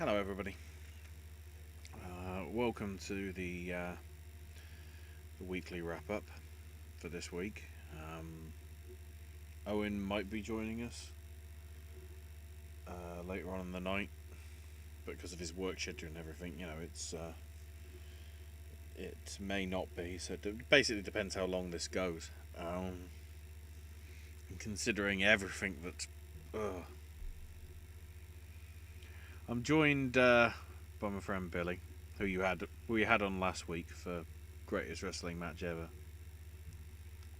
Hello, everybody. Welcome to the weekly wrap up for this week. Owen might be joining us later on in the night, but because of his work schedule and everything, it may not be. So it basically depends how long this goes. And considering everything that, I'm joined by my friend Billy, who we had on last week for greatest wrestling match ever.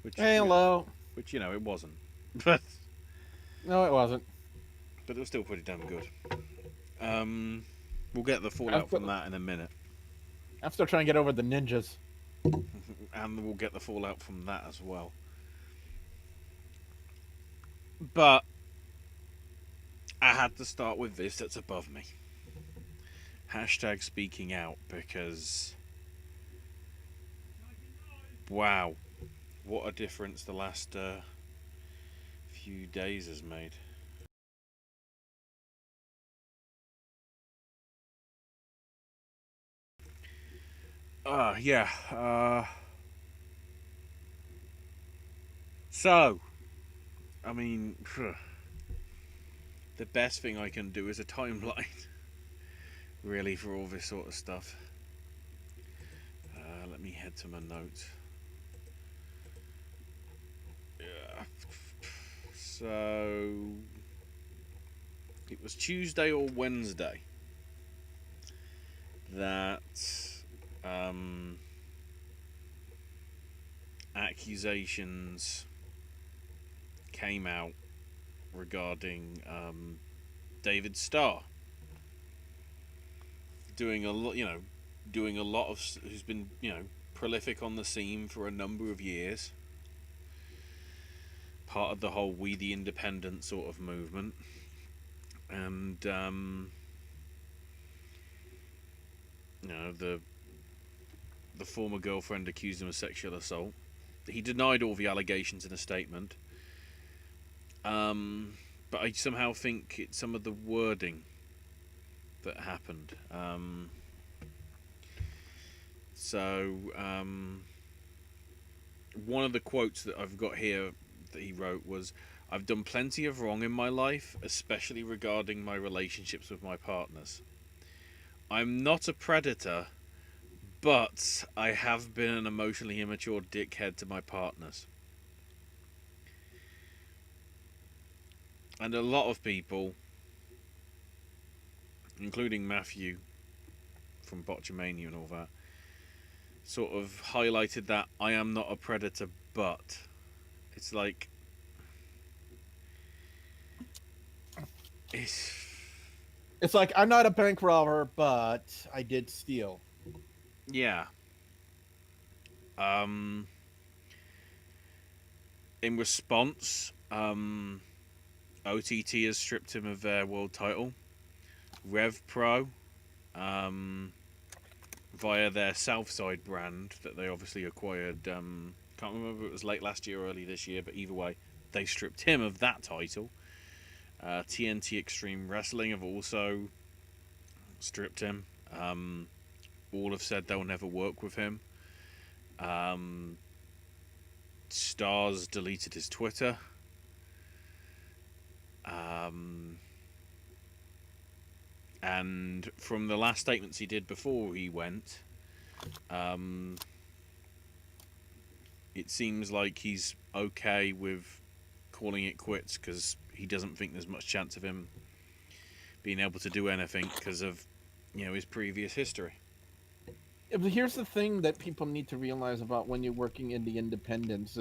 Which Hey, hello. it wasn't, but No, it wasn't. it was still pretty damn good. Um, we'll get the I'm fallout still, from that in a minute, I'm still trying to get over the ninjas. and we'll get the fallout from that as well. But I had to start with this that's above me. Hashtag speaking out, because wow, what a difference the last few days has made. Yeah. So, I mean, the best thing I can do is a timeline, really, for all this sort of stuff. Let me head to my notes. Yeah. So, it was Tuesday or Wednesday that um, accusations came out regarding David Starr doing a lot, doing a lot of, who's been, prolific on the scene for a number of years, part of the whole We the Independent sort of movement, and the former girlfriend accused him of sexual assault. He denied all the allegations in a statement, but I somehow think it's some of the wording that happened. So one of the quotes that I've got here that he wrote was, "I've done plenty of wrong in my life, especially regarding my relationships with my partners. I'm not a predator, but I have been an emotionally immature dickhead to my partners." And a lot of people, including Matthew from Botchamania and all that, sort of highlighted that I am not a predator, but it's like, it's, It's like I'm not a bank robber, but I did steal. yeah. Um, in response, OTT has stripped him of their world title. Rev Pro, um, via their Southside brand that they obviously acquired. Can't remember if it was late last year or early this year, but either way, they stripped him of that title. TNT Extreme Wrestling have also stripped him. All have said they'll never work with him. Um, Stars deleted his Twitter. Um, and from the last statements he did before he went, um, it seems like he's okay with calling it quits because he doesn't think there's much chance of him being able to do anything because of, his previous history. Here's the thing that people need to realize about when you're working in the independents,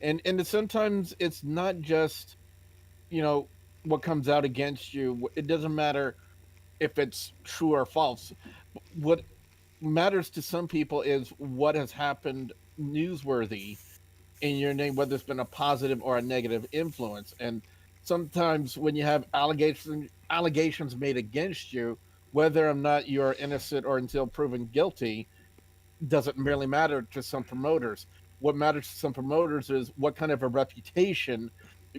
and sometimes it's not just you know what comes out against you. It doesn't matter if it's true or false. What matters to some people is what has happened newsworthy in your name, whether it's been a positive or a negative influence. And sometimes when you have allegations made against you, whether or not you're innocent or until proven guilty, doesn't really matter to some promoters. What matters to some promoters is what kind of a reputation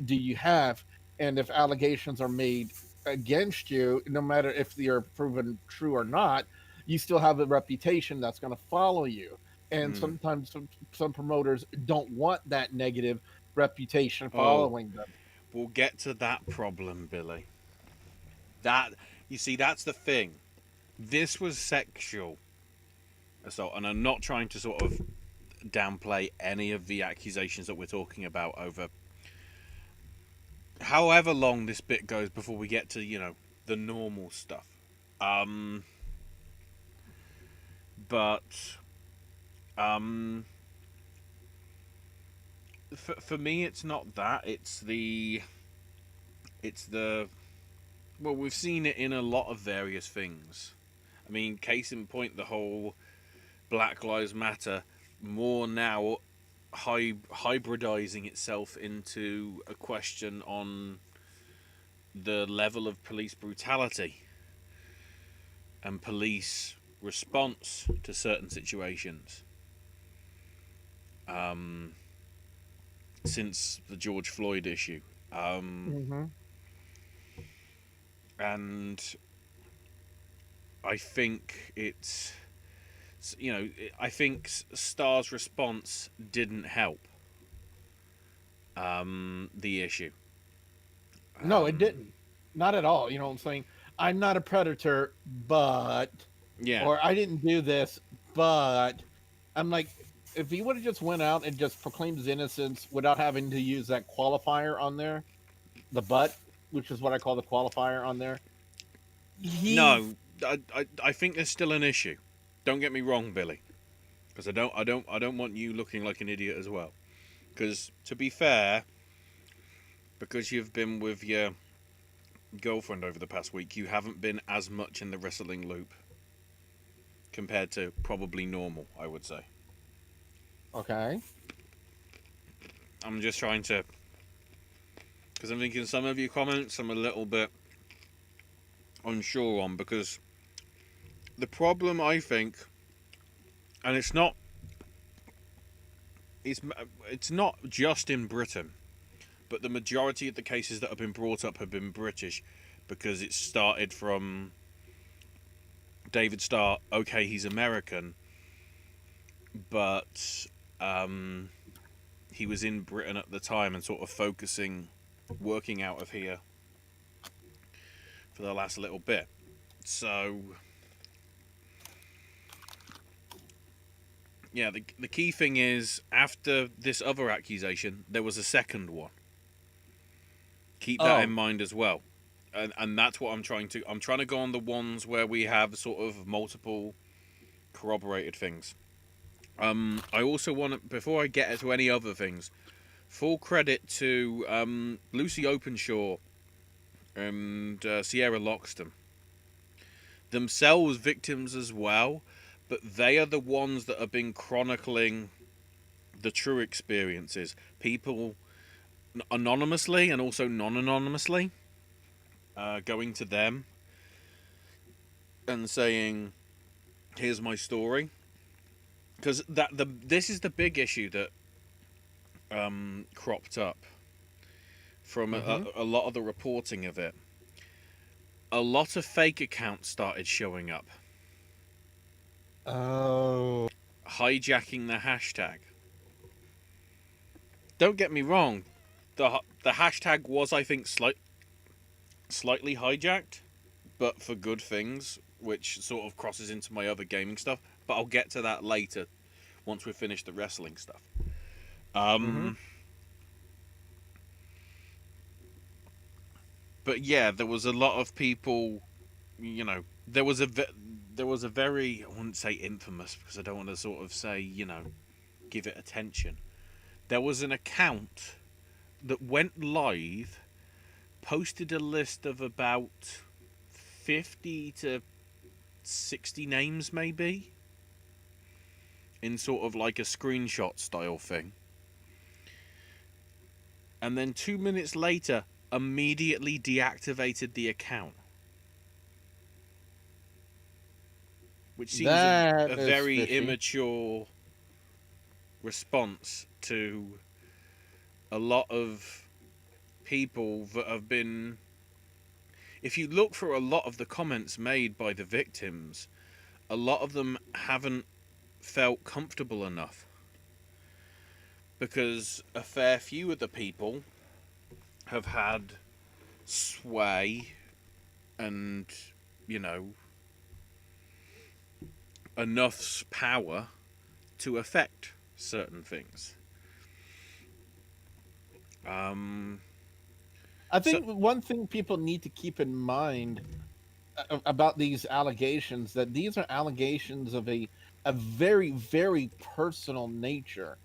do you have, and if allegations are made against you, no matter if you're proven true or not, you still have a reputation that's going to follow you. And Mm. sometimes some promoters don't want that negative reputation Oh, following them. we'll get to that problem, Billy. That you see, that's the thing. This was sexual assault, and I'm not trying to sort of downplay any of the accusations that we're talking about over however long this bit goes before we get to the normal stuff. Um, but um, for me, it's not that. It's the well, we've seen it in a lot of various things. I mean, case in point, the whole Black Lives Matter more now hybridizing itself into a question on the level of police brutality and police response to certain situations. Um, since the George Floyd issue, Mm-hmm. and I think I think Star's response didn't help the issue. No, it Um, didn't. Not at all. You know what I'm saying? I'm not a predator, but, yeah, or I didn't do this, but I'm like, if he would have just went out and just proclaimed his innocence without having to use that qualifier on there, the but, which is what I call the qualifier on there, he, no, I think there's still an issue. Don't get me wrong, Billy, because I don't want you looking like an idiot as well. Because to be fair, because you've been with your girlfriend over the past week, you haven't been as much in the wrestling loop compared to probably normal, I would say. okay. I'm just trying to, because I'm thinking some of your comments I'm a little bit unsure on, because the problem I think, and it's it's not just in Britain, but the majority of the cases that have been brought up have been British, because it started from David Starr. Okay, he's American, but um, he was in Britain at the time and sort of working out of here for the last little bit. So, yeah, the key thing is after this other accusation, there was a second one. Keep that in Oh, mind as well. And that's what I'm trying to go on the ones where we have sort of multiple corroborated things. I also want to, before I get to any other things, full credit to Lucy Openshaw and Sierra Loxton, themselves victims as well, but they are the ones that have been chronicling the true experiences. People anonymously and also non-anonymously going to them and saying, "Here's my story," because this is the big issue that cropped up from mm-hmm. a lot of the reporting of it. A lot of fake accounts started showing up, Oh, hijacking the hashtag. Don't get me wrong, the hashtag was, I think, slightly hijacked, but for good things, which sort of crosses into my other gaming stuff. But I'll get to that later once we've finished the wrestling stuff. mm-hmm. Um, but yeah, there was a lot of people. There was a very, I wouldn't say infamous, because I don't want to sort of say give it attention. There was an account that went live, posted a list of about 50 to 60 names maybe, in sort of like a screenshot style thing, and then 2 minutes later immediately deactivated the account, which seems a That is very fishy. immature response to a lot of people that have been. if you look through a lot of the comments made by the victims, a lot of them haven't felt comfortable enough because a fair few of the people have had sway and, you know, enough power to affect certain things. Um, I so think one thing people need to keep in mind about these allegations, that these are allegations of a very, very personal nature.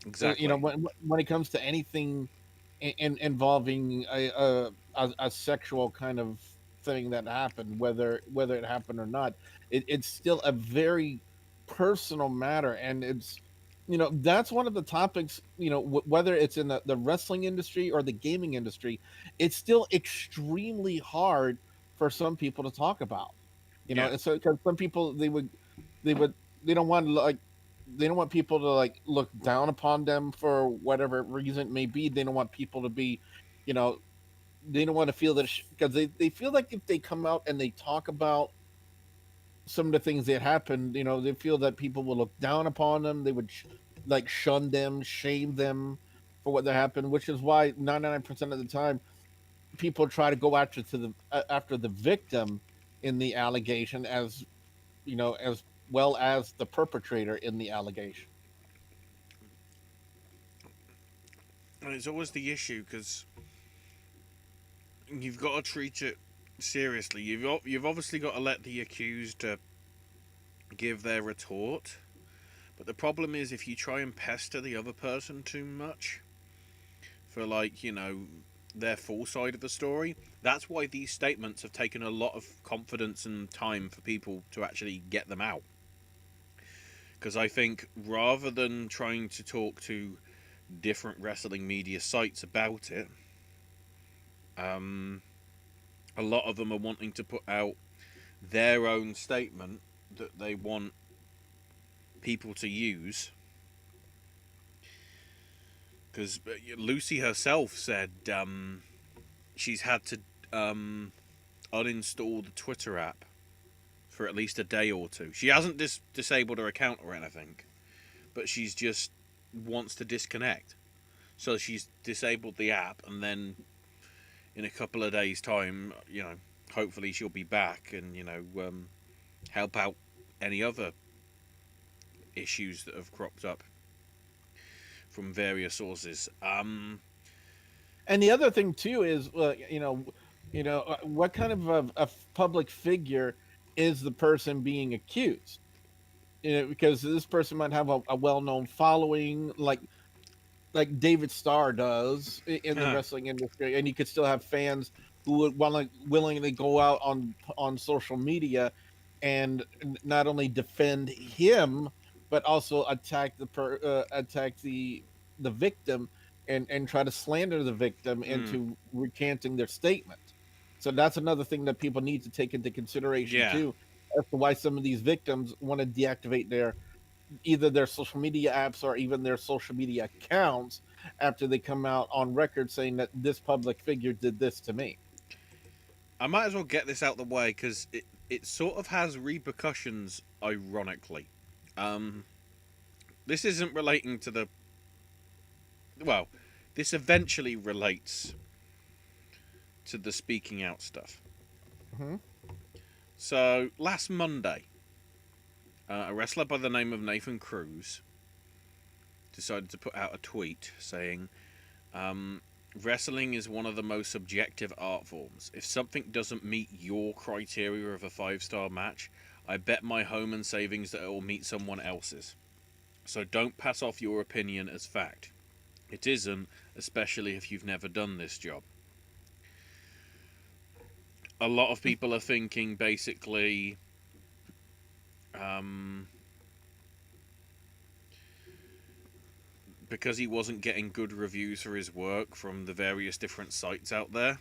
You know, exactly, when it comes to anything involving a sexual kind of thing that happened, whether it happened or not, it's still a very personal matter, and it's, you know, that's one of the topics, you know, whether it's in the wrestling industry or the gaming industry, it's still extremely hard for some people to talk about. You know, yeah. and so because some people they would they don't want to, like, they don't want people to, like, look down upon them for whatever reason it may be. They don't want people to be, you know, they don't want to feel that, because they feel like if they come out and they talk about some of the things that happened, you know, they feel that people will look down upon them. They would like shun them, shame them for what that happened, which is why 99% of the time people try to go after the victim in the allegation, as, you know, as well as the perpetrator in the allegation. And it's always the issue because you've got to treat it seriously. You've obviously got to let the accused give their retort. But the problem is if you try and pester the other person too much for, like, you know, their full side of the story, that's why these statements have taken a lot of confidence and time for people to actually get them out. Because I think rather than trying to talk to different wrestling media sites about it, um, a lot of them are wanting to put out their own statement that they want people to use. Because Lucy herself said she's had to uninstall the Twitter app for at least a day or two. She hasn't disabled her account or anything, but she's just wants to disconnect. So she's disabled the app, and then in a couple of days' time, you know, hopefully she'll be back and, you know, help out any other issues that have cropped up from various sources. And the other thing too is, what kind of a public figure is the person being accused? You know, because this person might have a well-known following, like David Starr does in the wrestling industry, and you could still have fans who would want to willingly go out on social media and not only defend him, but also attack the victim, and try to slander the victim mm, into recanting their statement. So that's another thing that people need to take into consideration yeah. too, as to why some of these victims want to deactivate either their social media apps or even their social media accounts after they come out on record saying that this public figure did this to me. I might as well get this out the way because it sort of has repercussions, ironically. Um, this isn't relating to the. Well, this eventually relates to the speaking out stuff. Mm-hmm. So, last Monday, a wrestler by the name of Nathan Cruz decided to put out a tweet saying, wrestling is one of the most subjective art forms. If something doesn't meet your criteria of a 5-star match, I bet my home and savings that it will meet someone else's. So don't pass off your opinion as fact. It isn't, especially if you've never done this job. A lot of people are thinking basically, um, because he wasn't getting good reviews for his work from the various different sites out there,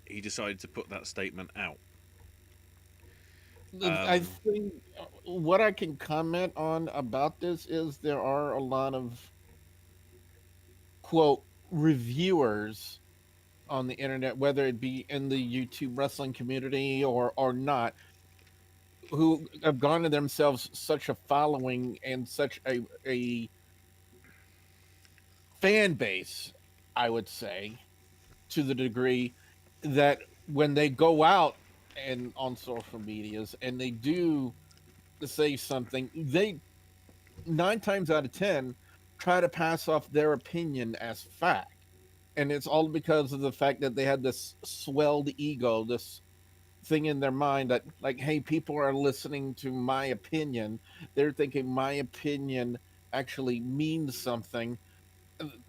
he decided to put that statement out. I Um, think what I can comment on about this is there are a lot of quote reviewers on the internet, whether it be in the YouTube wrestling community or not, who have garnered themselves such a following and such a fan base, I would say, to the degree that when they go out and on social medias and they do say something, they 9 times out of 10 try to pass off their opinion as fact. And it's all because of the fact that they had this swelled ego, this thing in their mind that, like, hey, people are listening to my opinion. They're thinking my opinion actually means something.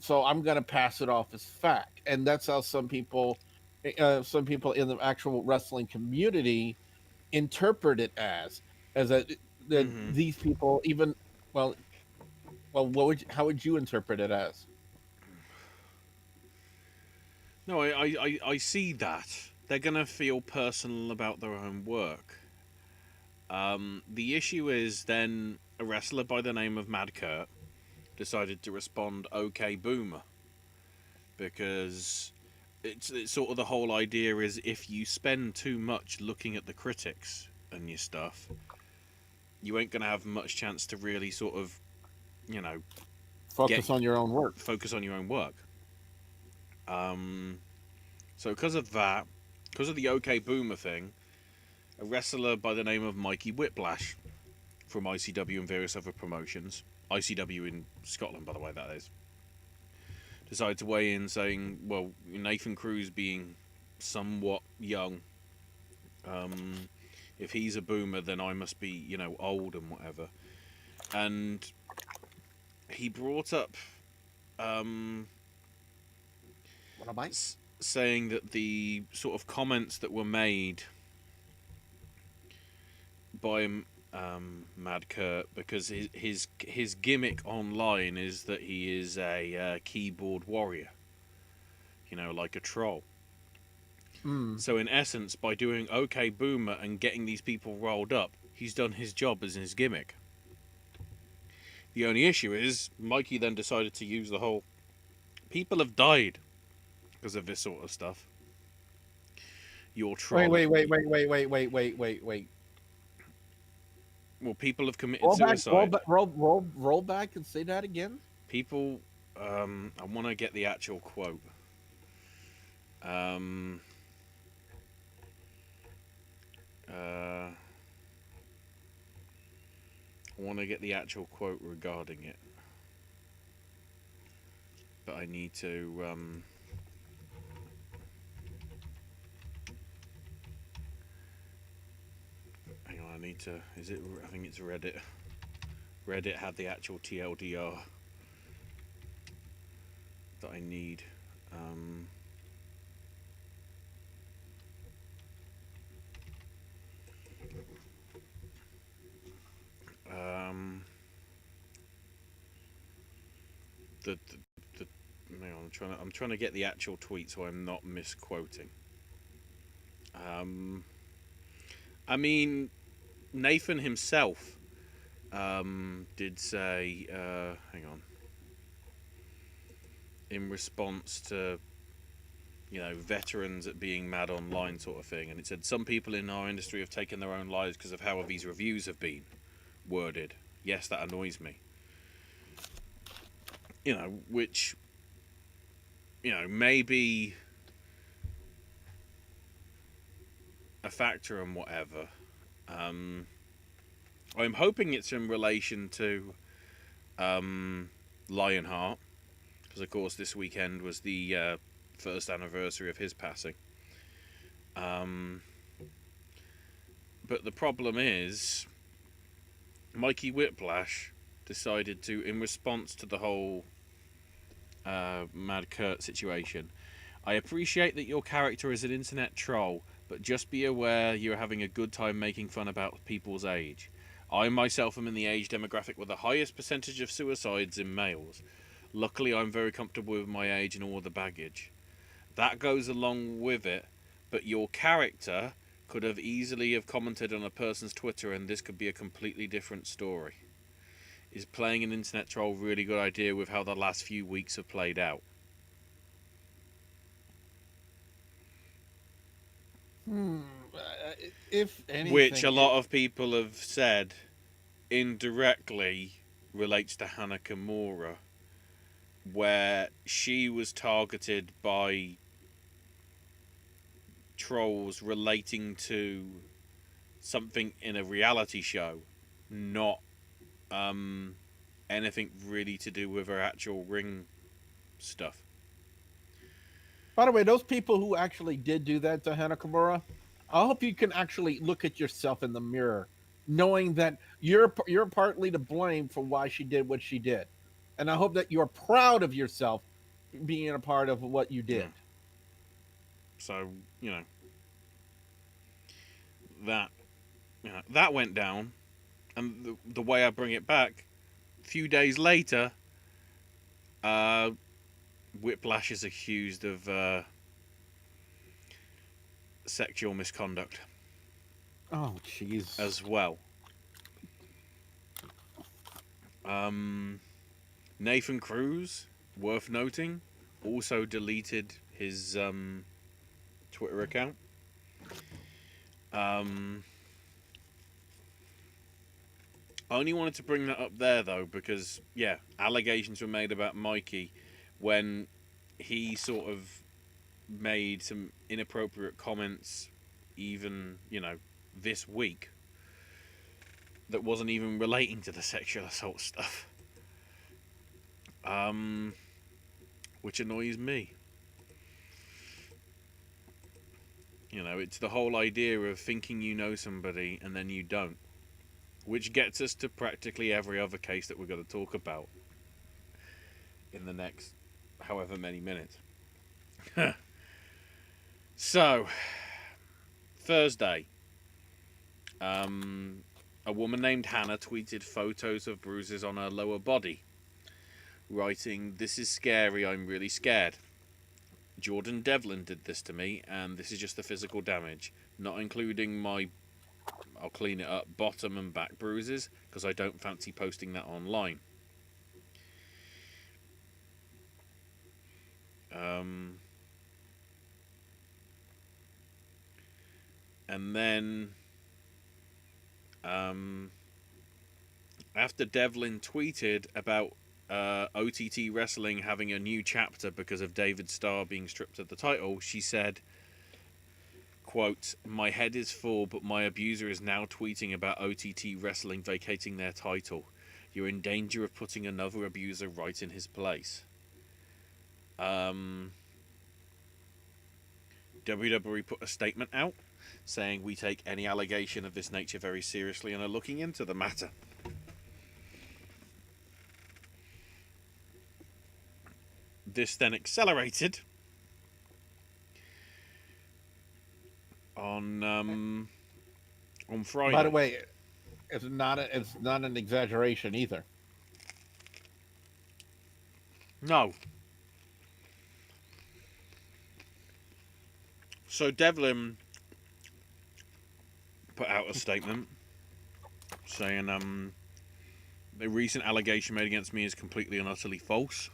So I'm going to pass it off as fact. And that's how some people in the actual wrestling community interpret it as that Hmm. these people even well how would you interpret it as? No, I see that. They're going to feel personal about their own work. The issue is then a wrestler by the name of Mad Kurt decided to respond, "Okay, Boomer," because it's sort of the whole idea is if you spend too much looking at the critics and your stuff, you ain't gonna have much chance to really sort of, you know, get Focus on your own work. focus on your own work. Um, so because of that, because of the OK Boomer thing, a wrestler by the name of Mikey Whiplash from ICW and various other promotions, ICW in Scotland, by the way, that is, decided to weigh in saying, well, Nathan Cruz being somewhat young, um, if he's a boomer, then I must be, old and whatever. And he brought up um, What am I? saying that the sort of comments that were made by Mad Kurt, because his gimmick online is that he is a keyboard warrior, like a troll. Mm. So in essence, by doing OK Boomer and getting these people rolled up, he's done his job as his gimmick. The only issue is Mikey then decided to use the whole people have died because of this sort of stuff. You're Wait, trolling. wait, wait, wait, wait, wait, wait, wait, wait, wait. Well, people have committed Roll back, roll suicide. back, roll back, and say that again. People, I want to get the actual quote. Um, I want to get the actual quote regarding it, but I need to. Hang on, I need to. Is it? I think it's Reddit. Reddit had the actual TLDR that I need. Um, um, the hang on, I'm trying to get the actual tweet so I'm not misquoting. Um, I mean, Nathan himself did say, hang on, in response to veterans at being mad online sort of thing, and it said some people in our industry have taken their own lives because of how these reviews have been worded. Yes, that annoys me. Which may be a factor and whatever. I'm hoping it's in relation to Lionheart, because of course this weekend was the first anniversary of his passing. Um, but the problem is, Mikey Whiplash decided to, in response to the whole Mad Kurt situation, I appreciate that your character is an internet troll, but just be aware you're having a good time making fun about people's age. I myself am in the age demographic with the highest percentage of suicides in males. Luckily, I'm very comfortable with my age and all the baggage. That goes along with it, but your character could have easily have commented on a person's Twitter and this could be a completely different story. Is playing an internet troll a really good idea with how the last few weeks have played out? Hmm. If which anything, a lot of people have said indirectly relates to Hana Kimura, where she was targeted by trolls relating to something in a reality show, not um, anything really to do with her actual ring stuff. by the way, those people who actually did do that to Hana Kimura, I hope you can actually look at yourself in the mirror, knowing that you're partly to blame for why she did what she did, and I hope that you're proud of yourself being a part of what you Yeah. did. So you know that that went down, and the way I bring it back, a few days later, uh, Whiplash is accused of sexual misconduct Oh, jeez. as well. Um, Nathan Cruz, worth noting, also deleted his Twitter account. Um, I only wanted to bring that up there though because yeah, allegations were made about Mikey when he sort of made some inappropriate comments, even this week that wasn't even relating to the sexual assault stuff. Um, which annoys me. It's the whole idea of thinking you know somebody and then you don't, which gets us to practically every other case that we're going to talk about in the next however many minutes. So, Thursday, a woman named Hannah tweeted photos of bruises on her lower body, writing, "This is scary, I'm really scared. Jordan Devlin did this to me, and this is just the physical damage, not including my, I'll clean it up, bottom and back bruises, because I don't fancy posting that online." Um, and then, um, after Devlin tweeted about OTT Wrestling having a new chapter because of David Starr being stripped of the title, she said, quote, "My head is full, but my abuser is now tweeting about OTT Wrestling vacating their title. You're in danger of putting another abuser right in his place." WWE put a statement out saying, "We take any allegation of this nature very seriously and are looking into the matter." This then accelerated on By the Friday. way, it's not an exaggeration either. No. So Devlin put out a statement saying, "The recent allegation made against me is completely and utterly false.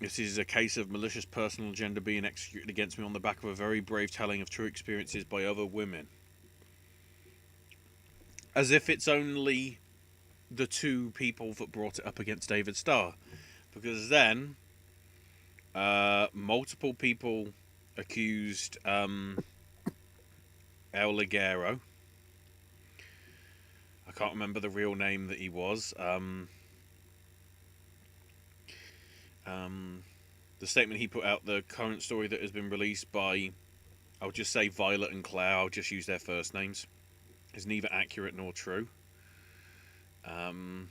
This is a case of malicious personal agenda being executed against me on the back of a very brave telling of true experiences by other women." As if it's only the two people that brought it up against David Starr. Because then, multiple people accused El Ligero. I can't remember the real name that he was. The statement he put out, the current story that has been released by, I'll just say Violet and Claire, I'll just use their first names, is neither accurate nor true. Um,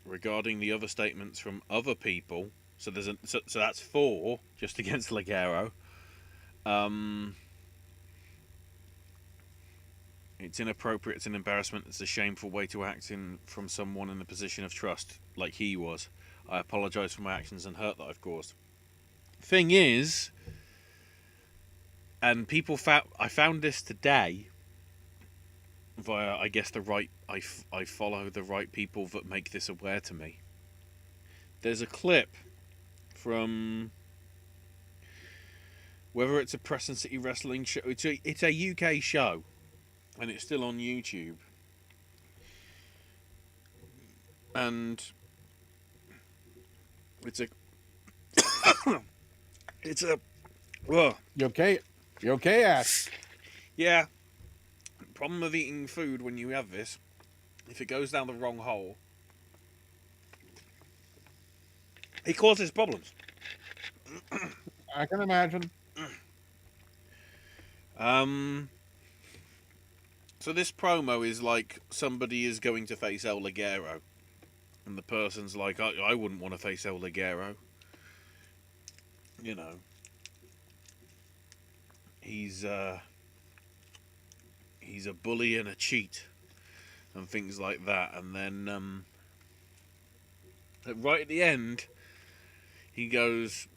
Regarding the other statements from other people, so so that's four just against Ligero. It's inappropriate. It's an embarrassment. It's a shameful way to act from someone in a position of trust, like he was. I apologise for my actions and hurt that I've caused. Thing is, and I found this today. via, I guess, I follow the right people that make this aware to me. There's a clip from whether it's a Preston City Wrestling show. It's a UK show, and it's still on YouTube. And it's a it's a well, You okay? You okay, Ash? yeah. Problem of eating food when you have this, if it goes down the wrong hole, it causes problems. I can imagine. Um, so this promo is like somebody is going to face El Ligero, and the person's like, I wouldn't want to face El Ligero. You know, he's a bully and a cheat, and things like that. And then right at the end, he goes,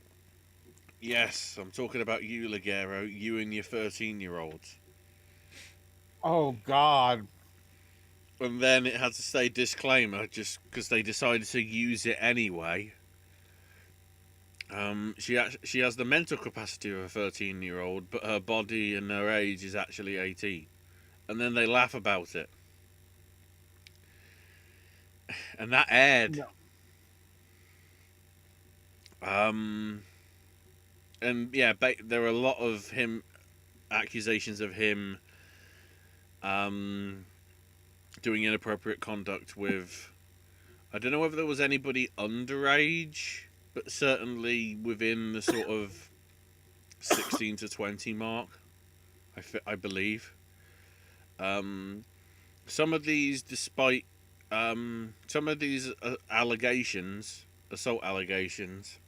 "Yes, I'm talking about you, Ligero. You and your 13-year-olds." Oh God. And then it had to say disclaimer just because they decided to use it anyway. She has the mental capacity of a 13-year-old, but her body and her age is actually 18. And then they laugh about it. And that aired. No. And yeah, there are a lot of accusations of him doing inappropriate conduct with, I don't know whether there was anybody underage, but certainly within the sort of 16 to 20 mark, I believe. Some of these, despite some of these assault allegations,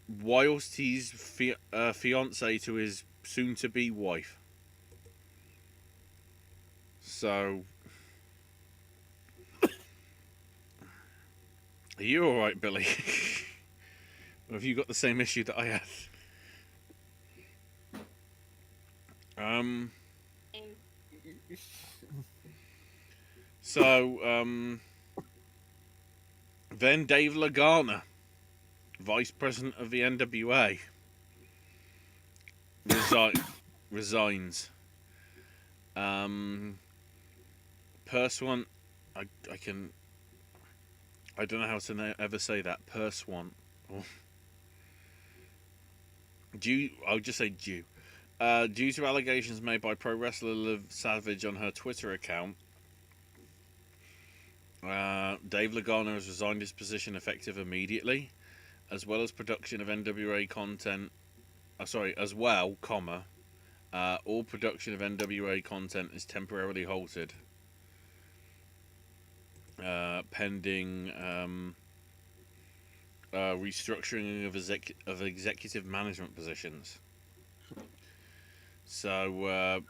whilst he's fiance to his soon-to-be wife. So, are you all right, Billy? Or have you got the same issue that I had? So, then Dave Lagana, Vice President of the NWA, resigns. Perswan, I don't know how to ever say that. Perswan. Oh. I'll just say due. Due to allegations made by pro wrestler Liv Savage on her Twitter account, Dave Lagana has resigned his position effective immediately, as well as production of NWA content. As well, all production of NWA content is temporarily halted, pending restructuring of executive management positions. So,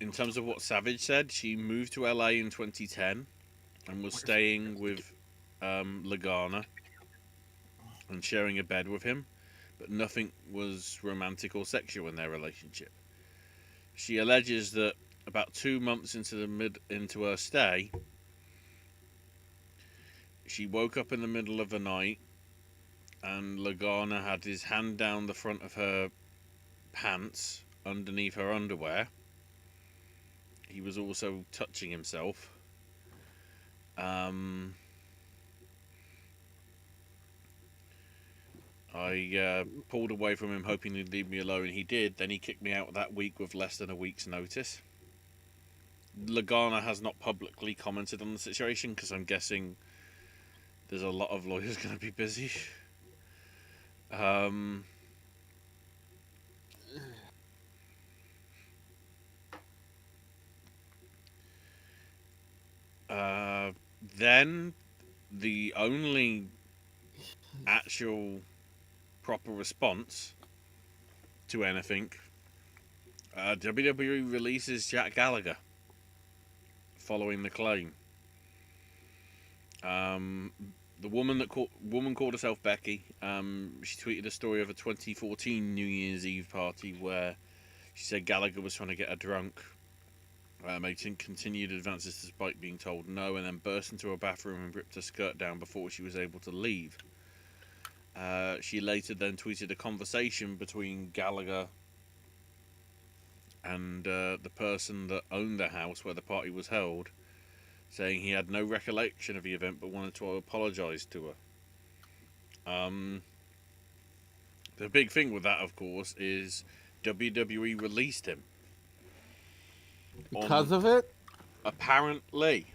in terms of what Savage said, she moved to LA in 2010 and was staying with Lagana and sharing a bed with him, but nothing was romantic or sexual in their relationship. She alleges that about 2 months into her stay, she woke up in the middle of the night and Lagana had his hand down the front of her pants underneath her underwear. He was also touching himself. I pulled away from him hoping he'd leave me alone. He did. Then he kicked me out that week with less than a week's notice. Lagana has not publicly commented on the situation because I'm guessing there's a lot of lawyers going to be busy. Then the only actual proper response to anything, WWE releases Jack Gallagher following the claim. The woman called herself Becky. She tweeted a story of a 2014 New Year's Eve party where she said Gallagher was trying to get her drunk, Making continued advances despite being told no, and then burst into a bathroom and ripped her skirt down before she was able to leave. She later then tweeted a conversation between Gallagher and the person that owned the house where the party was held, saying he had no recollection of the event but wanted to apologise to her. The big thing with that, of course, is WWE released him. Because of it? Apparently.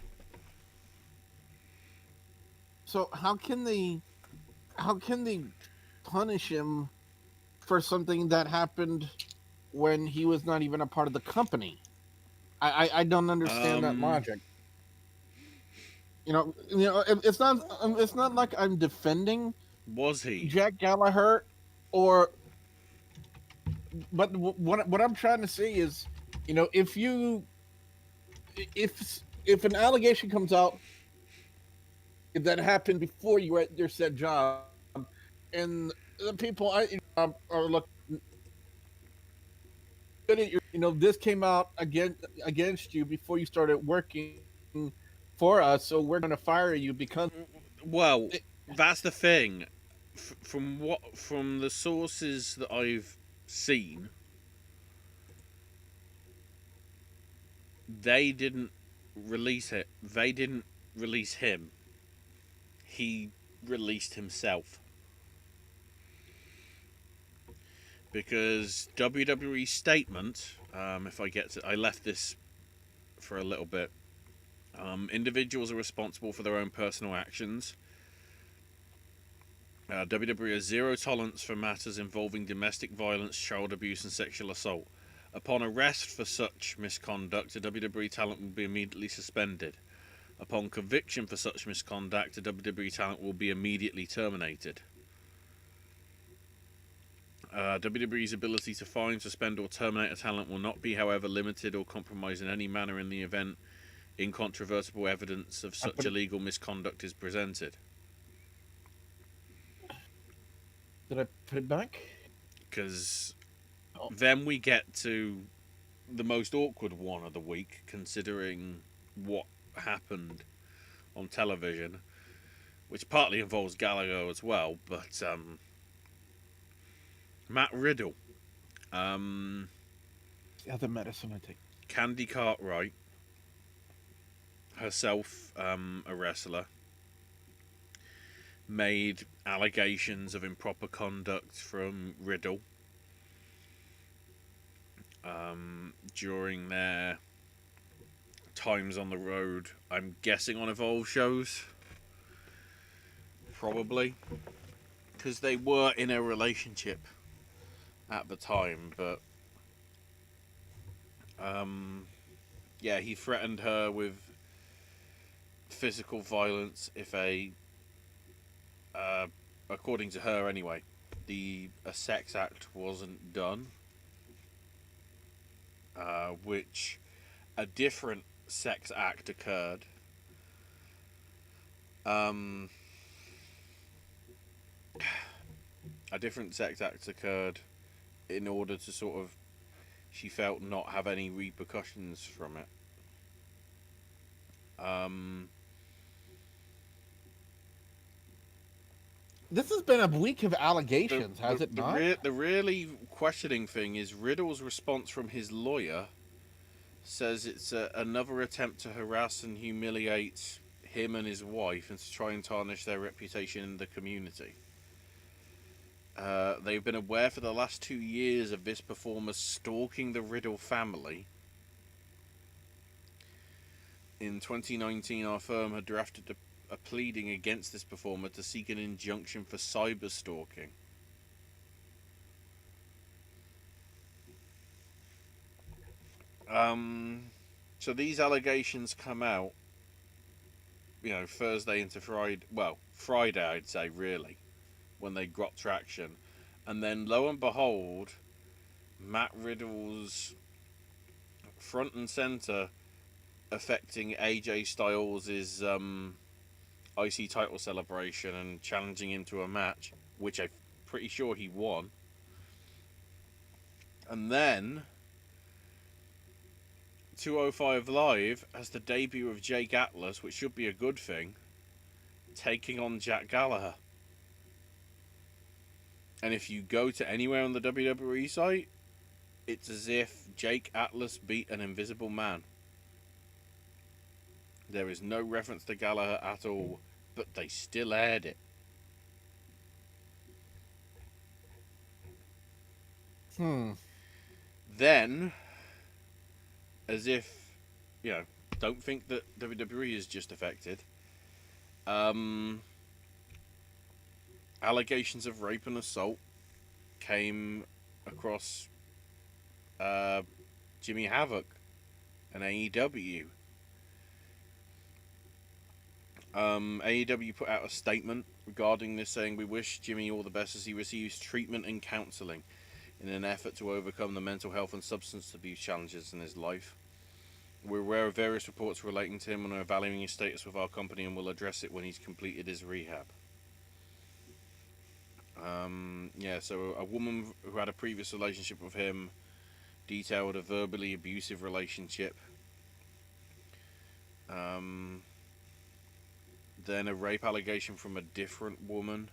So how can they punish him for something that happened when he was not even a part of the company? I don't understand that logic. It's not like I'm defending Was he? Jack Gallagher, or but what I'm trying to say is, if if an allegation comes out that happened before you were at your said job, and the people are looking at this came out against you before you started working for us, so we're going to fire you because Well, that's the thing. From the sources that I've seen, they didn't release it. They didn't release him. He released himself because WWE statement. If I get to, I left this for a little bit. Individuals are responsible for their own personal actions. WWE has zero tolerance for matters involving domestic violence, child abuse, and sexual assault. Upon arrest for such misconduct, a WWE talent will be immediately suspended. Upon conviction for such misconduct, a WWE talent will be immediately terminated. WWE's ability to fine, suspend, or terminate a talent will not be, however, limited or compromised in any manner in the event incontrovertible evidence of such illegal misconduct is presented. Did I put it back? Because then we get to the most awkward one of the week, considering what happened on television, which partly involves Gallagher as well, but Matt Riddle, The other medicine I take. Candy Cartwright, herself a wrestler, made allegations of improper conduct from Riddle during their times on the road. I'm guessing on Evolve shows, probably, because they were in a relationship at the time. But yeah, he threatened her with physical violence if according to her anyway, a sex act wasn't done, which a different sex act occurred. A different sex act occurred in order to sort of, she felt, not have any repercussions from it. This has been a week of allegations, has it not? The really questioning thing is Riddle's response from his lawyer says it's another attempt to harass and humiliate him and his wife and to try and tarnish their reputation in the community. They've been aware for the last 2 years of this performer stalking the Riddle family. In 2019, our firm had drafted a pleading against this performer to seek an injunction for cyber stalking. So these allegations come out, Thursday into Friday. Well, Friday, I'd say, really, when they got traction. And then, lo and behold, Matt Riddle's front and center affecting AJ Styles' IC title celebration and challenging him to a match, which I'm pretty sure he won. And then, 205 Live has the debut of Jake Atlas, which should be a good thing, taking on Jack Gallagher. And if you go to anywhere on the WWE site, it's as if Jake Atlas beat an Invisible Man. There is no reference to Gallagher at all, but they still aired it. Then, as if, don't think that WWE is just affected. Allegations of rape and assault came across Jimmy Havoc and AEW. AEW put out a statement regarding this, saying, "We wish Jimmy all the best as he receives treatment and counselling in an effort to overcome the mental health and substance abuse challenges in his life. We're aware of various reports relating to him and are evaluating his status with our company and will address it when he's completed his rehab." So a woman who had a previous relationship with him detailed a verbally abusive relationship. Then a rape allegation from a different woman.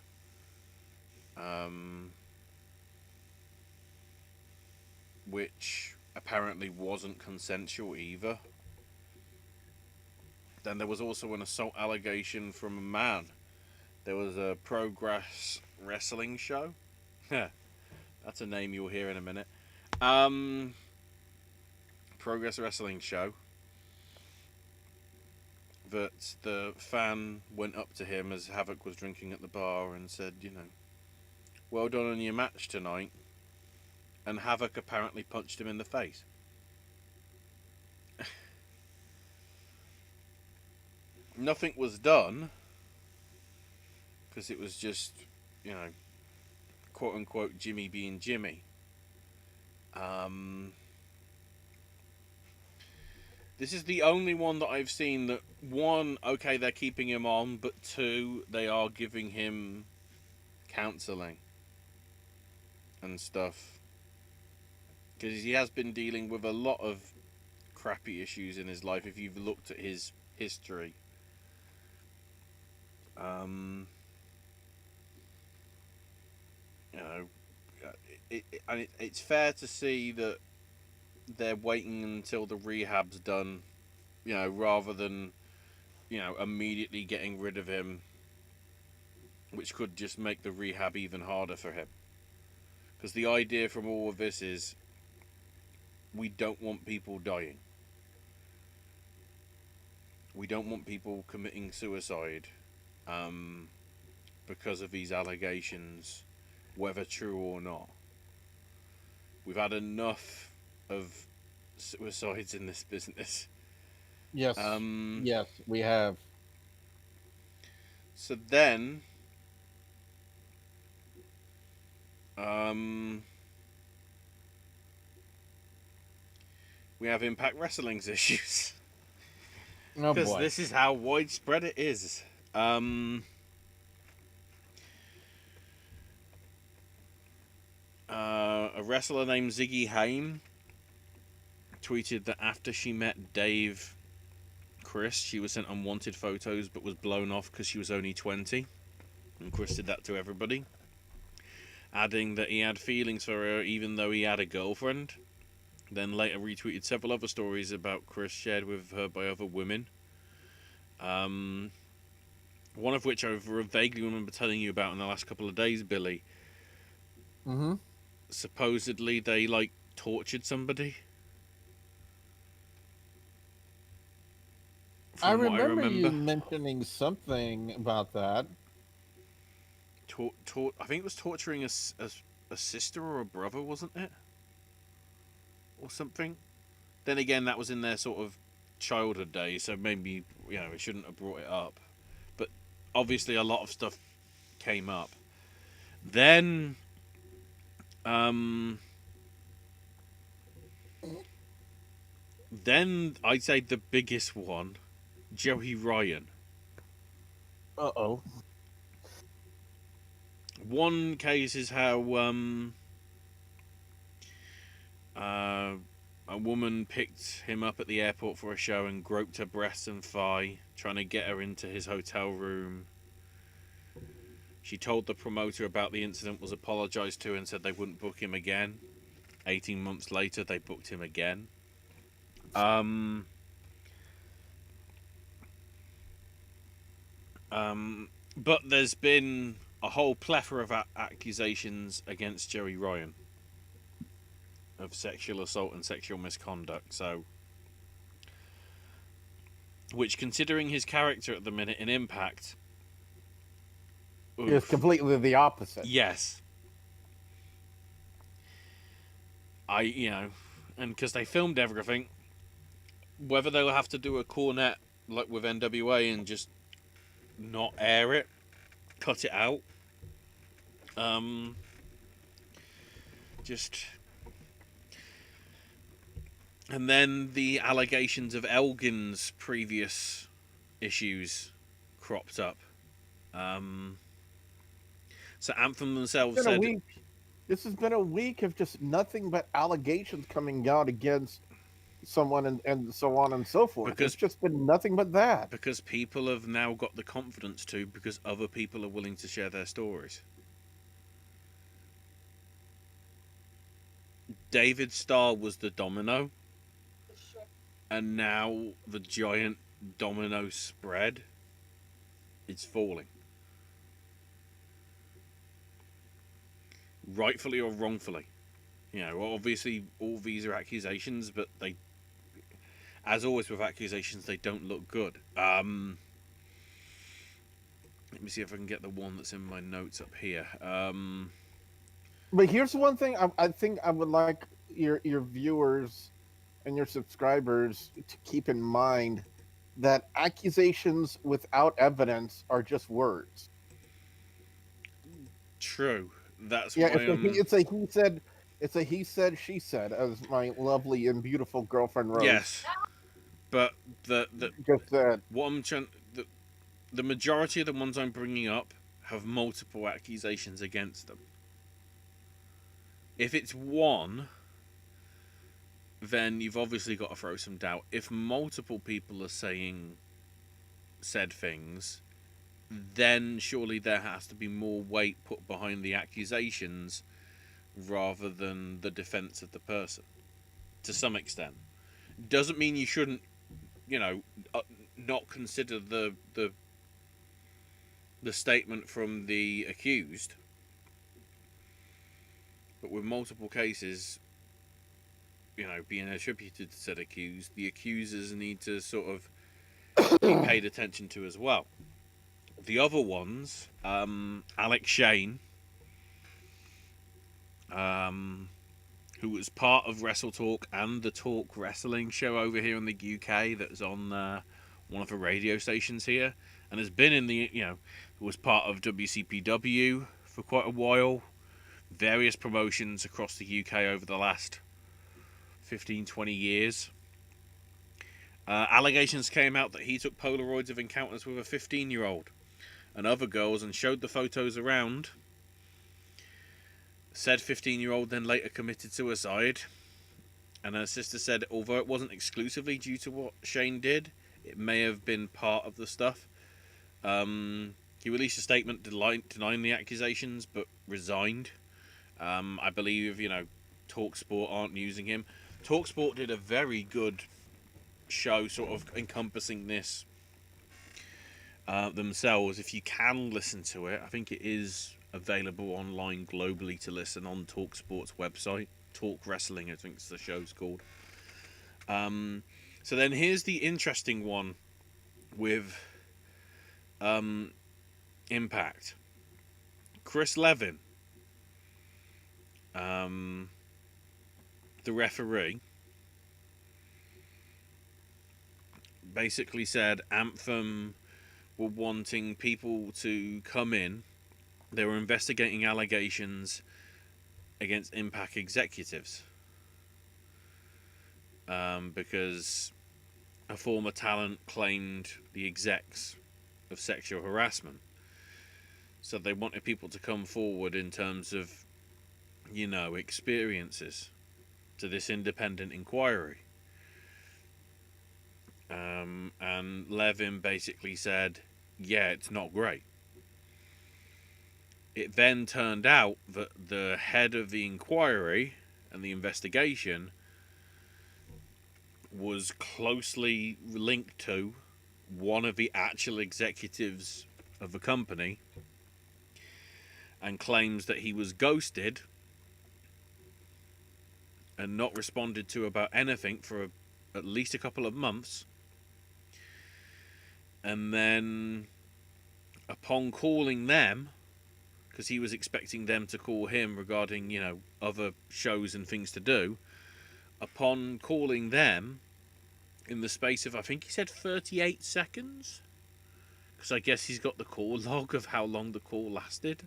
Which apparently wasn't consensual either. Then there was also an assault allegation from a man. There was a Progress Wrestling show. That's a name you'll hear in a minute. Progress Wrestling show. That the fan went up to him as Havoc was drinking at the bar and said, "Well done on your match tonight." And Havoc apparently punched him in the face. Nothing was done because it was just, quote unquote, Jimmy being Jimmy. This is the only one that I've seen that, one, okay, they're keeping him on, but two, they are giving him counselling and stuff. Because he has been dealing with a lot of crappy issues in his life if you've looked at his history. It's fair to see that they're waiting until the rehab's done, rather than, immediately getting rid of him, which could just make the rehab even harder for him. Because the idea from all of this is, we don't want people dying. We don't want people committing suicide because of these allegations, whether true or not. We've had enough of suicides in this business. Yes. Yes, we have. So then, we have Impact Wrestling's issues. Oh Because boy. this is how widespread it is. A wrestler named Ziggy Haim tweeted that after she met Dave Chris, she was sent unwanted photos but was blown off because she was only 20. And Chris did that to everybody, adding that he had feelings for her even though he had a girlfriend. Then later retweeted several other stories about Chris shared with her by other women. One of which I vaguely remember telling you about in the last couple of days, Billy. Mm-hmm. Supposedly they, tortured somebody. I From what I remember you remember. mentioning something about that. I think it was torturing a sister or a brother, wasn't it? Or something. Then again, that was in their sort of childhood days, so maybe, it shouldn't have brought it up. But obviously a lot of stuff came up. Then, then I'd say the biggest one, Joey Ryan. Uh-oh. One case is how, A woman picked him up at the airport for a show and groped her breast and thigh, trying to get her into his hotel room. She told the promoter about the incident, was apologised to, and said they wouldn't book him again. 18 months later, they booked him again. But there's been a whole plethora of accusations against Joey Ryan of sexual assault and sexual misconduct. So, which, considering his character at the minute in Impact, It's completely the opposite. Yes. And because they filmed everything, whether they'll have to do a cornet like with NWA and just not air it, cut it out, and then the allegations of Elgin's previous issues cropped up. So Anthem themselves said, this has been a week of just nothing but allegations coming out against someone and so on and so forth. Because it's just been nothing but that. Because people have now got the confidence to, because other people are willing to share their stories. David Starr was the domino, and now the giant domino spread is falling. Rightfully or wrongfully. Obviously all these are accusations, but they, as always with accusations, they don't look good. Let me see if I can get the one that's in my notes up here. But here's one thing I think I would like your viewers and your subscribers to keep in mind, that accusations without evidence are just words. True. That's why it's a he said, she said, as my lovely and beautiful girlfriend Rose. Yes, but the just said. What I'm trying, the majority of the ones I'm bringing up have multiple accusations against them. If it's one, then you've obviously got to throw some doubt. If multiple people are saying said things, then surely there has to be more weight put behind the accusations rather than the defense of the person, to some extent. Doesn't mean you shouldn't, not consider the statement from the accused. But with multiple cases, being attributed to said accused, the accusers need to sort of be paid attention to as well. The other ones, Alex Shane, who was part of Wrestle Talk and the Talk Wrestling show over here in the UK that's on one of the radio stations here, and has been in was part of WCPW for quite a while, various promotions across the UK over the last 15-20 years. Allegations came out that he took Polaroids of encounters with a 15-year-old and other girls and showed the photos around. Said 15-year-old then later committed suicide, and her sister said although it wasn't exclusively due to what Shane did, it may have been part of the stuff. He released a statement denying the accusations, but resigned. I believe, TalkSport aren't using him. TalkSport did a very good show sort of encompassing this themselves. If you can listen to it, I think it is available online globally to listen on TalkSport's website. Talk Wrestling, I think the show's called. So then here's the interesting one with Impact. Chris Levin, the referee, basically said Anthem were wanting people to come in. They were investigating allegations against Impact executives because a former talent claimed the execs of sexual harassment. So they wanted people to come forward in terms of, experiences. to this independent inquiry. And Levin basically said, yeah, it's not great. It then turned out that the head of the inquiry and the investigation was closely linked to one of the actual executives of the company, and claims that he was ghosted and not responded to about anything for at least a couple of months. And then, upon calling them, because he was expecting them to call him regarding, other shows and things to do, upon calling them, in the space of, I think he said 38 seconds, because I guess he's got the call log of how long the call lasted.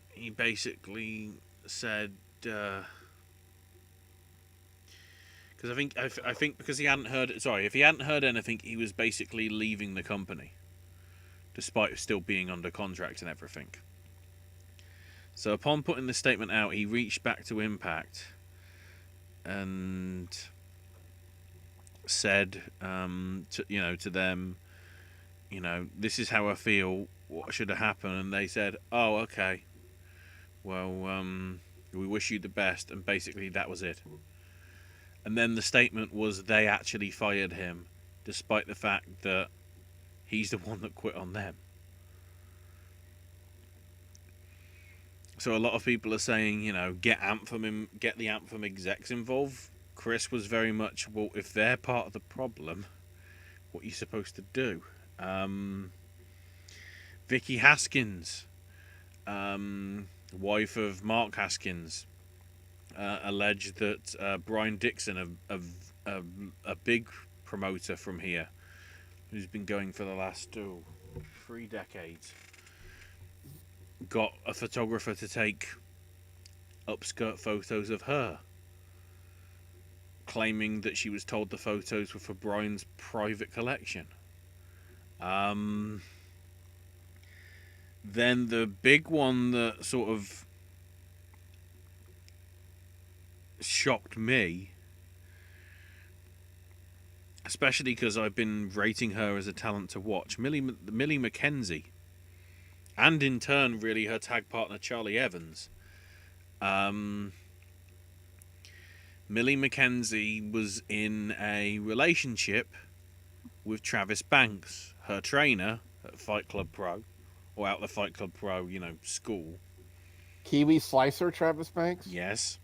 He basically said, because I think because he hadn't heard, if he hadn't heard anything, he was basically leaving the company, despite still being under contract and everything. So upon putting the statement out, he reached back to Impact and said, to them, this is how I feel. What should have happened? And they said, "Oh, okay. Well, we wish you the best." And basically, that was it. And then the statement was they actually fired him, despite the fact that he's the one that quit on them. So a lot of people are saying, get the Anthem execs involved. Chris was very much, well, if they're part of the problem, what are you supposed to do? Vicky Haskins, wife of Mark Haskins, alleged that Brian Dixon, a big promoter from here, who's been going for the last 3 decades, got a photographer to take upskirt photos of her, claiming that she was told the photos were for Brian's private collection. Then the big one that sort of shocked me, especially because I've been rating her as a talent to watch, Millie McKenzie, and in turn, really, her tag partner, Charlie Evans. Millie McKenzie was in a relationship with Travis Banks, her trainer at Fight Club Pro, or out the Fight Club Pro, school. Kiwi Slicer, Travis Banks? Yes.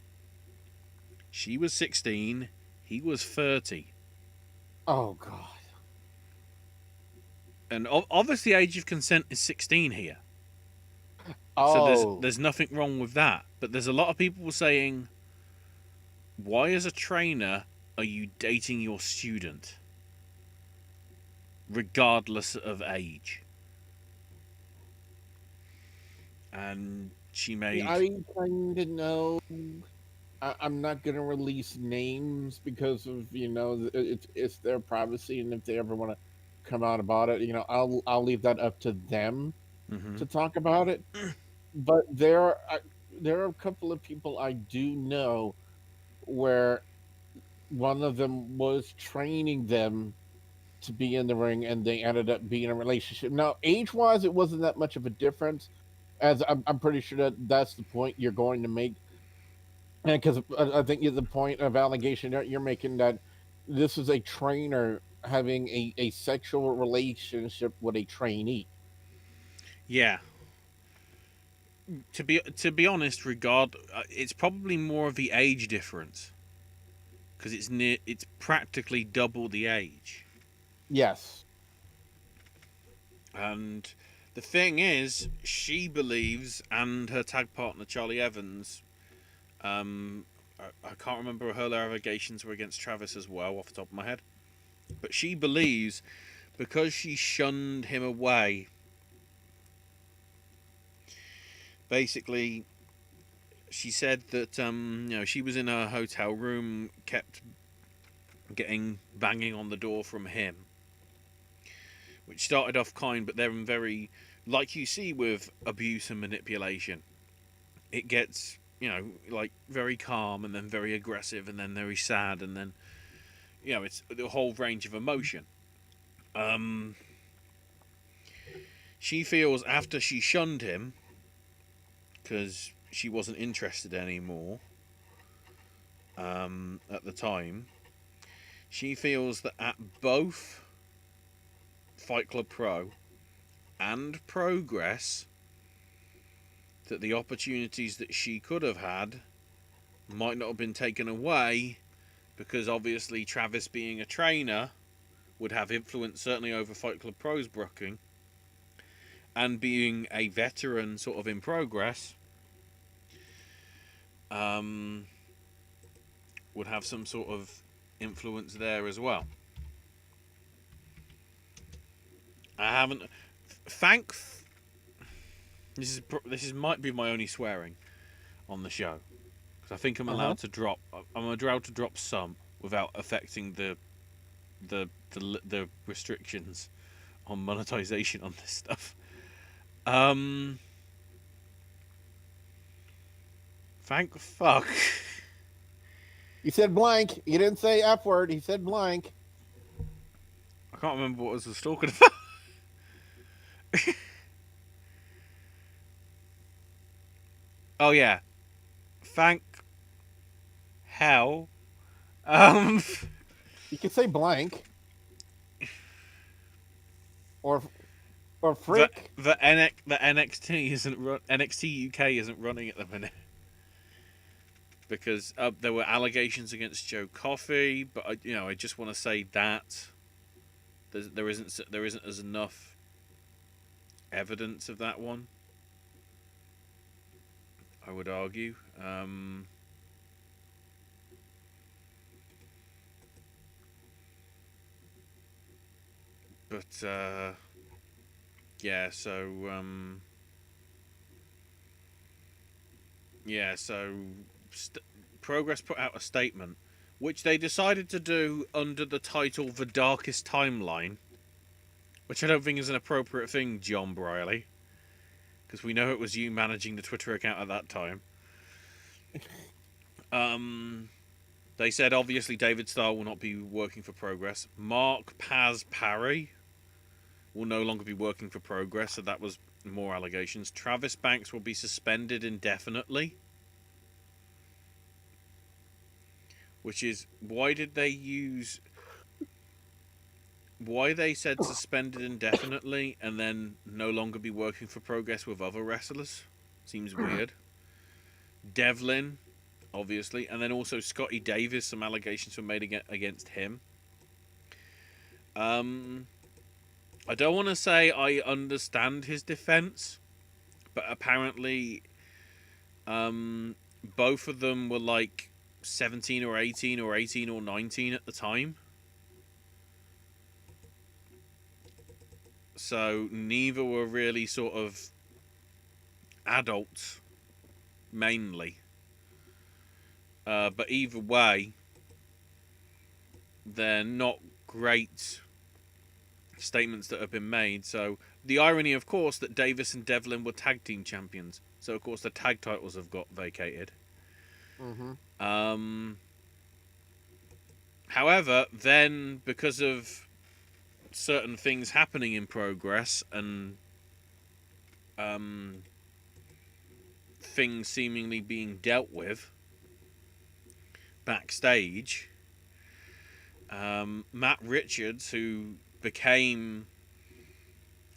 She was 16, he was 30. Oh, God. And obviously, age of consent is 16 here. Oh. So there's nothing wrong with that. But there's a lot of people saying, why as a trainer are you dating your student? Regardless of age. And she made... I kind of know. I'm not going to release names because of, it's their privacy, and if they ever want to come out about it, I'll leave that up to them to talk about it. But there are a couple of people I do know where one of them was training them to be in the ring, and they ended up being in a relationship. Now, age-wise, it wasn't that much of a difference, as I'm pretty sure that's the point you're going to make. And because I think the point of allegation that you're making, that this is a trainer having a sexual relationship with a trainee. Yeah. To be honest, it's probably more of the age difference, because it's practically double the age. Yes. And the thing is, she believes, and her tag partner Charlie Evans, I can't remember, her allegations were against Travis as well off the top of my head, but she believes because she shunned him away, basically she said that she was in her hotel room, kept getting banging on the door from him, which started off kind, but then very, like you see with abuse and manipulation, it gets, like very calm and then very aggressive and then very sad and then, it's the whole range of emotion. Um, she feels after she shunned him because she wasn't interested anymore at the time, she feels that at both Fight Club Pro and Progress, that the opportunities that she could have had might not have been taken away because obviously Travis being a trainer would have influence certainly over Fight Club Pro's booking, and being a veteran sort of in Progress would have some sort of influence there as well. I haven't thank this is might be my only swearing on the show because I think I'm allowed to drop. I'm allowed to drop some without affecting the restrictions on monetization on this stuff. Thank fuck. He said blank. He didn't say F word. He said blank. I can't remember what I was talking about. Oh yeah. Thank hell. You could say blank. Or the frick. the NXT isn't NXT UK isn't running at the minute because there were allegations against Joe Coffey, but I just want to say that there isn't as enough evidence of that one. I would argue. But yeah, so Progress put out a statement, which they decided to do under the title "The Darkest Timeline," which I don't think is an appropriate thing, John Briley, because we know it was you managing the Twitter account at that time. They said obviously David Starr will not be working for Progress. Mark Paz Parry will no longer be working for Progress, so that was more allegations. Travis Banks will be suspended indefinitely. Which is, why they said suspended indefinitely and then no longer be working for Progress with other wrestlers? Seems weird. Devlin, obviously, and then also Scotty Davis, some allegations were made against him. I don't want to say I understand his defense, but apparently both of them were like 17 or 18 or 18 or 19 at the time. So neither were really sort of adults, mainly. But either way, they're not great statements that have been made. So the irony, of course, that Davis and Devlin were tag team champions. So of course the tag titles have got vacated. However, then because of certain things happening in Progress and things seemingly being dealt with backstage, Matt Richards, who became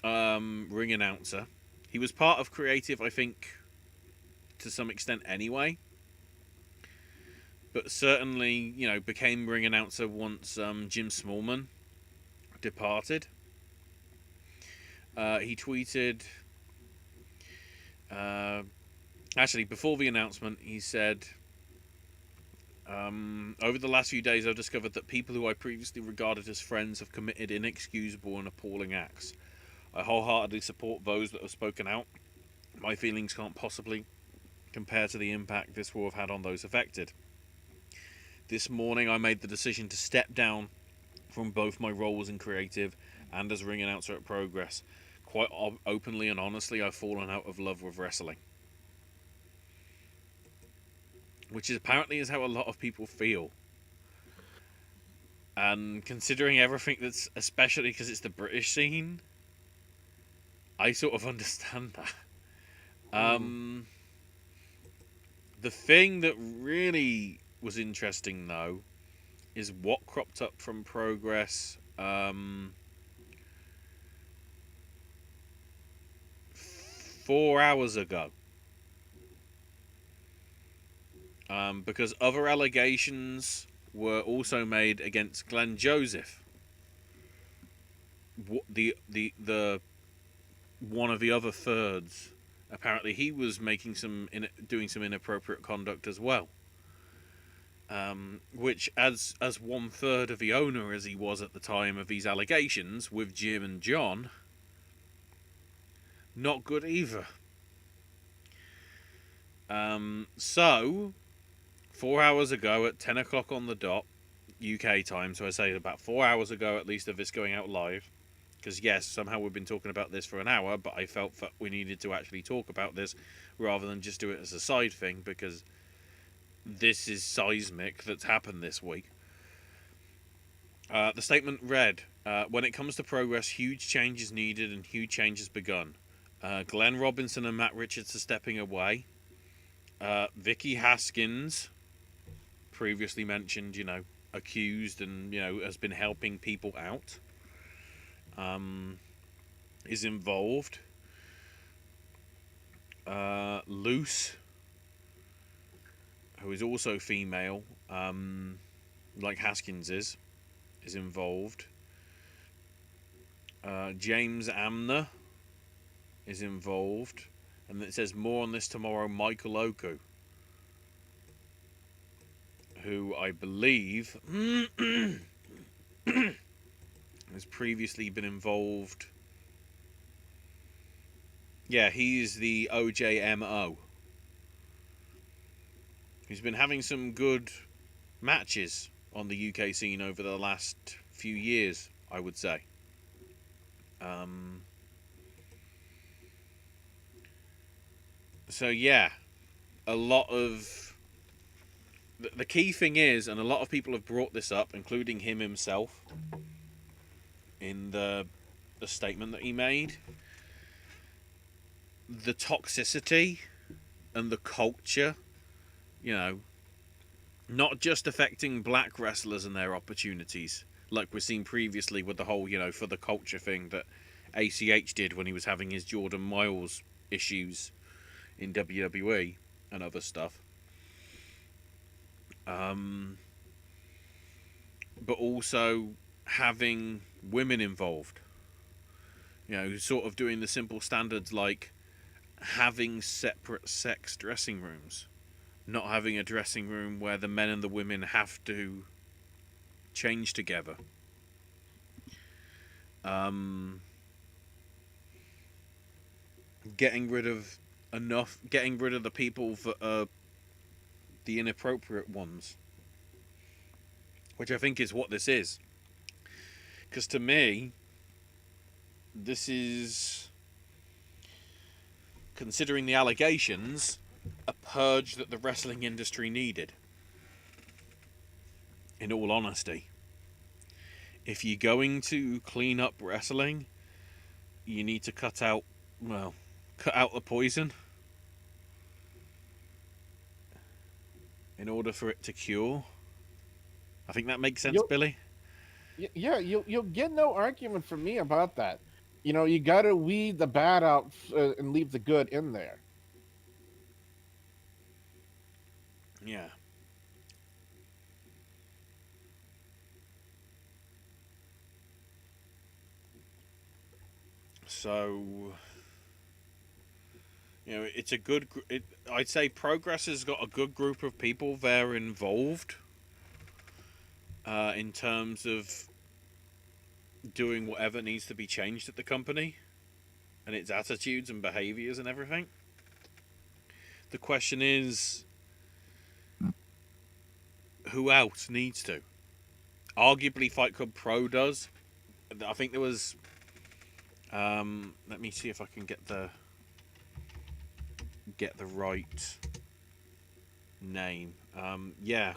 ring announcer, he was part of creative, I think, to some extent anyway, but certainly, became ring announcer once Jim Smallman departed. He tweeted, actually, before the announcement, he said, over the last few days, I've discovered that people who I previously regarded as friends have committed inexcusable and appalling acts. I wholeheartedly support those that have spoken out. My feelings can't possibly compare to the impact this will have had on those affected. This morning, I made the decision to step down from both my roles in creative and as ring announcer at Progress. quite openly and honestly, I've fallen out of love with wrestling. Which is apparently is how a lot of people feel. And considering everything that's, especially because it's the British scene, I sort of understand that. Mm. The thing that really was interesting, though, is what cropped up from Progress 4 hours ago. Because other allegations were also made against Glenn Joseph, the one of the other thirds. Apparently, he was doing some inappropriate conduct as well. Which, as 1/3 of the owner as he was at the time of these allegations with Jim and John, not good either. So 4 hours ago at 10 o'clock on the dot, UK time, so I say about 4 hours ago at least of this going out live, because yes, somehow we've been talking about this for an hour, but I felt that we needed to actually talk about this rather than just do it as a side thing, because this is seismic that's happened this week. The statement read, when it comes to Progress, huge change is needed and huge change has begun. Glenn Robinson and Matt Richards are stepping away. Vicky Haskins, previously mentioned, accused and, has been helping people out, is involved. Luce, who is also female, like Haskins is involved. James Amner is involved. And it says more on this tomorrow. Michael Oku, who I believe has previously been involved. Yeah, he's the OJMO. He's been having some good matches on the UK scene over the last few years, I would say. So yeah, a lot of the key thing is, and a lot of people have brought this up, including him himself, in the statement that he made, the toxicity and the culture, not just affecting black wrestlers and their opportunities, like we've seen previously with the whole, for the culture thing that ACH did when he was having his Jordan Miles issues in WWE and other stuff. But also having women involved. Sort of doing the simple standards like having separate sex dressing rooms. Not having a dressing room where the men and the women have to change together. Getting rid of the people that are the inappropriate ones. Which I think is what this is. Because to me, this is, considering the allegations, a purge that the wrestling industry needed. In all honesty. If you're going to clean up wrestling, you need to cut out the poison in order for it to cure. I think that makes sense, Billy. Yeah, you'll get no argument from me about that. You got to weed the bad out and leave the good in there. Yeah. So, it's a good. I'd say Progress has got a good group of people there involved. In terms of doing whatever needs to be changed at the company and its attitudes and behaviors and everything. The question is, who else needs to? Arguably, Fight Club Pro does. I think there was Let me see if I can get the right name. Yeah,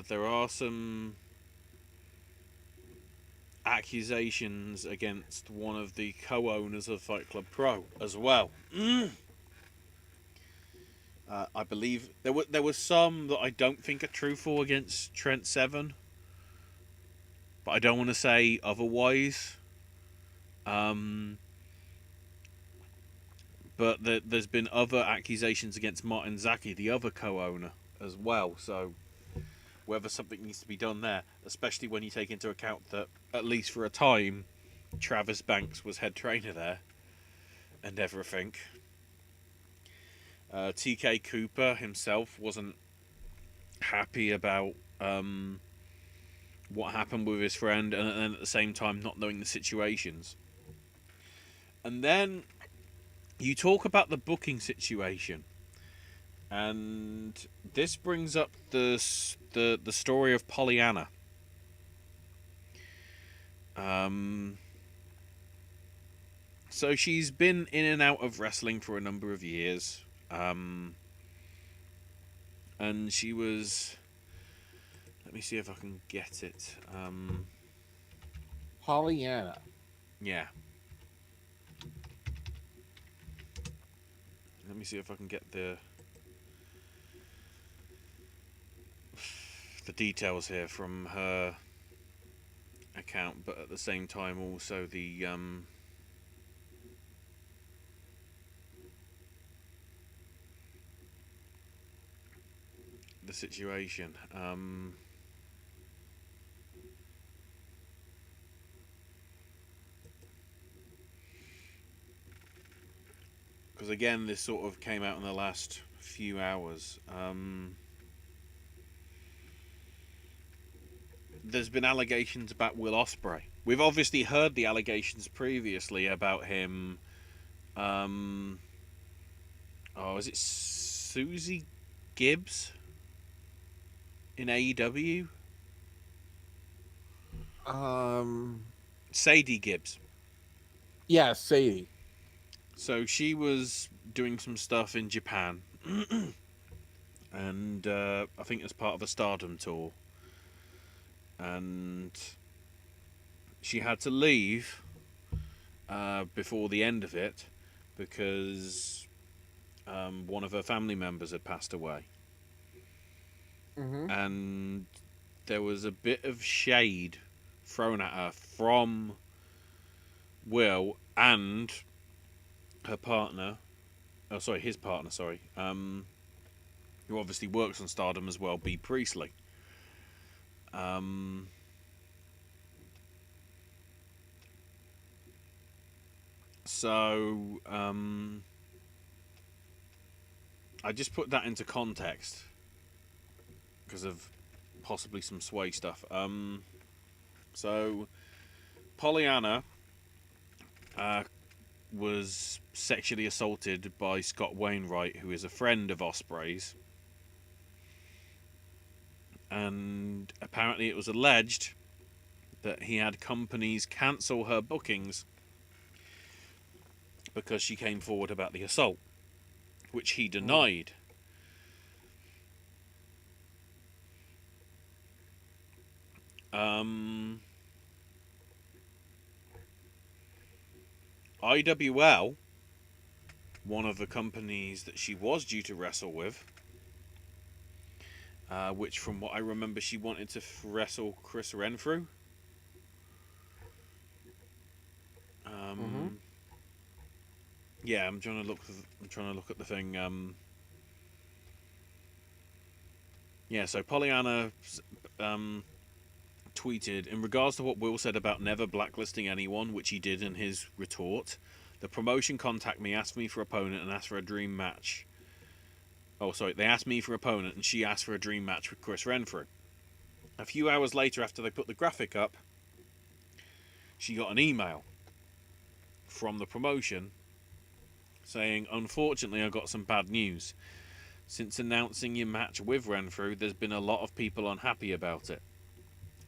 there are some accusations against one of the co-owners of Fight Club Pro as well. I believe there were some that I don't think are truthful against Trent Seven, but I don't want to say otherwise. Um, but there's been other accusations against Martin Zaki, the other co-owner, as well. So whether something needs to be done there, especially when you take into account that at least for a time, Travis Banks was head trainer there, and everything. TK Cooper himself wasn't happy about what happened with his friend, and then at the same time not knowing the situations. And then you talk about the booking situation, and this brings up the story of Pollyanna. So she's been in and out of wrestling for a number of years, and she was. Let me see if I can get it. Pollyanna. Yeah. Let me see if I can get the details here from her account, but at the same time also the situation. Because again, this sort of came out in the last few hours. There's been allegations about Will Ospreay. We've obviously heard the allegations previously about him. Is it Susie Gibbs in AEW? Sadie Gibbs. Yeah, Sadie. So she was doing some stuff in Japan, and I think as part of a Stardom tour, and she had to leave before the end of it because one of her family members had passed away, and there was a bit of shade thrown at her from Will and her partner. Oh, sorry, his partner. Sorry, who obviously works on Stardom as well, B. Priestley. So I just put that into context because of possibly some sway stuff. So Pollyanna was sexually assaulted by Scott Wainwright, who is a friend of Ospreay's. And apparently it was alleged that he had companies cancel her bookings because she came forward about the assault, which he denied. IWL, one of the companies that she was due to wrestle with, which from what I remember she wanted to wrestle Chris Renfrew. Yeah, I'm trying to look at the thing. Yeah, so Pollyanna tweeted, in regards to what Will said about never blacklisting anyone, which he did in his retort, the promotion contacted me, asked me for opponent, and asked for a dream match. Oh, sorry, they asked me for opponent, and she asked for a dream match with Chris Renfrew. A few hours later, after they put the graphic up, she got an email from the promotion saying, unfortunately, I got some bad news. Since announcing your match with Renfrew, there's been a lot of people unhappy about it.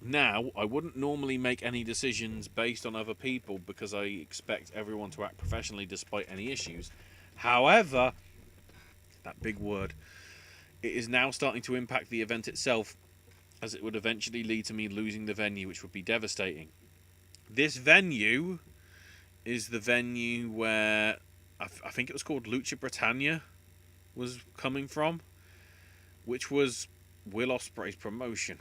Now, I wouldn't normally make any decisions based on other people because I expect everyone to act professionally despite any issues. However, that big word, it is now starting to impact the event itself, as it would eventually lead to me losing the venue, which would be devastating. This venue is the venue where I think it was called Lucha Britannia was coming from, which was Will Ospreay's promotion.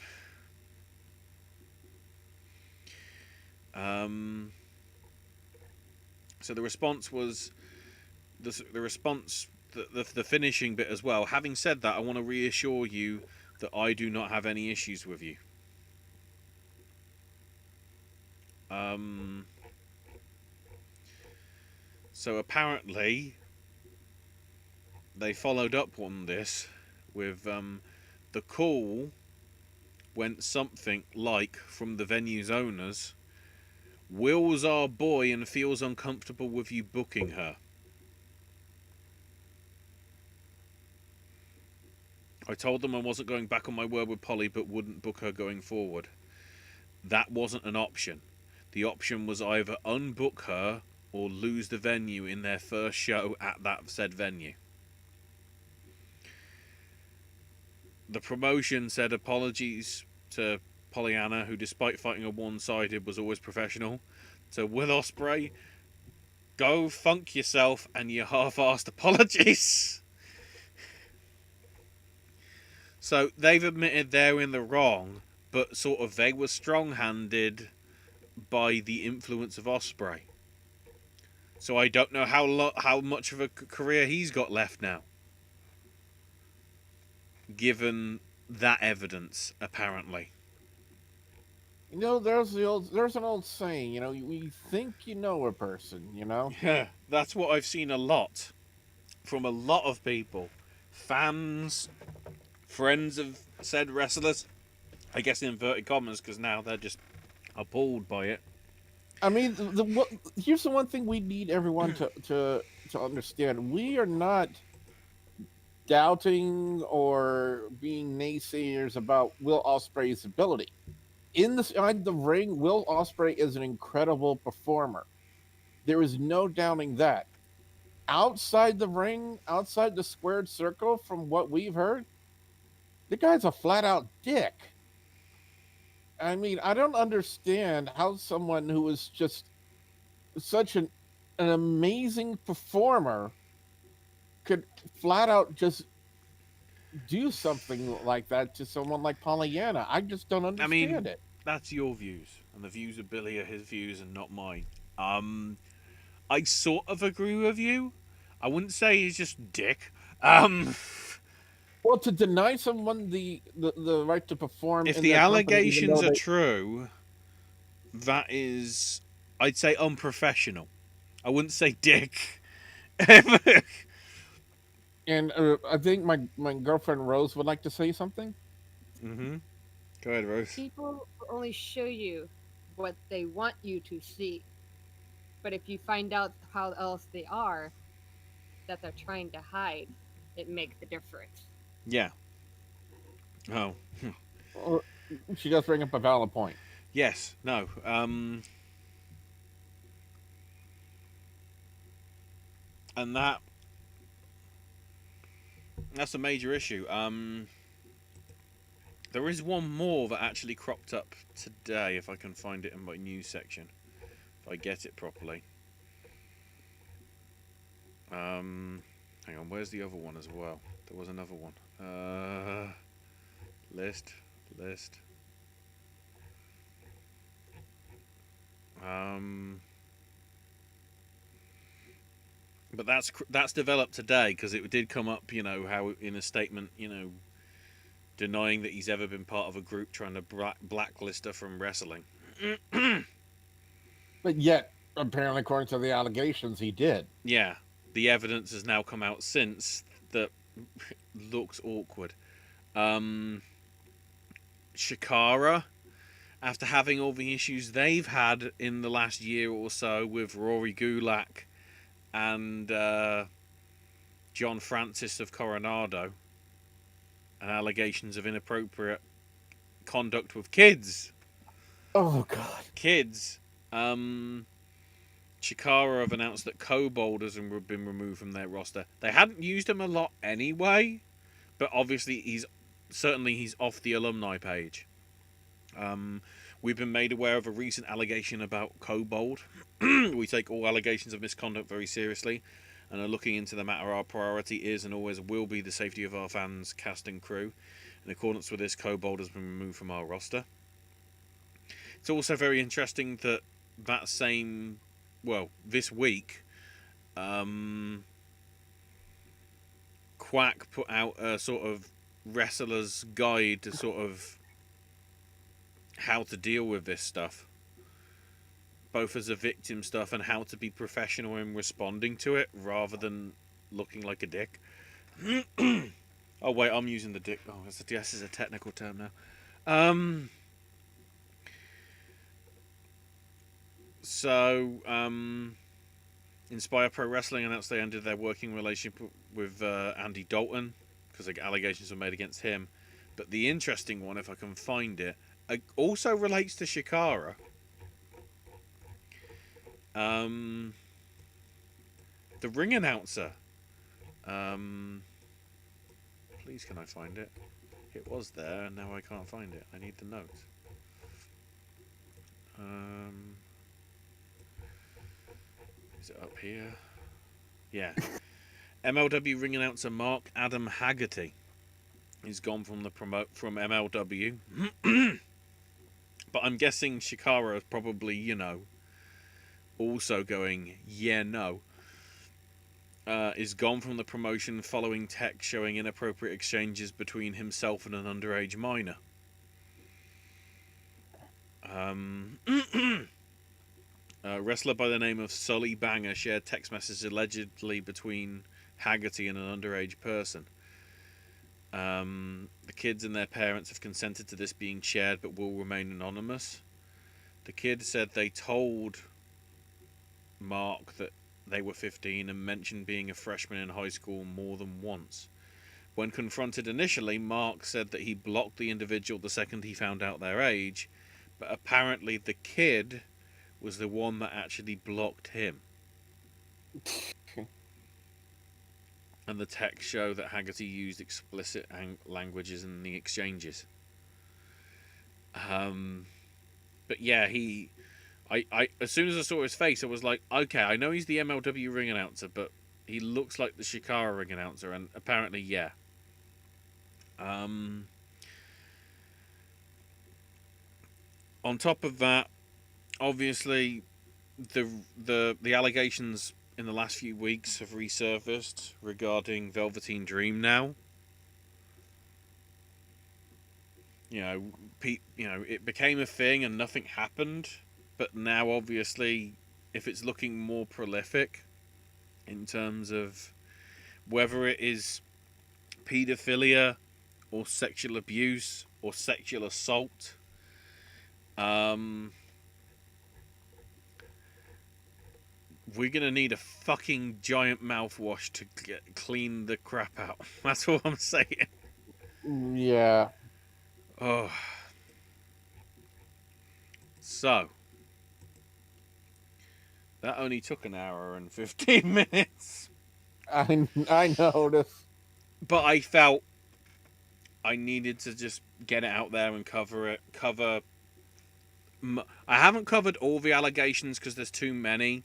So the response was the response, the finishing bit as well. Having said that, I want to reassure you that I do not have any issues with you. So apparently they followed up on this with the call went something like from the venue's owners: Will's our boy and feels uncomfortable with you booking her. I told them I wasn't going back on my word with Polly, but wouldn't book her going forward. That wasn't an option. The option was either unbook her or lose the venue in their first show at that said venue. The promotion said apologies to Pollyanna, who despite fighting a one-sided was always professional. To Will Ospreay, go funk yourself and your half-assed apologies. So they've admitted they're in the wrong, but sort of they were strong-handed by the influence of Ospreay. So I don't know how much of a career he's got left now, given that evidence apparently. You know, there's an old saying. You know, you think you know a person. You know. Yeah, that's what I've seen a lot from a lot of people, fans, friends of said wrestlers. I guess in inverted commas, because now they're just appalled by it. I mean, here's the one thing we need everyone to understand: we are not doubting or being naysayers about Will Ospreay's ability. Inside the ring, Will Ospreay is an incredible performer. There is no doubting that. Outside the ring, outside the squared circle, from what we've heard, the guy's a flat out dick. I mean, I don't understand how someone who is just such an amazing performer could flat out just do something like that to someone like Pollyanna. I just don't I mean, understand it. that's your views, and the views of Billy are his views and not mine. I sort of agree with you. I wouldn't say he's just dick. Um, Well, to deny someone the right to perform if in the their company, even allegations though are they true, that is, I'd say, unprofessional. I wouldn't say dick. and I think my girlfriend Rose would like to say something. Mm-hmm. Go ahead, Rose. People will only show you what they want you to see. But if you find out how else they are, that they're trying to hide, it makes a difference. Yeah. Oh. Or, she does bring up a valid point. Yes. No. And that's a major issue. There is one more that actually cropped up today, if I can find it in my news section, if I get it properly. Hang on, where's the other one as well? There was another one. List. But that's developed today because it did come up, how in a statement, denying that he's ever been part of a group trying to blacklist her from wrestling. But yet, apparently, according to the allegations, he did. Yeah, the evidence has now come out since that looks awkward. Shikara, after having all the issues they've had in the last year or so with Rory Gulak and John Francis of Coronado, and allegations of inappropriate conduct with kids, Oh God. Kids, Chikara have announced that Kobold has been removed from their roster. They hadn't used him a lot anyway, but obviously he's off the alumni page. We've been made aware of a recent allegation about Kobold. We take all allegations of misconduct very seriously and are looking into the matter. Our priority is and always will be the safety of our fans, cast and crew. In accordance with this, Kobold has been removed from our roster. It's also very interesting that this week, Quack put out a sort of wrestler's guide to sort of how to deal with this stuff, both as a victim stuff and how to be professional in responding to it rather than looking like a dick. Oh wait, I'm using the dick. Oh, yes, is a technical term now. Inspire Pro Wrestling announced they ended their working relationship with Andy Dalton because allegations were made against him. But the interesting one, if I can find it, also relates to Chikara. The ring announcer. Please, can I find it? It was there, and now I can't find it. I need the notes. Is it up here? Yeah. MLW ring announcer Mark Adam Haggerty is gone from from MLW. But I'm guessing Chikara is probably, also going, yeah, no. Is gone from the promotion following text showing inappropriate exchanges between himself and an underage minor. A wrestler by the name of Sully Banger shared text messages allegedly between Haggerty and an underage person. The kids and their parents have consented to this being shared but will remain anonymous. The kid said they told Mark that they were 15 and mentioned being a freshman in high school more than once. When confronted initially, Mark said that he blocked the individual the second he found out their age, but apparently the kid was the one that actually blocked him. And the texts show that Haggerty used explicit languages in the exchanges. But yeah, I as soon as I saw his face, I was like, okay, I know he's the MLW ring announcer, but he looks like the Chikara ring announcer, and apparently, yeah. On top of that, obviously, the allegations in the last few weeks have resurfaced regarding Velveteen Dream now. It became a thing and nothing happened, but now obviously, if it's looking more prolific in terms of whether it is paedophilia or sexual abuse or sexual assault, we're gonna need a fucking giant mouthwash to clean the crap out. That's all I'm saying. Yeah. Oh. So, that only took an hour and 15 minutes. I noticed. But I felt I needed to just get it out there and cover it. I haven't covered all the allegations because there's too many.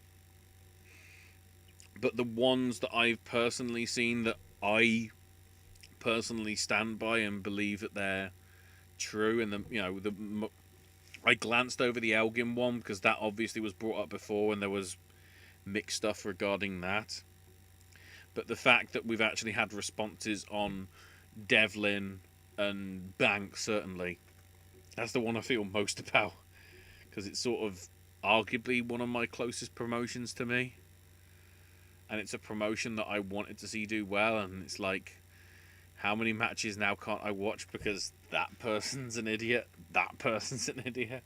But the ones that I've personally seen that I personally stand by and believe that they're true, and I glanced over the Elgin one because that obviously was brought up before and there was mixed stuff regarding that. But the fact that we've actually had responses on Devlin and Bank, certainly, that's the one I feel most about because it's sort of arguably one of my closest promotions to me. And it's a promotion that I wanted to see do well, and it's like, how many matches now can't I watch because that person's an idiot, that person's an idiot?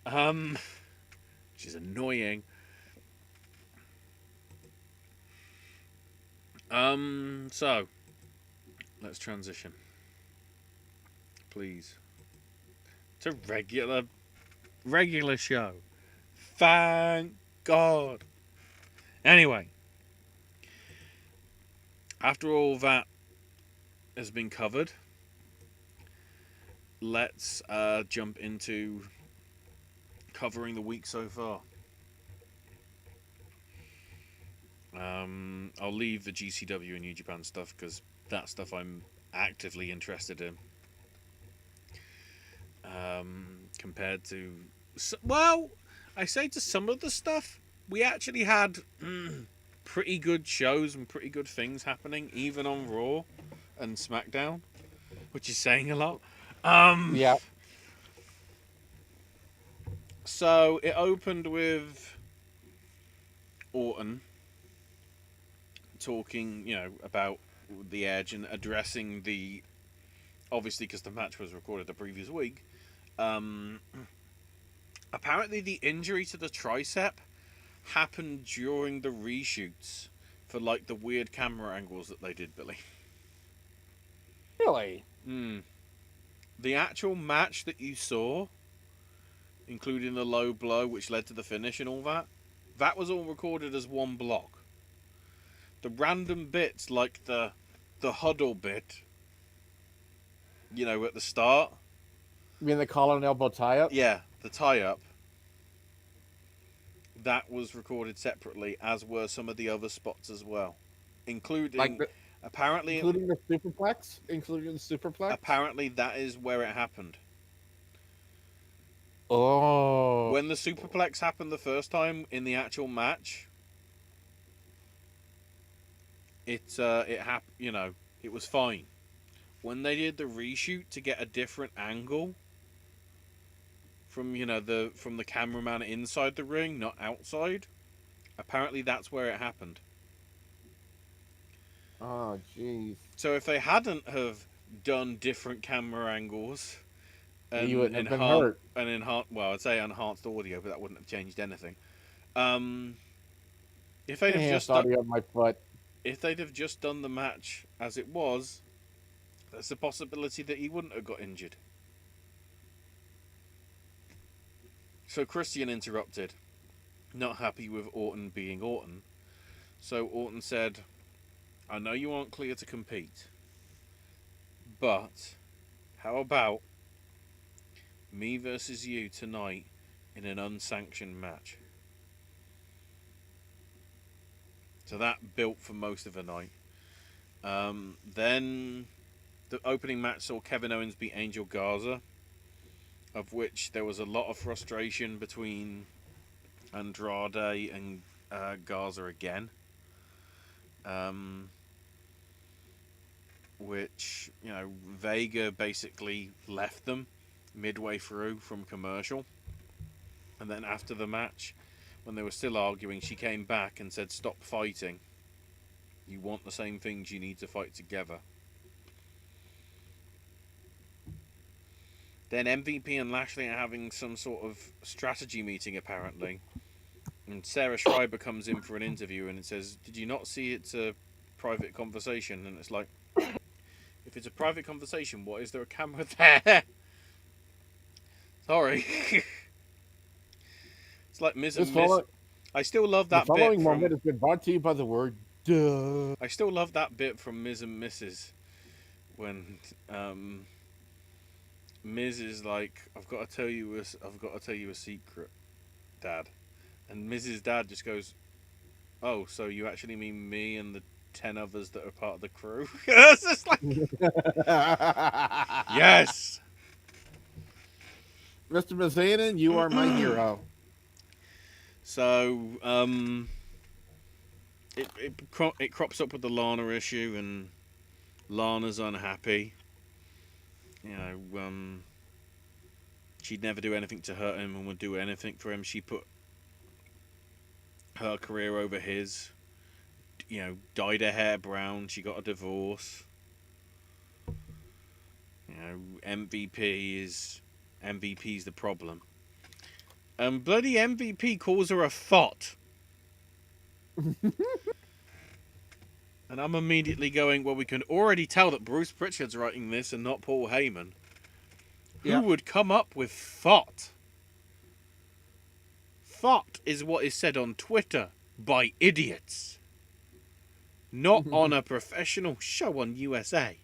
Which is annoying. So, let's transition, please, to regular Regular show. Thank God. Anyway, after all that has been covered, let's jump into covering the week so far. I'll leave the GCW and New Japan stuff because that stuff I'm actively interested in. Compared to, well, I say to some of the stuff, we actually had pretty good shows and pretty good things happening, even on Raw and SmackDown, which is saying a lot. Yeah. So it opened with Orton talking, about the Edge and addressing the, obviously because the match was recorded the previous week. Apparently the injury to the tricep happened during the reshoots for like the weird camera angles that they did, Billy. Really? The actual match that you saw, including the low blow which led to the finish and all that was all recorded as one block. The random bits like the huddle bit, at the start. You mean the collar and elbow tie-up? Yeah, the tie-up. That was recorded separately, as were some of the other spots as well, including apparently including the superplex. Apparently, that is where it happened. Oh. When the superplex happened the first time in the actual match, it happened. It was fine. When they did the reshoot to get a different angle from from the cameraman inside the ring, not outside, apparently that's where it happened. Oh, jeez. So if they hadn't have done different camera angles and you wouldn't have been hurt. Well, I'd say enhanced audio, but that wouldn't have changed anything. If they'd have just audio on my foot. If they'd have just done the match as it was, there's a possibility that he wouldn't have got injured. So Christian interrupted, not happy with Orton being Orton. So Orton said, I know you aren't clear to compete, but how about me versus you tonight in an unsanctioned match? So that built for most of the night. Then the opening match saw Kevin Owens beat Angel Garza, of which there was a lot of frustration between Andrade and Garza again. Which, Vega basically left them midway through from commercial. And then after the match, when they were still arguing, she came back and said, stop fighting. You want the same things, you need to fight together. Then MVP and Lashley are having some sort of strategy meeting, apparently. And Sarah Schreiber comes in for an interview and it says, did you not see it's a private conversation? And it's like, if it's a private conversation, what is there a camera there? Sorry. It's like Miz and Miz. I still love that bit. The following moment has been brought to you by the word duh. I still love that bit from Miz and Mrs. When Miz is like, I've got to tell you a secret, Dad. And Miz's dad just goes, oh, so you actually mean me and the 10 others that are part of the crew? It's just like, yes! Mr. Mazanin, you are my hero. So, it crops up with the Lana issue, and Lana's unhappy. She'd never do anything to hurt him and would do anything for him. She put her career over his. Dyed her hair brown. She got a divorce. MVP's the problem. And bloody MVP calls her a thought. And I'm immediately going, well, we can already tell that Bruce Pritchard's writing this and not Paul Heyman. Who would come up with thought? thought is what is said on Twitter by idiots. Not on a professional show on USA.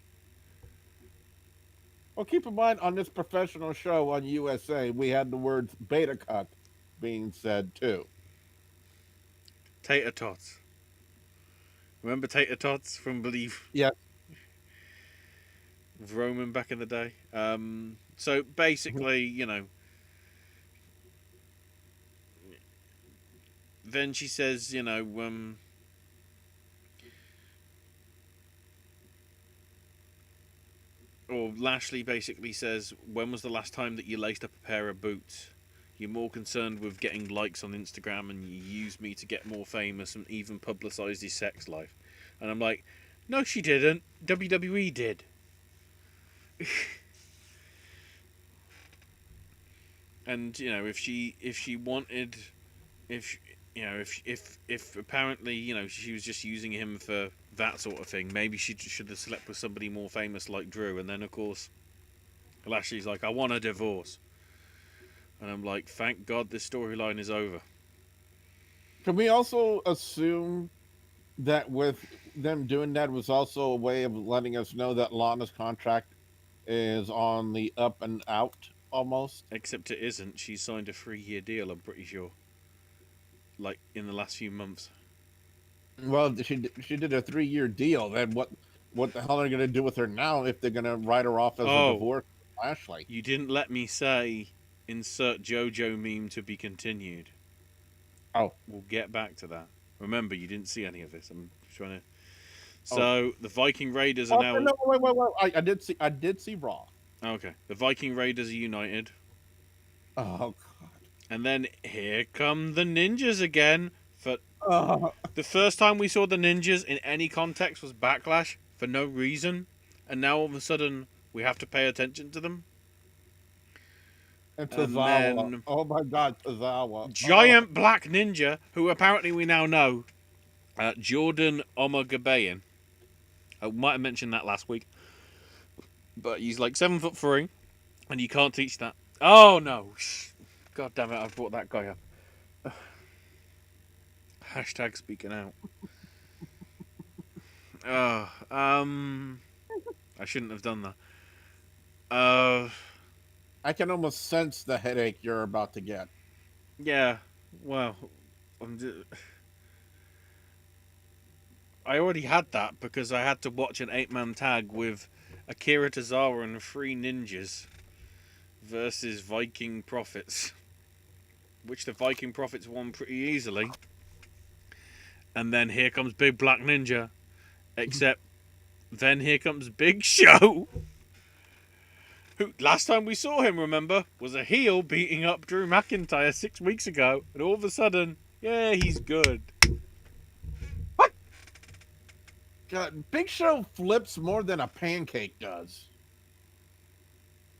Well, keep in mind, on this professional show on USA, we had the words beta cuck being said too. Tater tots. Remember Tater tots from Believe Yeah. Roman back in the day? So basically, then she says, or Lashley basically says, when was the last time that you laced up a pair of boots? You're more concerned with getting likes on Instagram, and you use me to get more famous and even publicise his sex life. And I'm like, no, she didn't. WWE did. And if she wanted, if apparently she was just using him for that sort of thing, maybe she should have slept with somebody more famous like Drew. And then of course Lashley's like, I want a divorce. And I'm like, thank God this storyline is over. Can we also assume that with them doing that was also a way of letting us know that Lana's contract is on the up and out almost? Except it isn't. She signed a 3-year deal, I'm pretty sure. Like, in the last few months. Well, she did a 3-year deal. Then what the hell are they going to do with her now if they're going to write her off as a divorce with Ashley? You didn't let me say insert JoJo meme to be continued. Oh. We'll get back to that. Remember, you didn't see any of this. I'm trying to... So, the Viking Raiders are now... No, wait. I did see Raw. Okay. The Viking Raiders are united. Oh, God. And then here come the ninjas again. For the first time we saw the ninjas in any context was Backlash for no reason. And now all of a sudden we have to pay attention to them. And Tozawa. Oh my God, Tozawa. Giant black ninja, who apparently we now know, Jordan Omagabayan. I might have mentioned that last week. But he's like 7'3", and you can't teach that. Oh no. God damn it, I brought that guy up. Hashtag speaking out. I shouldn't have done that. I can almost sense the headache you're about to get. Yeah, well, I already had that because I had to watch an 8-man tag with Akira Tozawa and 3 ninjas versus Viking Prophets, which the Viking Prophets won pretty easily. And then here comes Big Black Ninja, except then here comes Big Show, who last time we saw him, remember, was a heel beating up Drew McIntyre 6 weeks ago, and all of a sudden, yeah, he's good. What? God, Big Show flips more than a pancake does.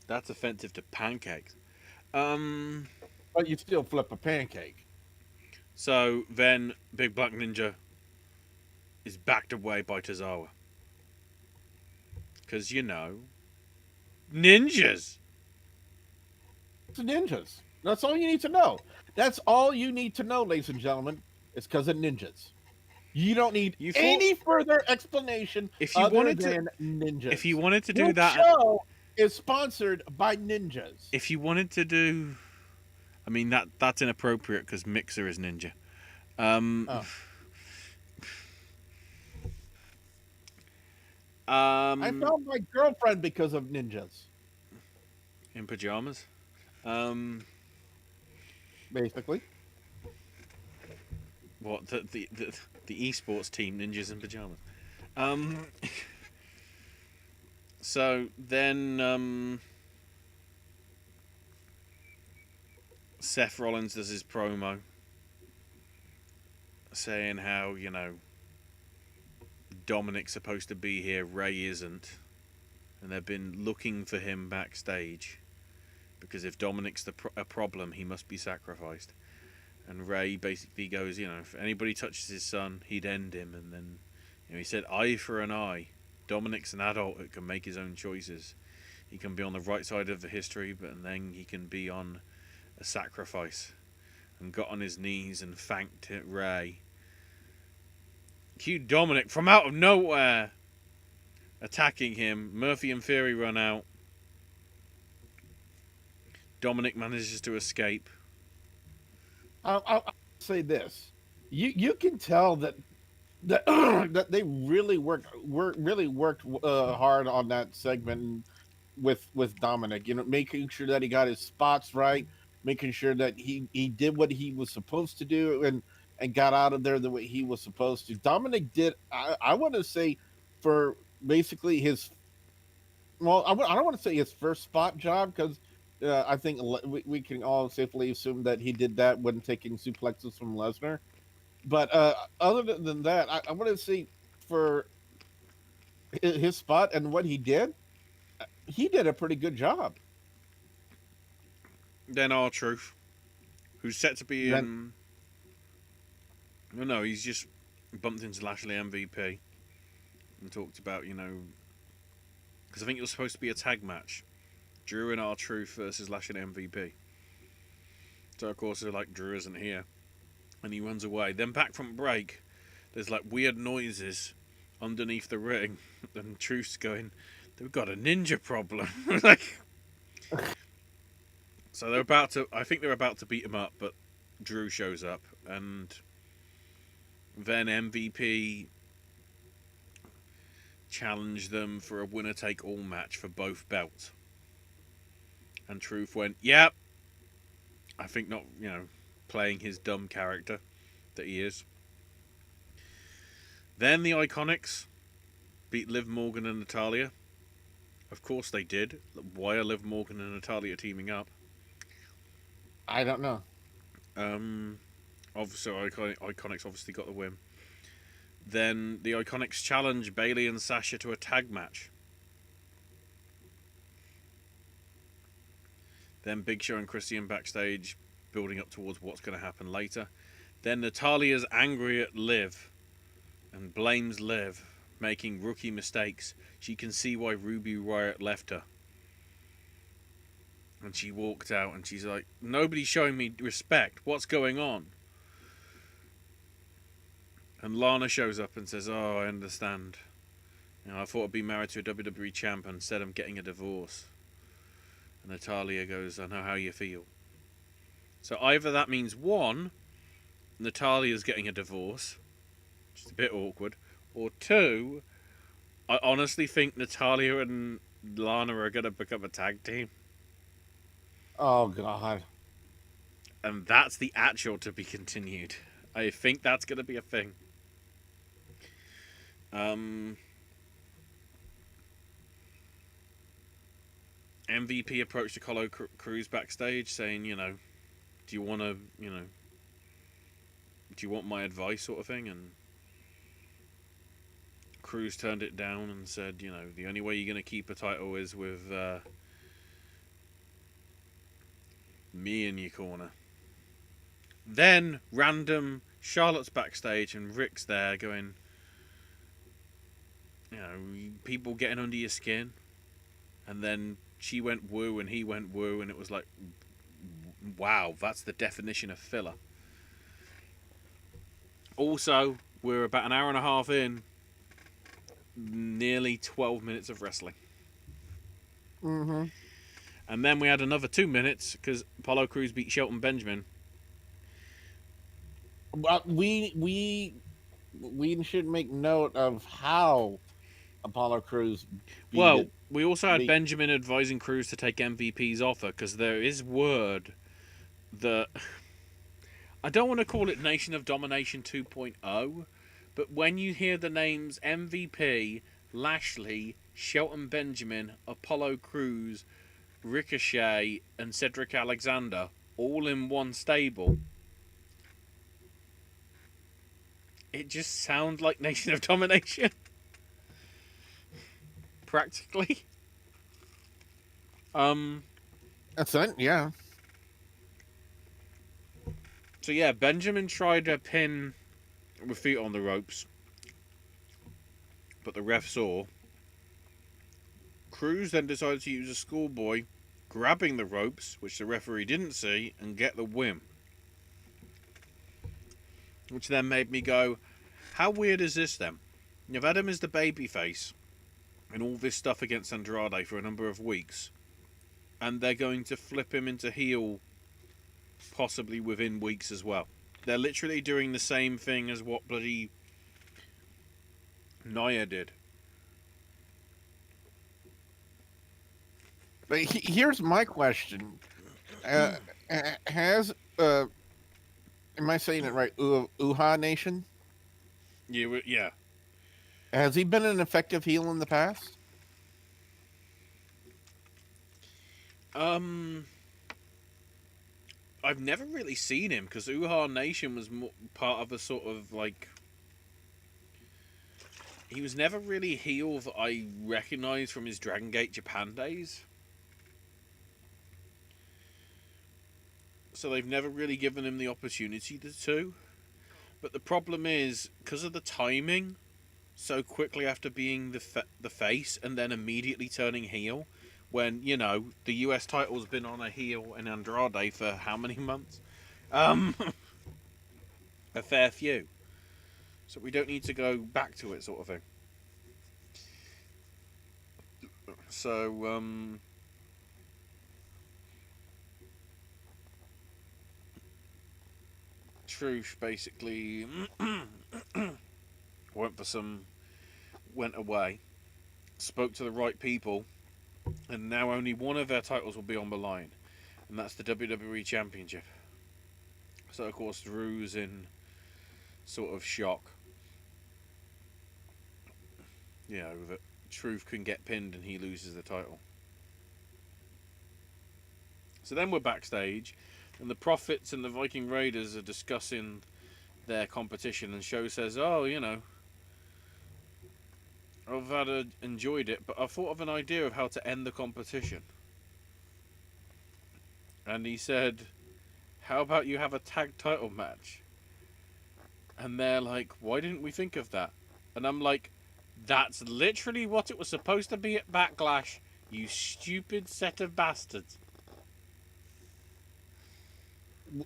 That's offensive to pancakes. But you still flip a pancake. So then Big Black Ninja is backed away by Tozawa. Because, ninjas. It's ninjas. That's all you need to know. That's all you need to know, ladies and gentlemen. It's because of ninjas. You don't need any further explanation if you wanted than ninjas. If you wanted to do Your that... show is sponsored by ninjas. If you wanted to do... I mean, that's inappropriate because Mixer is ninja. I found my girlfriend because of ninjas. In pajamas? Basically. What, the esports team, Ninjas in Pajamas? So then Seth Rollins does his promo saying how, Dominic's supposed to be here, Ray isn't, and they've been looking for him backstage because if Dominic's a problem, he must be sacrificed. And Ray basically goes, if anybody touches his son, he'd end him. And then, he said, eye for an eye. Dominic's an adult who can make his own choices. He can be on the right side of the history, but then he can be on a sacrifice. and got on his knees and thanked Ray. Cue Dominic from out of nowhere attacking him. Murphy and Theory run out. Dominic manages to escape. I'll say this: you can tell that that they really worked hard on that segment with Dominic. You know, making sure that he got his spots right, making sure that he did what he was supposed to do, and got out of there the way he was supposed to. Dominic did. I want to say for basically his I don't want to say his first spot job because I think we can all safely assume that he did that when taking suplexes from Lesnar. But other than that, I want to say for his spot and what he did a pretty good job. Then R-Truth, who's set to be Then in... No, he's just bumped into Lashley MVP and talked about, because I think it was supposed to be a tag match. Drew and R-Truth versus Lashley MVP. So, of course, they're like, Drew isn't here. And he runs away. Then back from break, there's like weird noises underneath the ring. And Truth's going, they've got a ninja problem. Like, so I think they're about to beat him up, but Drew shows up. And then MVP challenged them for a winner-take-all match for both belts. And Truth went, yep. I think not, playing his dumb character that he is. Then the Iconics beat Liv Morgan and Natalya. Of course they did. Why are Liv Morgan and Natalya teaming up? I don't know. Obviously, Iconics obviously got the win. Then the Iconics challenge Bayley and Sasha to a tag match. Then Big Show and Christian backstage, building up towards what's going to happen later. Then Natalya's angry at Liv and blames Liv, making rookie mistakes. She can see why Ruby Riott left her. And she walked out and she's like, nobody's showing me respect. What's going on? And Lana shows up and says, oh, I understand. I thought I'd be married to a WWE champ and instead I'm getting a divorce. And Natalya goes, I know how you feel. So either that means one, Natalya's getting a divorce, which is a bit awkward, or two, I honestly think Natalya and Lana are going to become a tag team. Oh God. And that's the actual to be continued. I think that's going to be a thing. MVP approached Apollo Crews backstage saying, do you want to, do you want my advice sort of thing? And Crews turned it down and said, the only way you're going to keep a title is with me in your corner. Then, random, Charlotte's backstage and Rick's there going, people getting under your skin. And then she went woo and he went woo and it was like, wow, that's the definition of filler. Also, we're about an hour and a half in, nearly 12 minutes of wrestling. Mm-hmm. And then we had another 2 minutes because Apollo Crews beat Shelton Benjamin. We should make note of how Apollo Crews we also had Benjamin advising Crews to take MVP's offer because there is word that I don't want to call it Nation of Domination 2.0, but when you hear the names MVP, Lashley, Shelton Benjamin, Apollo Crews, Ricochet, and Cedric Alexander all in one stable, it just sounds like Nation of Domination. Practically. That's it, yeah. So yeah, Benjamin tried to pin with feet on the ropes, but the ref saw. Crews then decided to use a schoolboy grabbing the ropes, which the referee didn't see, and get the win. which then made me go, how weird is this then? You've had him as the babyface and all this stuff against Andrade for a number of weeks, and they're going to flip him into heel possibly within weeks as well. They're literally doing the same thing as what bloody Nia did. But here's my question: Has am I saying it right? Uha Nation, Yeah. has he been an effective heel in the past? I've never really seen him because Uha Nation was part of a sort of like. He was never really heel that I recognised from his Dragon Gate Japan days. So they've never really given him the opportunity to. But the problem is, because of the timing, so quickly after being the face and then immediately turning heel, when, you know, the US title's been on a heel in Andrade for how many months? A fair few. So we don't need to go back to it, sort of thing. So, Truth basically went away, spoke to the right people, and now only one of their titles will be on the line, and that's the WWE Championship. So, of course, Drew's in sort of shock. You know, that Truth can get pinned and he loses the title. So then we're backstage, and the Profits and the Viking Raiders are discussing their competition, and Show says, oh, you know, I've enjoyed it, but I thought of an idea of how to end the competition. And he said, how about you have a tag title match? And they're like, why didn't we think of that? And I'm like, that's literally what it was supposed to be at Backlash, you stupid set of bastards.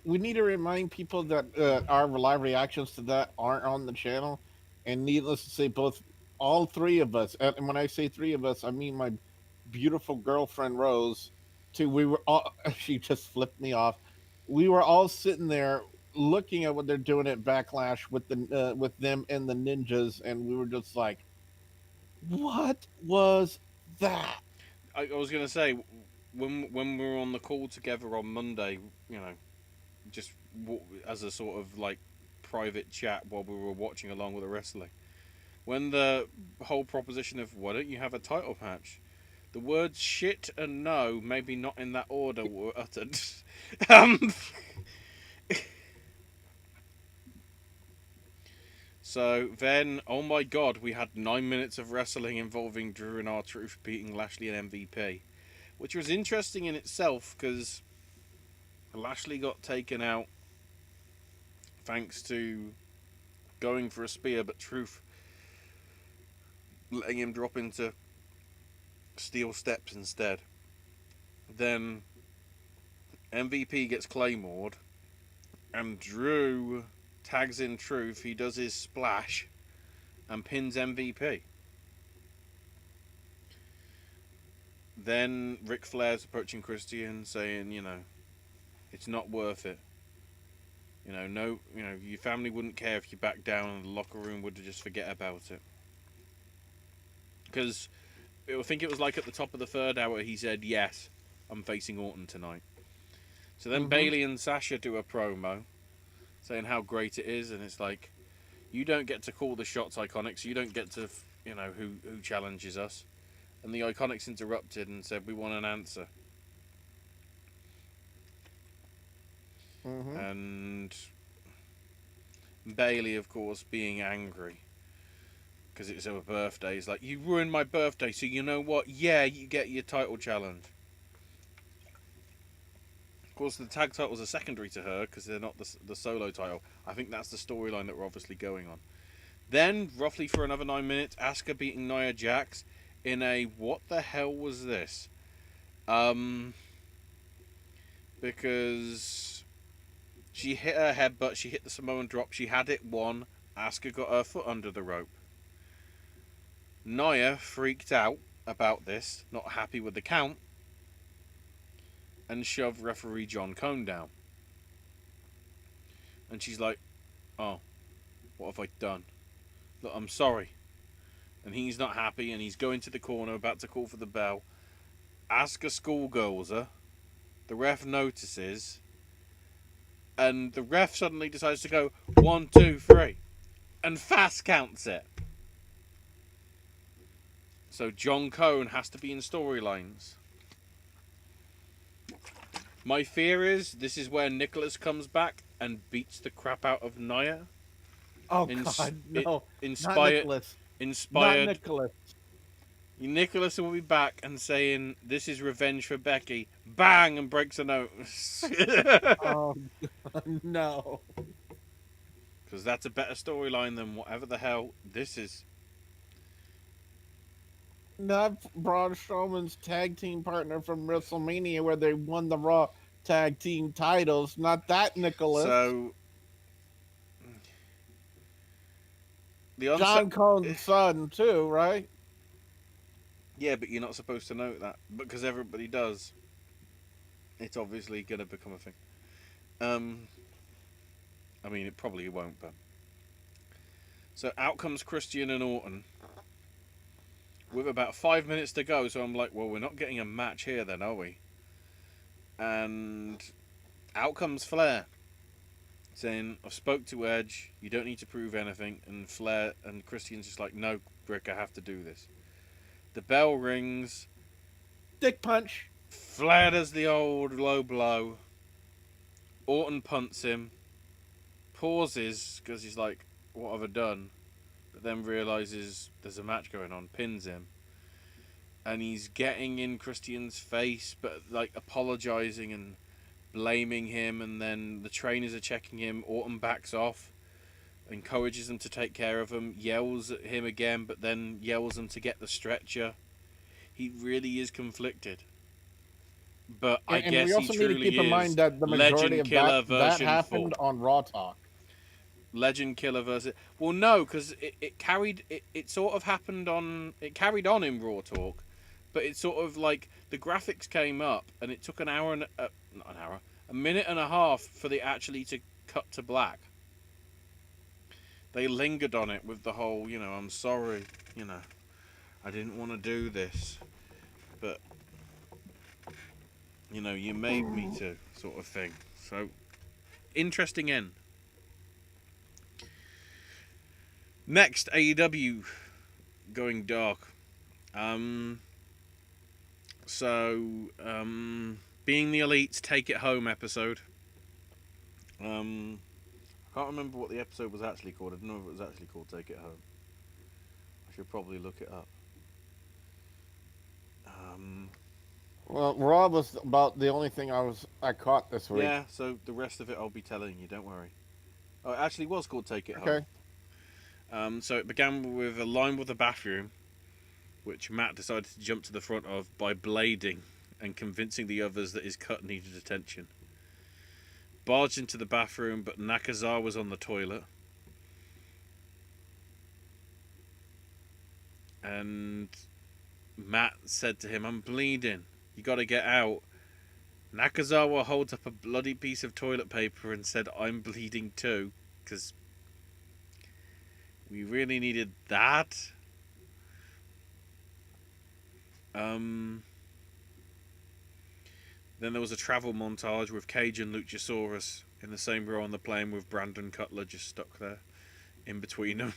We need to remind people that our live reactions to that aren't on the channel, and needless to say, all three of us, and when I say three of us, I mean my beautiful girlfriend Rose. Too, we were all. She just flipped me off. We were all sitting there looking at what they're doing at Backlash with them and the ninjas, and we were just like, "What was that?" I was going to say, when we were on the call together on Monday, you know, just as a sort of like private chat while we were watching along with the wrestling, when the whole proposition of why don't you have a title match, the words shit and no, maybe not in that order, were uttered. um, so then, oh my god, we had 9 minutes of wrestling involving Drew and R-Truth beating Lashley and MVP, which was interesting in itself because Lashley got taken out thanks to going for a spear, but Truth letting him drop into steel steps instead. Then MVP gets Claymored, and Drew tags in Truth. He does his splash and pins MVP. Then Ric Flair's approaching Christian, saying, you know, it's not worth it. You know, no, you know, your family wouldn't care if you backed down, and the locker room would just forget about it. Because I think it was like at the top of the third hour, he said, yes, I'm facing Orton tonight. So then Bayley and Sasha do a promo saying how great it is, and it's like, you don't get to call the shots, Iconics. You don't get to, you know, who challenges us. And the Iconics interrupted and said, we want an answer. And Bayley, of course, being angry because it's her birthday. He's like, you ruined my birthday, so you know what? Yeah, you get your title challenge. Of course, the tag titles are secondary to her because they're not the solo title. I think that's the storyline that we're obviously going on. Then, roughly for another 9 minutes, Asuka beating Nia Jax in a what the hell was this? Because She hit her headbutt. She hit the Samoan drop. She had it won. Asuka got her foot under the rope. Nia freaked out about this, not happy with the count, and shoved referee John Cone down. And she's like, "Oh, what have I done? Look, I'm sorry." And he's not happy, and he's going to the corner, about to call for the bell. Asuka schoolgirls her. The ref notices, and the ref suddenly decides to go 1, 2, 3, and fast counts it. So John Cone has to be in storylines. My fear is this is where Nicholas comes back and beats the crap out of Nia. Oh God, no! Not Nicholas. Not Inspired. Nicholas. Nicholas will be back and saying, "This is revenge for Becky." Bang, and breaks a nose. Oh no! Because that's a better storyline than whatever the hell this is. Not Braun Strowman's tag team partner from WrestleMania, where they won the Raw tag team titles. Not that Nicholas. So John Cone's son too, right? Yeah, but you're not supposed to know that because everybody does. It's obviously going to become a thing. I mean, it probably won't, but so out comes Christian and Orton with about 5 minutes to go. So I'm like, well, we're not getting a match here, then, are we? And out comes Flair, saying, "I've spoke to Edge. You don't need to prove anything." And Flair and Christian's just like, "No, Rick, I have to do this." The bell rings. Dick punch. Flair does the old low blow. Orton punts him. Pauses because he's like, "What have I done?" But then realizes there's a match going on. Pins him. And he's getting in Christian's face, but like apologizing and blaming him. And then the trainers are checking him. Orton backs off. Encourages them to take care of him. Yells at him again, but then yells them to get the stretcher. He really is conflicted. But I guess we also he need to truly keep in mind is that the majority Legend of Killer that version happened 4. on Raw Talk. Legend Killer versus... Well, no, because it carried... It sort of happened on... It carried on in Raw Talk. But it sort of like... The graphics came up and it took an hour and... not an hour. A minute and a half for the actually to cut to black. They lingered on it with the whole, "I'm sorry, I didn't want to do this. But, you made me to," sort of thing. So, interesting end. Next, AEW going dark. Being the Elite's Take It Home episode. I can't remember what the episode was actually called. I don't know if it was actually called Take It Home. I should probably look it up. Well, Raw was about the only thing I caught this week. Yeah, so the rest of it I'll be telling you, don't worry. Oh, it actually was called Take It Okay. Home. So it began with a line with the bathroom, which Matt decided to jump to the front of by blading and convincing the others that his cut needed attention. Barged into the bathroom, but Nakazawa was on the toilet. And Matt said to him, "I'm bleeding. You gotta get out." Nakazawa holds up a bloody piece of toilet paper and said, "I'm bleeding too." Because we really needed that. Then there was a travel montage with Cage and Luchasaurus in the same row on the plane with Brandon Cutler just stuck there in between them.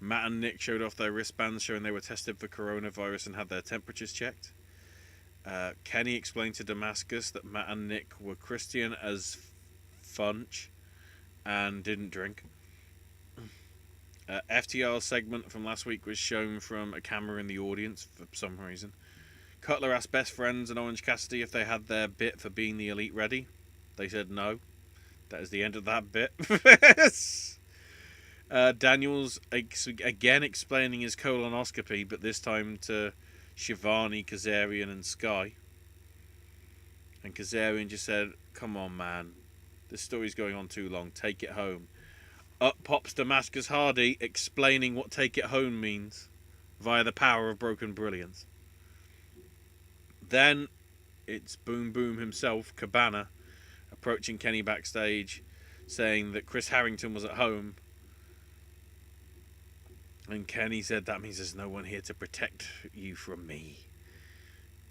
Matt and Nick showed off their wristbands showing they were tested for coronavirus and had their temperatures checked. Kenny explained to Damascus that Matt and Nick were Christian as Funch and didn't drink. FTR's segment from last week was shown from a camera in the audience for some reason. Cutler asked Best Friends and Orange Cassidy if they had their bit for being the Elite ready. They said no. That is the end of that bit. Daniels again explaining his colonoscopy, but this time to Shivani, Kazarian and Sky. And Kazarian just said, "Come on, man. This story's going on too long. Take it home." Up pops Damascus Hardy, explaining what "take it home" means via the power of broken brilliance. Then it's Boom Boom himself, Cabana, approaching Kenny backstage, saying that Chris Harrington was at home. And Kenny said, "That means there's no one here to protect you from me."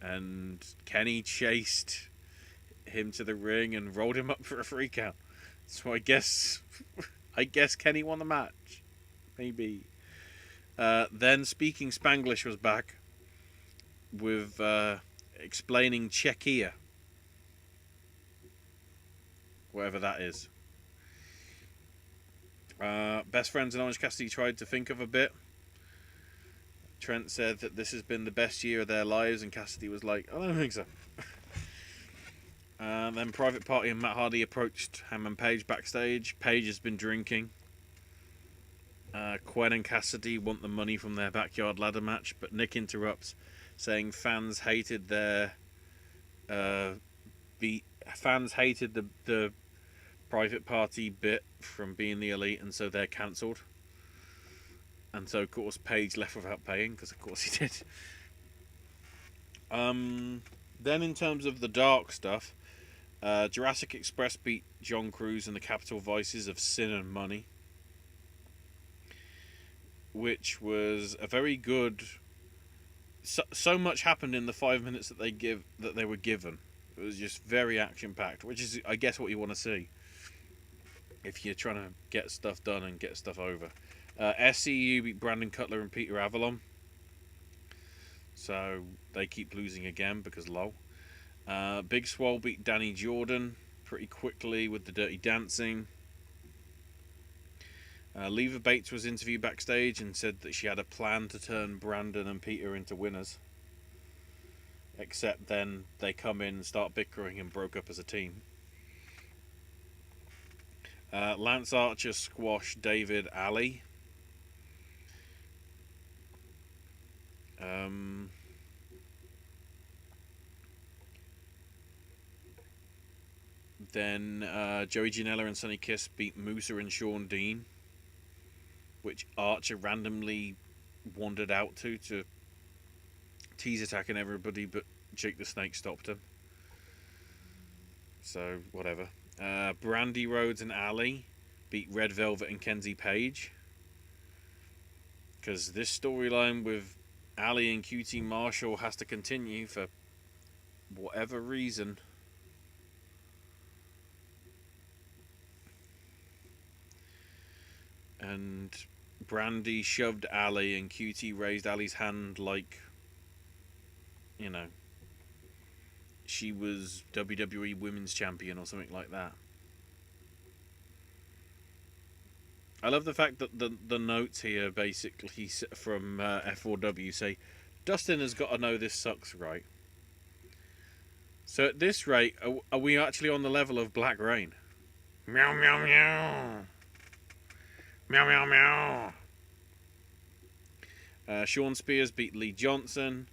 And Kenny chased him to the ring and rolled him up for a free count. So I guess Kenny won the match. Maybe. Then Speaking Spanglish was back with explaining Czechia. Whatever that is. Best Friends and Orange Cassidy tried to think of a bit. Trent said that this has been the best year of their lives, and Cassidy was like, "I don't think so." Then Private Party and Matt Hardy approached Hangman Page backstage. Page has been drinking. Quen and Cassidy want the money from their backyard ladder match, but Nick interrupts, saying fans hated their fans hated the Private Party bit from being the Elite, and so they're cancelled. And so, of course, Page left without paying, because of course he did. Then in terms of the dark stuff, Jurassic Express beat John Cruz and the Capital Vices of Sin and Money, which was a very good. So much happened in the 5 minutes that they were given. It was just very action packed, which is, I guess, what you want to see if you're trying to get stuff done and get stuff over. SCU beat Brandon Cutler and Peter Avalon, so they keep losing again because lol. Big Swole beat Danny Jordan pretty quickly with the Dirty Dancing. Leva Bates was interviewed backstage and said that she had a plan to turn Brandon and Peter into winners. Except then they come in and start bickering and broke up as a team. Lance Archer squashed David Alley. Then Joey Janela and Sonny Kiss beat Musa and Sean Dean, which Archer randomly wandered out to tease attacking everybody, but Jake the Snake stopped him. So, whatever. Brandy Rhodes and Ali beat Red Velvet and Kenzie Page, because this storyline with Ali and QT Marshall has to continue for whatever reason. And Brandy shoved Ali, and QT raised Ali's hand like, you know, she was WWE Women's Champion or something like that. I love the fact that the notes here basically from F4W say, Dustin has got to know this sucks, right? So at this rate, are we actually on the level of Black Rain? Meow, meow, meow. Meow, meow, meow. Sean Spears beat Lee Johnson.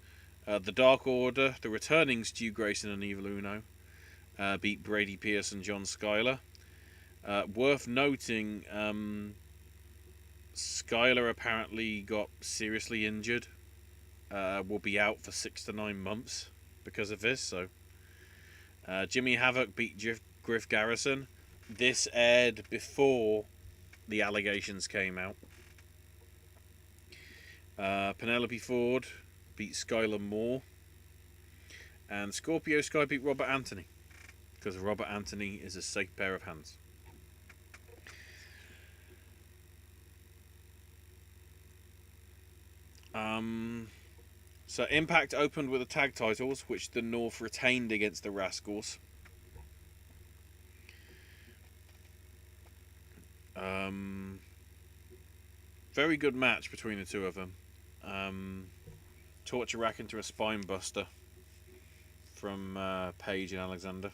The Dark Order, the returning Stu Grayson and Evil Uno, beat Brady Pierce and John Skyler. Worth noting, Skyler apparently got seriously injured. Will be out for 6 to 9 months because of this. So, Jimmy Havoc beat Griff Garrison. This aired before the allegations came out. Penelope Ford beat Skylar Moore, and Scorpio Sky beat Robert Anthony, because Robert Anthony is a safe pair of hands. So Impact opened with the tag titles, which the North retained against the Rascals. Very good match between the two of them. Torture rack into a spine buster from Paige and Alexander.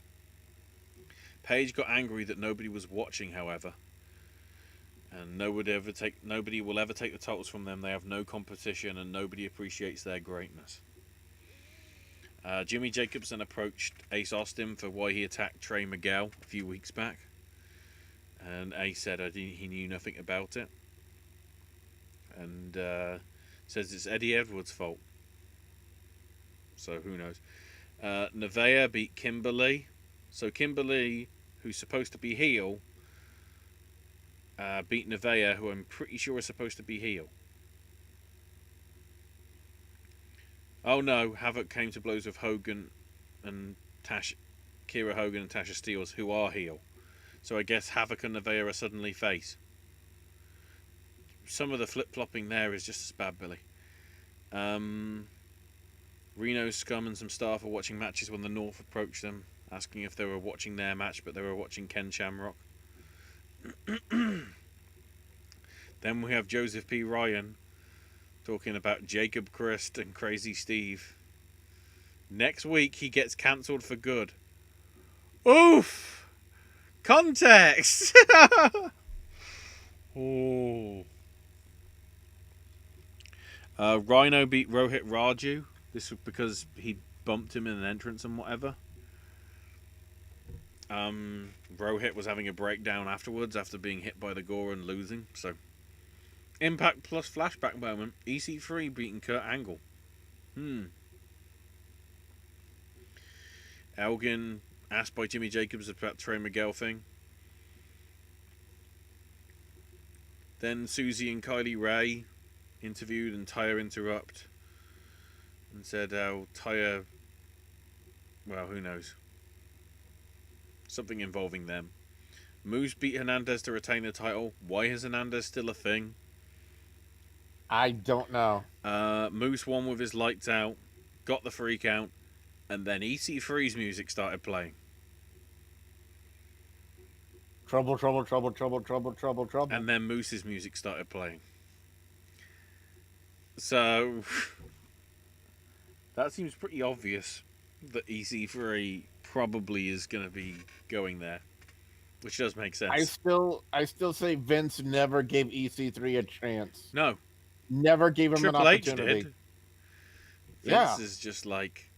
Paige got angry that nobody was watching, however, and nobody will ever take the titles from them. They have no competition, and nobody appreciates their greatness. Jimmy Jacobson approached Ace Austin for why he attacked Trey Miguel a few weeks back. And Ace said he knew nothing about it. And says it's Eddie Edwards' fault. So who knows. Nevaeh beat Kimberly. So Kimberly, who's supposed to be heel, beat Nevaeh, who I'm pretty sure is supposed to be heel. Oh no, Havoc came to blows with Hogan and Kira Hogan and Tasha Steelz, who are heel. So I guess Havoc and Nevaeh are suddenly face. Some of the flip-flopping there is just as bad, Billy. Reno Scum and some staff are watching matches when the North approached them, asking if they were watching their match, but they were watching Ken Shamrock. Then we have Joseph P. Ryan talking about Jacob Christ and Crazy Steve. Next week he gets cancelled for good. Oof! Context! Oh. Rhino beat Rohit Raju. This was because he bumped him in an entrance and whatever. Rohit was having a breakdown afterwards after being hit by the gore and losing. So, Impact plus flashback moment. EC3 beating Kurt Angle. Elgin asked by Jimmy Jacobs about Trey Miguel thing. Then Susie and Kylie Ray interviewed and Taya interrupt and said how Taya, well, who knows, something involving them. Moose beat Hernandez to retain the title. Why is Hernandez still a thing? I don't know. Moose won with his lights out, got the free count, and then EC3's music started playing. Trouble, trouble, trouble, trouble, trouble, trouble, trouble. And then Moose's music started playing. So, that seems pretty obvious that EC3 probably is going to be going there. Which does make sense. I still say Vince never gave EC3 a chance. No. Never gave him Triple an H opportunity. did. Vince is just like...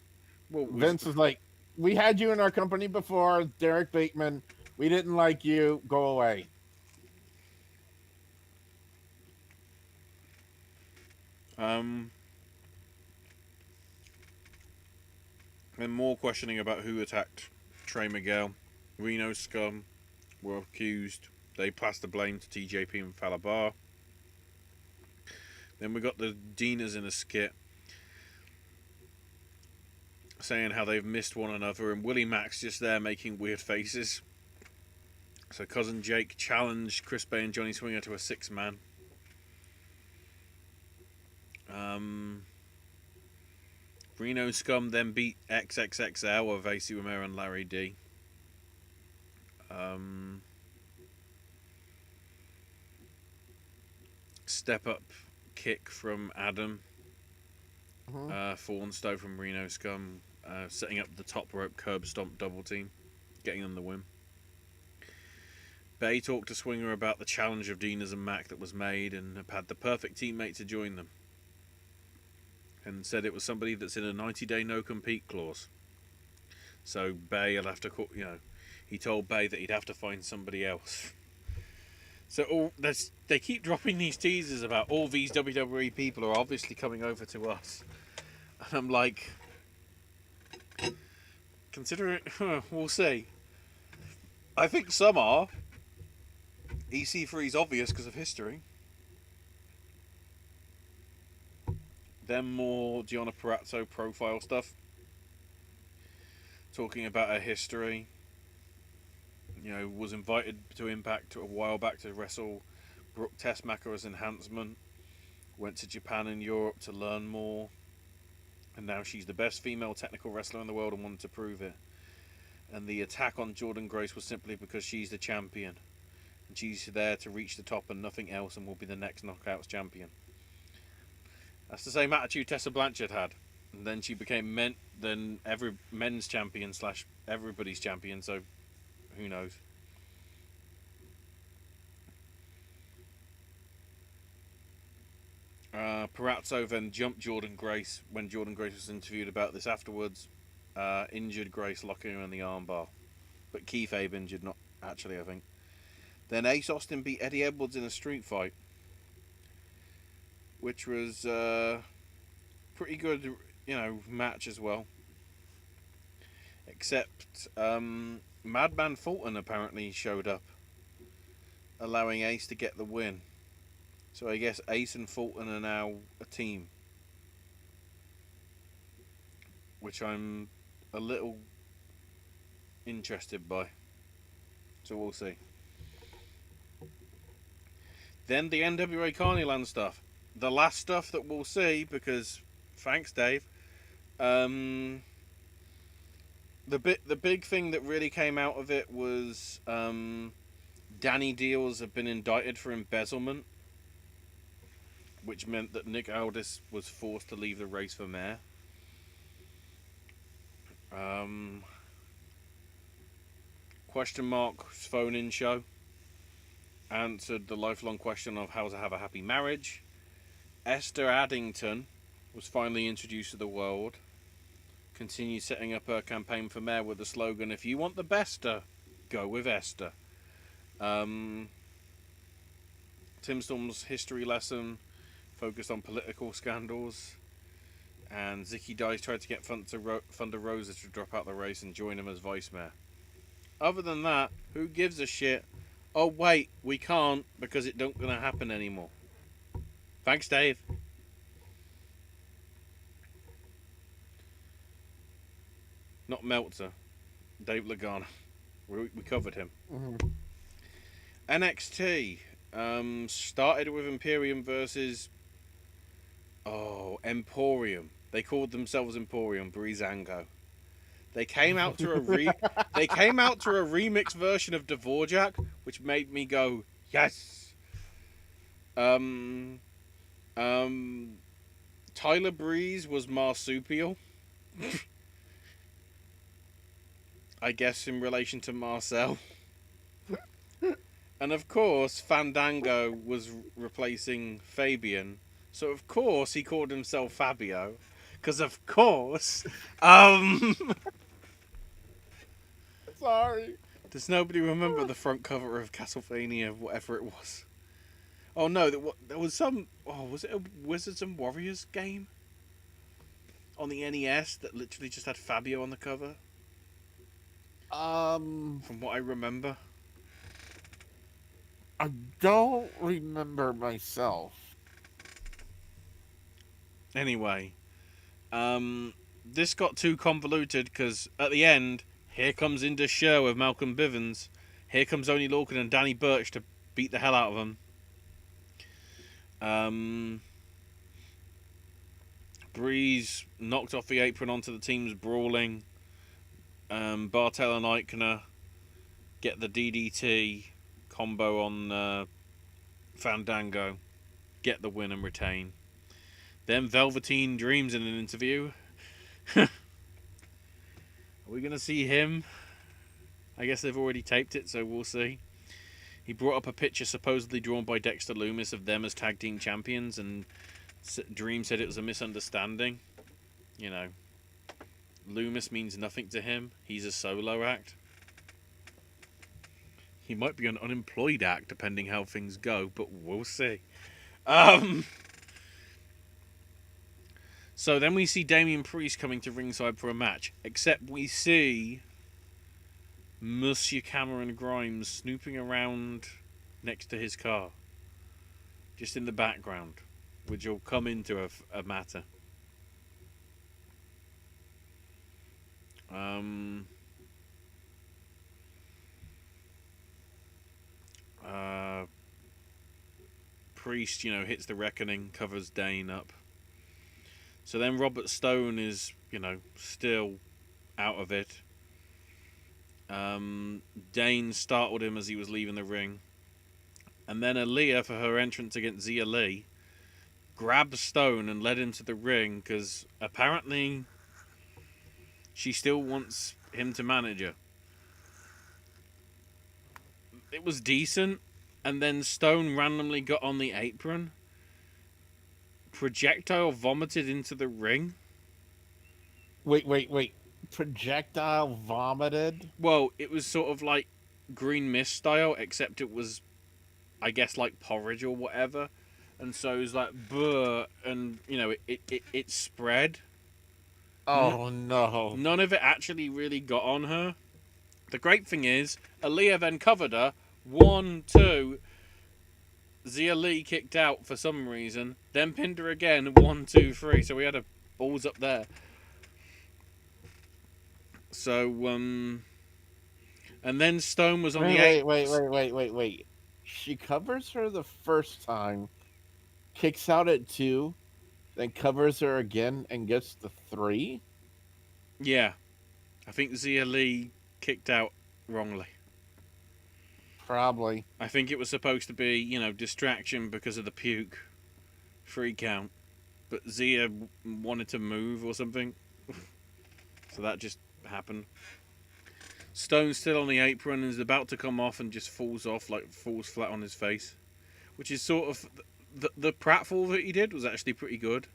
Well, Vince is like, we had you in our company before, Derek Bateman. We didn't like you. Go away. And more questioning about who attacked Trey Miguel. Reno Scum were accused. They passed the blame to TJP and Falabar. Then we got the Dinas in a skit saying how they've missed one another, and Willie Mack's just there making weird faces. So Cousin Jake challenged Chris Bay and Johnny Swinger to a 6-man. Reno Scum then beat XXXL of AC Romero and Larry D. Step up kick from Adam. Fallen Stone from Reno Scum. Setting up the top rope curb stomp double team. Getting them the win. Bay talked to Swinger about the challenge of Dinas and Mac that was made and had the perfect teammate to join them. And said it was somebody that's in a 90-day no-compete clause. So Bay will have to, he told Bay that he'd have to find somebody else. So they keep dropping these teasers about all these WWE people are obviously coming over to us. And I'm like, consider it, we'll see. I think some are. EC3 is obvious because of history. Then more Gianna Perazzo profile stuff. Talking about her history. Was invited to Impact a while back to wrestle Brooke Tessmacher as enhancement. Went to Japan and Europe to learn more. And now she's the best female technical wrestler in the world and wanted to prove it. And the attack on Jordan Grace was simply because she's the champion. And she's there to reach the top and nothing else and will be the next Knockouts champion. That's the same attitude Tessa Blanchard had. And then she became men's champion / everybody's champion, so who knows. Perazzo then jumped Jordan Grace when Jordan Grace was interviewed about this afterwards injured Grace, locking her in the armbar. But Keith Abe injured, not actually, I think. Then Ace Austin beat Eddie Edwards in a street fight, which was pretty good, match as well. Except Madman Fulton apparently showed up, allowing Ace to get the win. So I guess Ace and Fulton are now a team, which I'm a little interested by. So we'll see. Then the NWA Carneyland stuff. The last stuff that we'll see, because thanks, Dave. The big thing that really came out of it was Danny Deals had been indicted for embezzlement, which meant that Nick Aldis was forced to leave the race for mayor. Question Mark's phone-in show answered the lifelong question of how to have a happy marriage. Esther Addington was finally introduced to the world. Continued setting up her campaign for mayor with the slogan, "If you want the bester, go with Esther." Tim Storm's history lesson focused on political scandals. And Zicky Dice tried to get Thunder Rosa to drop out the race and join him as vice mayor. Other than that, who gives a shit? Oh wait, we can't because it don't gonna happen anymore. Thanks, Dave. Not Meltzer, Dave Lagana. We covered him. Mm-hmm. NXT started with Imperium versus Emporium. They called themselves Emporium, Breezango. They came out to a remix version of Dvorak, which made me go, yes. Tyler Breeze was marsupial. I guess in relation to Marcel. And of course, Fandango was replacing Fabian. So of course he called himself Fabio. Because of course... Sorry. Does nobody remember the front cover of Castlevania, whatever it was? Oh no, there was some... Oh, was it a Wizards and Warriors game? On the NES that literally just had Fabio on the cover? From what I remember. I don't remember myself. Anyway, this got too convoluted because at the end, here comes Indus Sher with Malcolm Bivens. Here comes Oney Lorcan and Danny Burch to beat the hell out of them. Breeze knocked off the apron onto the teams brawling. Bartel and Eichner get the DDT combo on Fandango, get the win and retain. Then Velveteen Dreams in an interview. Are we going to see him? I guess they've already taped it, so we'll see. He brought up a picture supposedly drawn by Dexter Lumis of them as tag team champions, and Dream said it was a misunderstanding. You know, Lumis means nothing to him. He's a solo act. He might be an unemployed act, depending how things go, but we'll see. So then we see Damian Priest coming to ringside for a match, except we see Monsieur Cameron Grimes snooping around next to his car, just in the background, which will come into a matter. Priest, hits the Reckoning, covers Dane up. So then Robert Stone is, still out of it. Dane startled him as he was leaving the ring. And then Aaliyah, for her entrance against Zia Lee, grabbed Stone and led him to the ring because apparently she still wants him to manage her. It was decent, and then Stone randomly got on the apron, projectile vomited into the ring. Wait. projectile vomited. Well, it was sort of like green mist style, except it was, I guess, like porridge or whatever. And so it was like, buh, and, it spread. Oh no. None of it actually really got on her. The great thing is, Aaliyah then covered her. 1, 2. Zia Lee kicked out for some reason. Then pinned her again. 1, 2, 3. So we had a balls up there. So, and then Stone was on the Wait, eight. wait, wait, wait, wait, wait, wait. She covers her the first time, kicks out at 2, then covers her again and gets the 3. Yeah, I think Zia Lee kicked out wrongly. Probably. I think it was supposed to be, distraction because of the puke. 3 count. But Zia wanted to move or something. So that just happened. Stone's still on the apron and is about to come off and just falls off, like falls flat on his face. Which is sort of... The pratfall that he did was actually pretty good.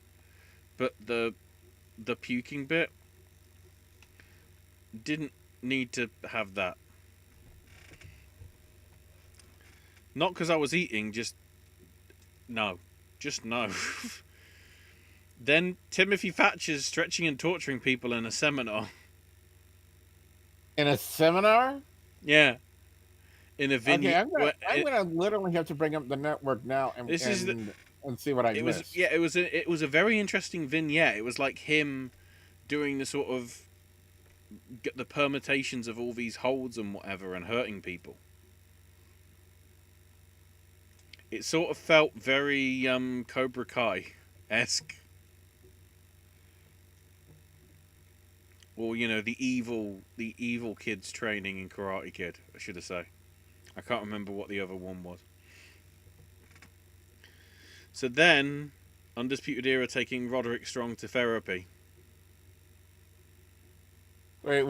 But the puking bit didn't need to have that. Not because I was eating, just no. Just no. Then Timothy Thatcher's stretching and torturing people in a seminar. In a seminar? Yeah. In a venue. Okay, I'm gonna literally have to bring up the network now and This is and see what I missed. it was a very interesting vignette. It was like him doing the sort of the permutations of all these holds and whatever and hurting people. It sort of felt very Cobra Kai-esque. Or, the evil kids training in Karate Kid, I should have said. I can't remember what the other one was. So then, Undisputed Era taking Roderick Strong to therapy. Wait.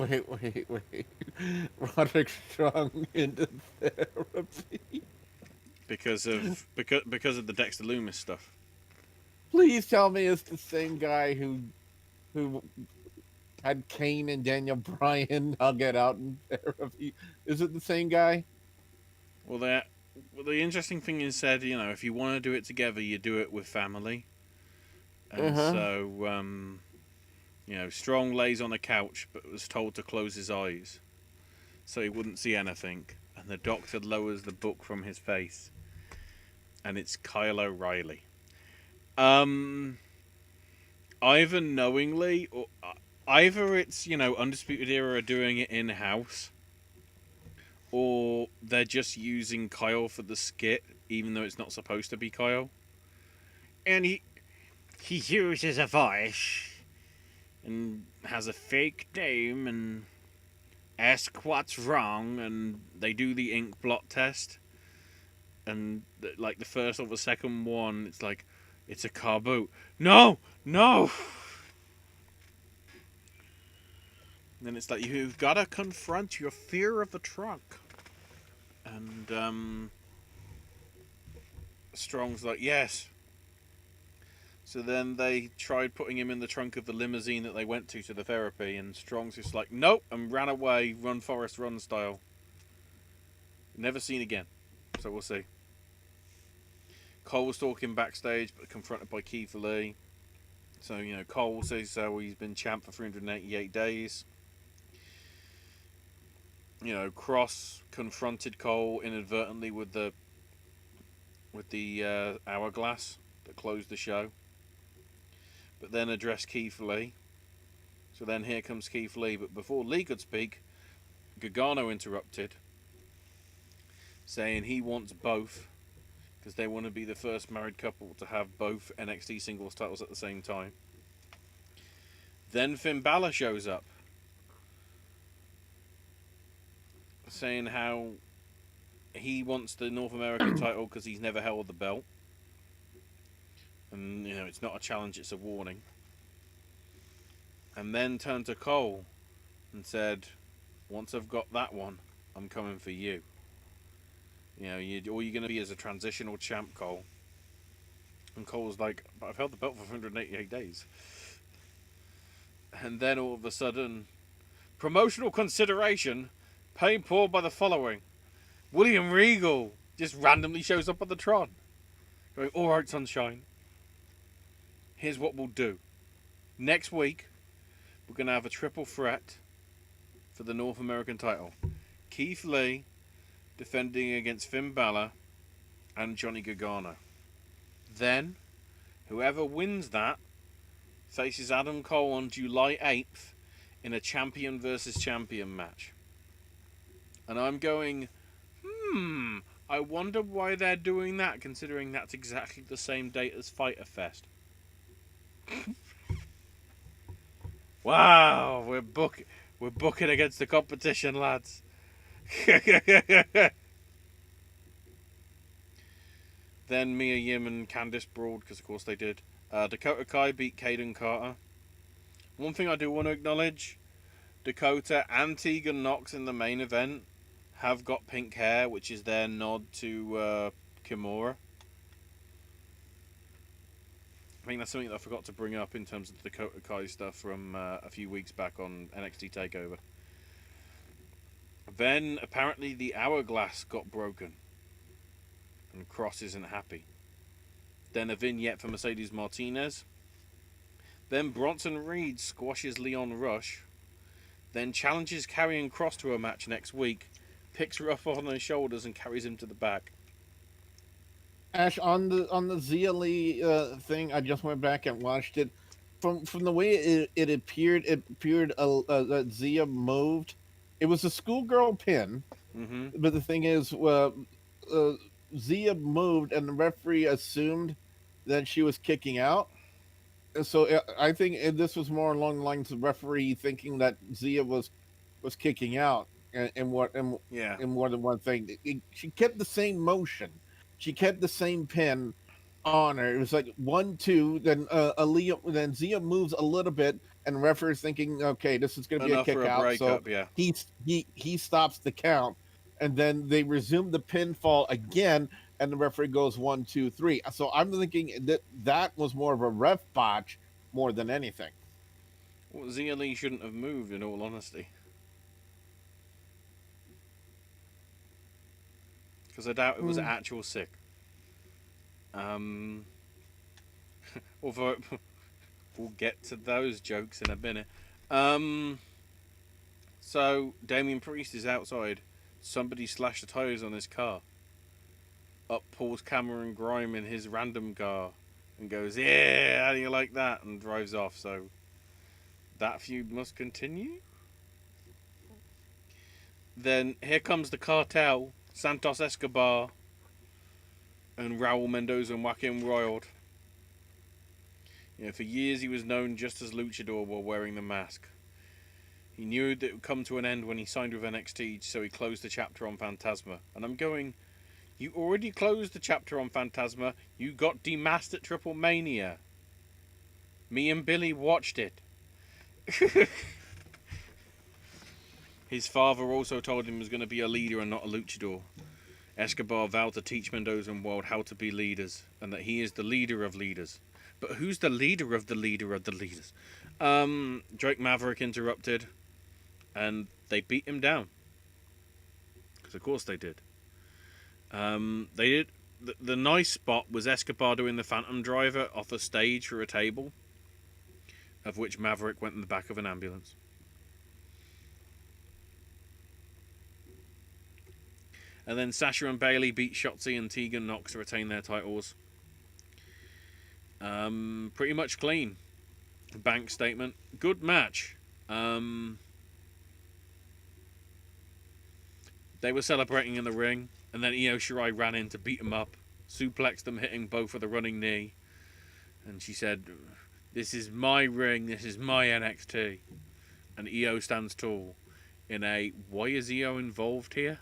Roderick Strong into therapy. Because of the Dexter Loomis stuff. Please tell me it's the same guy who had Kane and Daniel Bryan hug it out in therapy. Is it the same guy? Well, the interesting thing is said, if you want to do it together, you do it with family. And so, Strong lays on a couch, but was told to close his eyes, so he wouldn't see anything. And the doctor lowers the book from his face, and it's Kyle O'Reilly. Either knowingly, or either it's Undisputed Era are doing it in house, or they're just using Kyle for the skit, even though it's not supposed to be Kyle. And he uses a voice and has a fake name and ask what's wrong, and they do the ink blot test, and like the first or the second one, it's like, it's a car boot. No. And then it's like, you've got to confront your fear of the trunk. And Strong's like, yes. So then they tried putting him in the trunk of the limousine that they went to the therapy, and Strong's just like, nope, and ran away, run Forrest Run style. Never seen again. So we'll see. Cole was talking backstage, but confronted by Keith Lee. So, Cole says he's been champ for 388 days. Cross confronted Cole inadvertently with the hourglass that closed the show, but then addressed Keith Lee. So then here comes Keith Lee, but before Lee could speak, Gargano interrupted, saying he wants both, because they want to be the first married couple to have both NXT singles titles at the same time. Then Finn Balor shows up, saying how he wants the North American title because he's never held the belt. And, it's not a challenge, it's a warning. And then turned to Cole and said, once I've got that one, I'm coming for you. All you're going to be is a transitional champ, Cole. And Cole's like, but I've held the belt for 188 days. And then all of a sudden, Promotional consideration paid for by the following. William Regal just randomly shows up on the Tron. Going, alright, sunshine. Here's what we'll do. Next week, we're going to have a triple threat for the North American title. Keith Lee defending against Finn Balor and Johnny Gargano. Then, whoever wins that faces Adam Cole on July 8th in a champion versus champion match. And I'm going, I wonder why they're doing that, considering that's exactly the same date as Fyter Fest. Wow, we're booking against the competition, lads. Then Mia Yim and Candice brawled, because of course they did. Dakota Kai beat Kaden Carter. One thing I do want to acknowledge, Dakota and Tegan Nox in the main event have got pink hair, which is their nod to Kimura. I think that's something that I forgot to bring up in terms of the Dakota Kai stuff from a few weeks back on NXT TakeOver. Then, apparently, the hourglass got broken. And Cross isn't happy. Then a vignette for Mercedes Martinez. Then Bronson Reed squashes Leon Rush. Then challenges Karrion Kross to a match next week. Picks her up on her shoulders and carries him to the back. Ash, on the Zia Lee thing, I just went back and watched it. From the way it appeared that Zia moved. It was a schoolgirl pin, but the thing is, Zia moved, and the referee assumed that she was kicking out. So I think this was more along the lines of referee thinking that Zia was kicking out, and more than one thing. She kept the same motion. She kept the same pin on her. It was like 1, 2, then Zia moves a little bit, and the referee's thinking, okay, this is going to be a kick out. So he stops the count, and then they resume the pinfall again, and the referee goes 1, 2, 3. So I'm thinking that was more of a ref botch more than anything. Well, Zia Lee shouldn't have moved, in all honesty. Because I doubt it was actual sick. Although we'll get to those jokes in a minute. So Damian Priest is outside. Somebody slashed the tires on his car. Up pulls Cameron Grime in his random car and goes, "Yeah, how do you like that?" and drives off. So that feud must continue. Then here comes the cartel. Santos Escobar and Raul Mendoza and Joaquin Royald. For years he was known just as Luchador while wearing the mask. He knew that it would come to an end when he signed with NXT, so he closed the chapter on Phantasma. And I'm going, you already closed the chapter on Phantasma. You got demasked at Triple Mania. Me and Billy watched it. His father also told him he was going to be a leader and not a luchador. Escobar vowed to teach Mendoza and World how to be leaders, and that he is the leader of leaders. But who's the leader of the leader of the leaders? Drake Maverick interrupted, and they beat him down. Because of course they did. They did. The nice spot was Escobar doing the Phantom Driver off a stage for a table, of which Maverick went in the back of an ambulance. And then Sasha and Bayley beat Shotzi and Tegan Nox to retain their titles. Pretty much clean. Bank statement. Good match. They were celebrating in the ring, and then Io Shirai ran in to beat them up, suplexed them, hitting both with a running knee. And she said, "This is my ring, this is my NXT." And Io stands tall in a, why is Io involved here?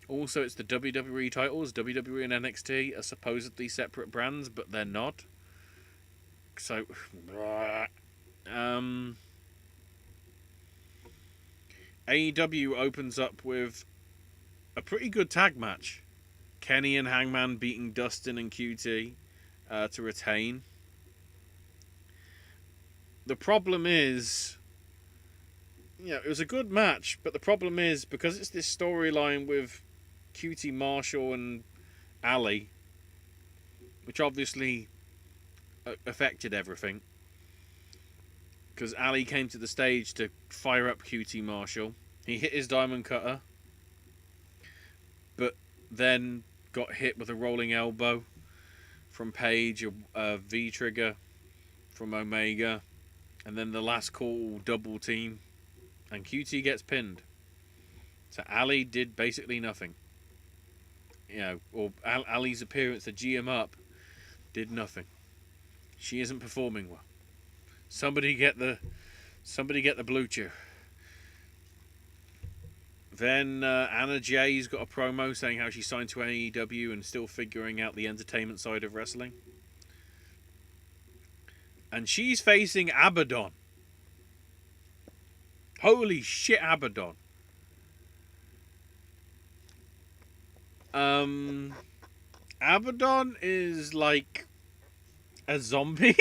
Also, it's the WWE titles. WWE and NXT are supposedly separate brands, but they're not. So, AEW opens up with a pretty good tag match. Kenny and Hangman beating Dustin and QT to retain. the problem is, it was a good match, but the problem is because it's this storyline with QT Marshall and Ali, which obviously affected everything. Because Ali came to the stage to fire up QT Marshall. He hit his diamond cutter, but then got hit with a rolling elbow from Page, a V trigger from Omega, and then the last call double team, and QT gets pinned. So Ali did basically nothing. Or Ali's appearance to G him up did nothing. She isn't performing well. Somebody get the blue chew. Then Anna Jay's got a promo saying how she signed to AEW and still figuring out the entertainment side of wrestling. And she's facing Abaddon. Holy shit, Abaddon. Abaddon is like a zombie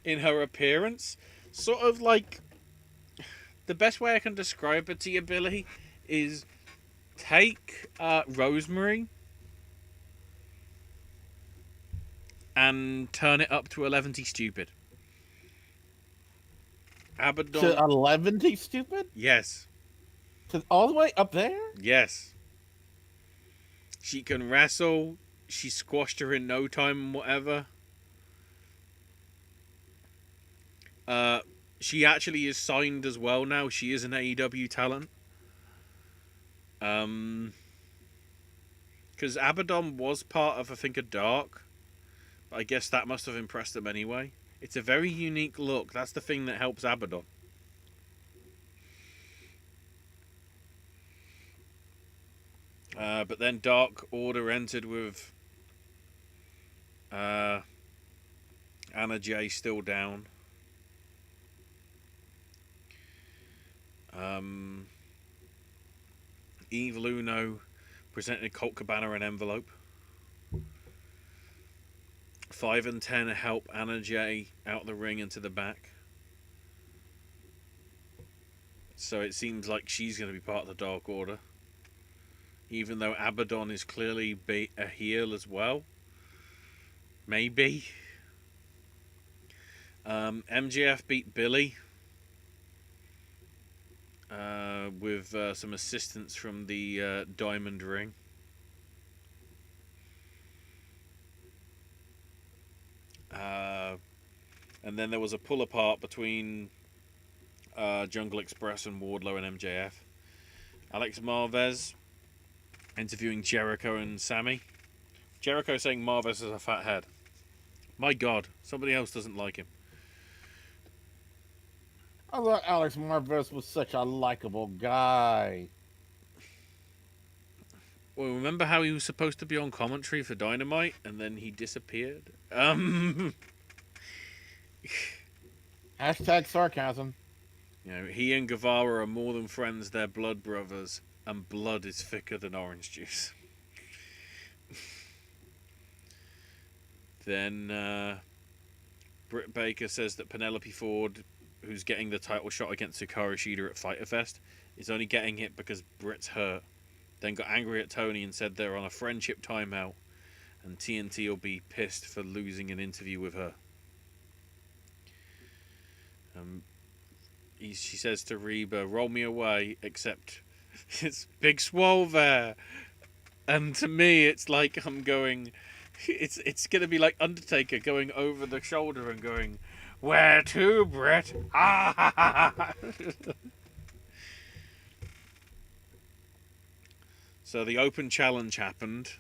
in her appearance. Sort of like, the best way I can describe it to you, Billy, is take Rosemary and turn it up to 11 stupid. Abaddon. To 11 stupid? Yes. All the way up there? Yes. She can wrestle. She squashed her in no time and whatever. She actually is signed as well now. She is an AEW talent. Because Abaddon was part of, I think, a Dark. But I guess that must have impressed them anyway. It's a very unique look. That's the thing that helps Abaddon. But then Dark Order entered with Anna Jay still down. Eve Luno presented Colt Cabana an envelope. 5 and 10 help Anna Jay out the ring and to the back. So it seems like she's going to be part of the Dark Order. Even though Abaddon is clearly a heel as well. Maybe. MJF beat Billy. With some assistance from the Diamond Ring. And then there was a pull apart between Jungle Express and Wardlow and MJF. Alex Marvez interviewing Jericho and Sammy. Jericho saying Marvez has a fat head. My God, somebody else doesn't like him. I thought Alex Marvez was such a likable guy. Well, remember how he was supposed to be on commentary for Dynamite and then he disappeared? Hashtag sarcasm. He and Guevara are more than friends, they're blood brothers, and blood is thicker than orange juice. Then Britt Baker says that Penelope Ford, who's getting the title shot against Hikaru Shida at Fyter Fest, is only getting it because Britt's hurt. Then got angry at Tony and said they're on a friendship timeout and TNT will be pissed for losing an interview with her. She says to Reba, roll me away, except it's Big Swole there. And to me, it's like I'm going... It's going to be like Undertaker going over the shoulder and going, where to, Brett? So the open challenge happened,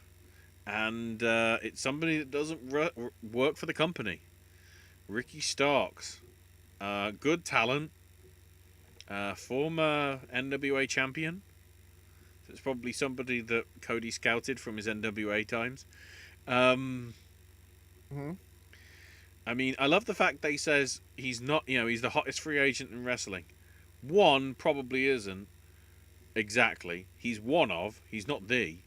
and it's somebody that doesn't work for the company. Ricky Starks. Good talent. Former NWA champion. So it's probably somebody that Cody scouted from his NWA times. I mean, I love the fact that he says he's not, he's the hottest free agent in wrestling. One, probably isn't. Exactly. He's one of. He's not the.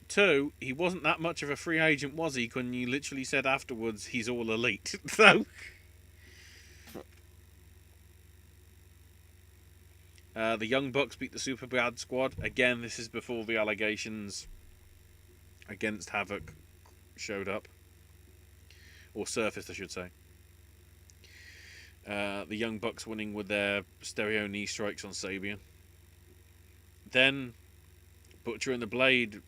Two, he wasn't that much of a free agent, was he? When you literally said afterwards he's all elite. So, the Young Bucks beat the Super Bad Squad. Again, this is before the allegations against Havoc showed up. Or surfaced, I should say. The Young Bucks winning with their stereo knee strikes on Sabian. Then, Butcher and the Blade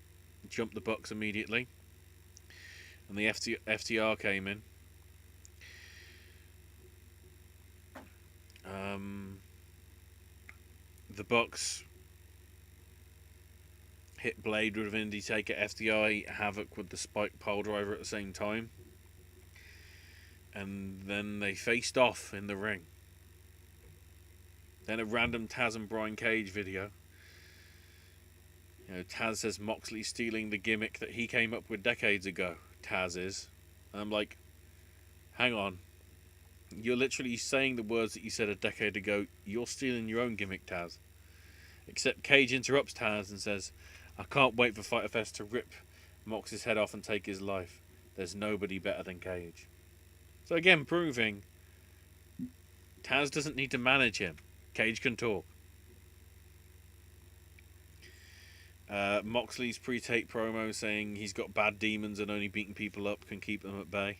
jumped the Bucks immediately. And the FTR came in. The Bucks hit Blade with an Indie Taker. FTR hit Havoc with the Spike Pile Driver at the same time. And then they faced off in the ring. Then a random Taz and Brian Cage video. You know, Taz says Moxley's stealing the gimmick that he came up with decades ago. Taz is. And I'm like, hang on. You're literally saying the words that you said a decade ago. You're stealing your own gimmick, Taz. Except Cage interrupts Taz and says, I can't wait for Fyter Fest to rip Mox's head off and take his life. There's nobody better than Cage. So again, proving Taz doesn't need to manage him. Cage can talk. Moxley's pre-tape promo saying he's got bad demons and only beating people up can keep them at bay.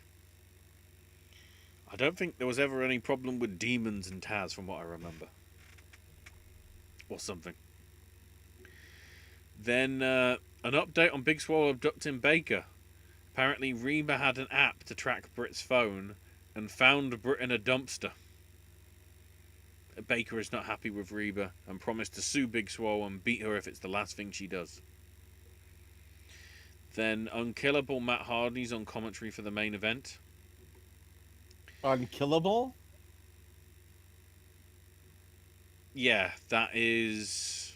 I don't think there was ever any problem with demons and Taz from what I remember. Or something. Then an update on Big Swole abducting Baker. Apparently Reba had an app to track Britt's phone and found Britt in a dumpster. Baker is not happy with Reba and promised to sue Big Swole and beat her if it's the last thing she does. Then Unkillable Matt Hardy's on commentary for the main event. Unkillable? Yeah, that is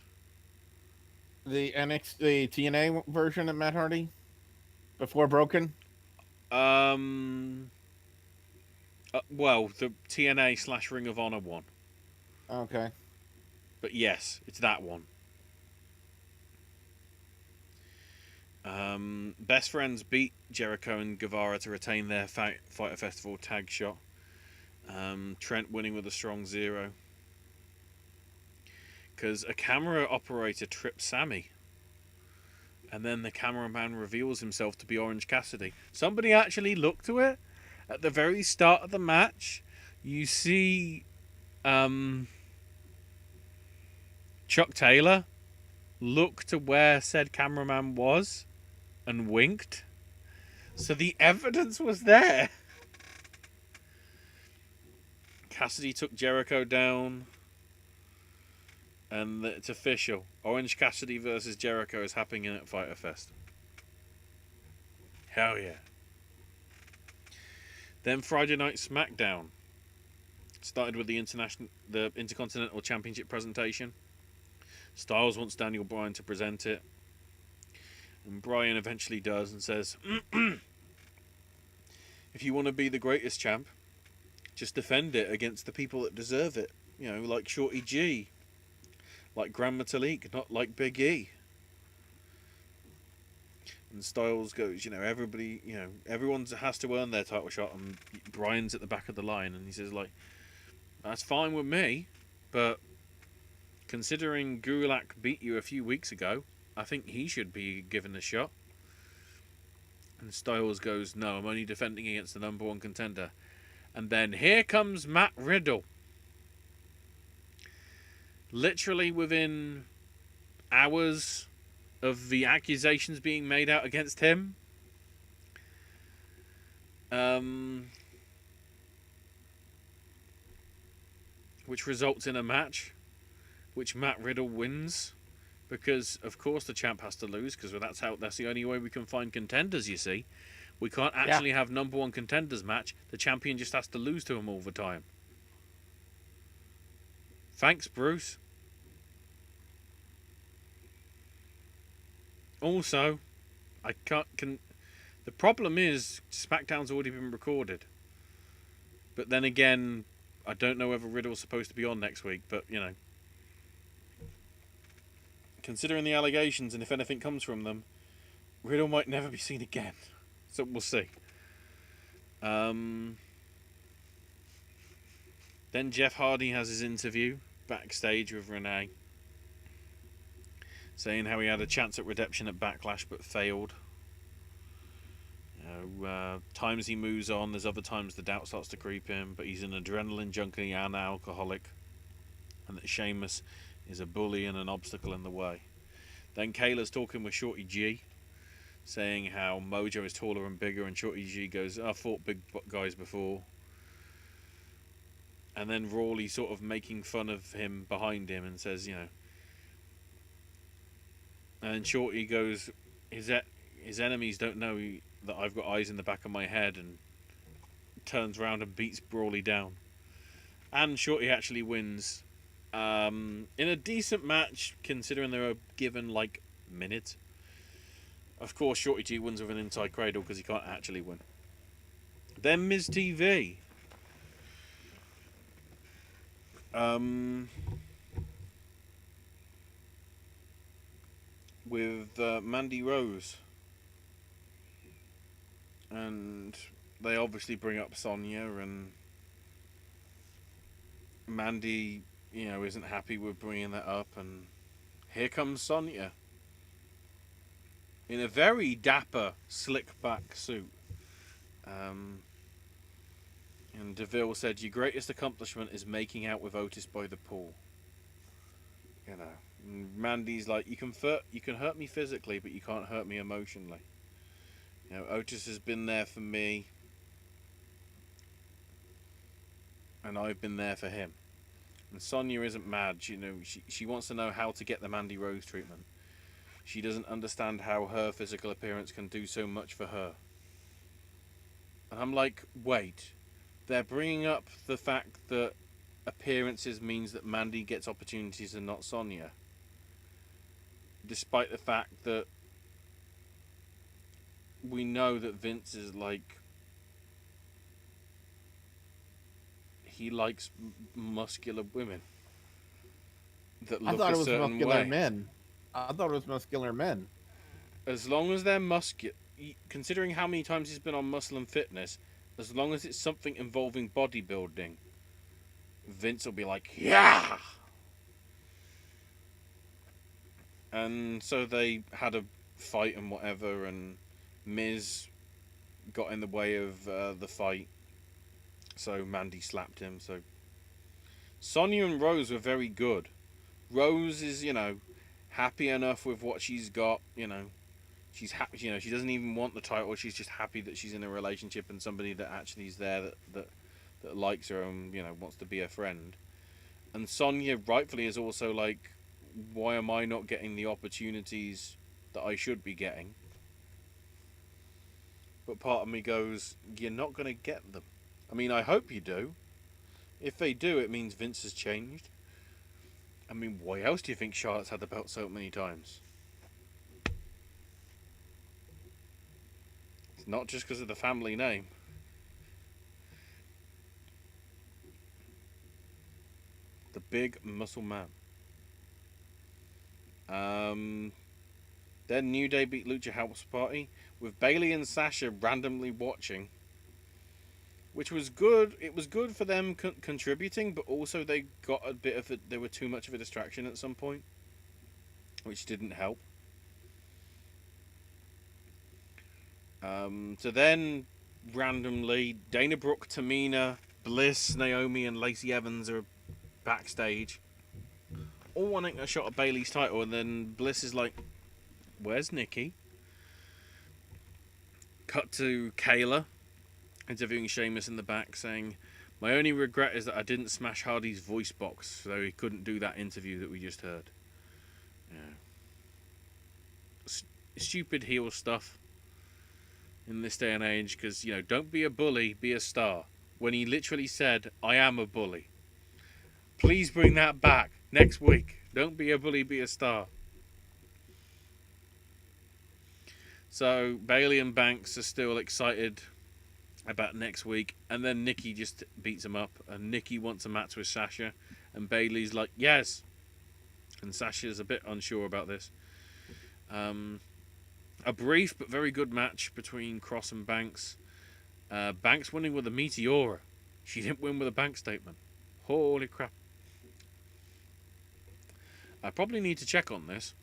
The the TNA version of Matt Hardy? Before Broken? well, the TNA / Ring of Honor one. Okay. But yes, it's that one. Best Friends beat Jericho and Guevara to retain their Fyter Festival tag shot. Trent winning with a strong 0. Because a camera operator tripped Sammy. And then the cameraman reveals himself to be Orange Cassidy. Somebody actually looked to it. At the very start of the match, you see Chuck Taylor look to where said cameraman was and winked. So the evidence was there. Cassidy took Jericho down. And it's official. Orange Cassidy versus Jericho is happening at Fyter Fest. Hell yeah. Then Friday Night SmackDown. Started with the Intercontinental Championship presentation. Styles wants Daniel Bryan to present it. And Bryan eventually does and says, if you want to be the greatest champ, just defend it against the people that deserve it. You know, like Shorty G. Like Gran Metalik, not like Big E. And Styles goes, everybody, everyone has to earn their title shot. And Bryan's at the back of the line. And he says, that's fine with me. But considering Gulak beat you a few weeks ago, I think he should be given a shot. And Styles goes, no, I'm only defending against the number 1 contender. And then here comes Matt Riddle. Literally within hours of the accusations being made out against him. Which results in a match which Matt Riddle wins. Because, of course, the champ has to lose, because that's the only way we can find contenders, you see. We can't actually have number 1 contenders match. The champion just has to lose to him all the time. Thanks, Bruce. Also, the problem is SmackDown's already been recorded. But then again, I don't know whether Riddle's supposed to be on next week, but, considering the allegations and if anything comes from them, Riddle might never be seen again. So we'll see. Then Jeff Hardy has his interview backstage with Renee, saying how he had a chance at redemption at Backlash but failed. Times he moves on, there's other times the doubt starts to creep in, but he's an adrenaline junkie and an alcoholic, and that Sheamus is a bully and an obstacle in the way. Then Kayla's talking with Shorty G, saying how Mojo is taller and bigger, and Shorty G goes, I've fought big guys before. And then Rawley sort of making fun of him behind him and says, and Shorty goes, his enemies don't know that I've got eyes in the back of my head, and turns around and beats Brawley down. And Shorty actually wins in a decent match, considering they were given like minutes. Of course, Shorty G wins with an inside cradle because he can't actually win. Then Miz TV. With Mandy Rose. And they obviously bring up Sonya, and Mandy, isn't happy with bringing that up, and here comes Sonya. In a very dapper, slick-back suit. And DeVille said, your greatest accomplishment is making out with Otis by the pool. And Mandy's like, you can hurt me physically, but you can't hurt me emotionally. Otis has been there for me, and I've been there for him. And Sonya isn't mad. She wants to know how to get the Mandy Rose treatment. She doesn't understand how her physical appearance can do so much for her. And I'm like, wait, they're bringing up the fact that appearances means that Mandy gets opportunities and not Sonya, despite the fact that we know that Vince is like, he likes muscular women that look a certain way. I thought it was muscular men. As long as they're muscular, considering how many times he's been on Muscle and Fitness, as long as it's something involving bodybuilding, Vince will be like, yeah! And so they had a fight and whatever, and Miz got in the way of the fight, so Mandy slapped him. So Sonya and Rose were very good. Rose is, happy enough with what she's got. She's happy. She doesn't even want the title. She's just happy that she's in a relationship and somebody that actually is there that likes her and wants to be her friend. And Sonya rightfully is also like, why am I not getting the opportunities that I should be getting? But part of me goes, you're not going to get them. I mean, I hope you do. If they do, it means Vince has changed. I mean, why else do you think Charlotte's had the belt so many times? It's not just because of the family name. The big muscle man. Then New Day beat Lucha House Party with Bayley and Sasha randomly watching, which was good. It was good for them contributing, but also they got a bit of they were too much of a distraction at some point, which didn't help. So then randomly Dana Brooke, Tamina, Bliss, Naomi, and Lacey Evans are backstage, all wanting a shot at Bayley's title, and then Bliss is like, where's Nikki? Cut to Kayla interviewing Sheamus in the back, saying, my only regret is that I didn't smash Hardy's voice box, so he couldn't do that interview that we just heard. Yeah. Stupid heel stuff in this day and age, because, don't be a bully, be a star. When he literally said, I am a bully. Please bring that back next week. Don't be a bully, be a star. So Bayley and Banks are still excited about next week, and then Nikki just beats him up, and Nikki wants a match with Sasha, and Bayley's like, yes, and Sasha's a bit unsure about this. A brief but very good match between Cross and Banks. Banks winning with a Meteora. She didn't win with a bank statement. Holy crap. I probably need to check on this.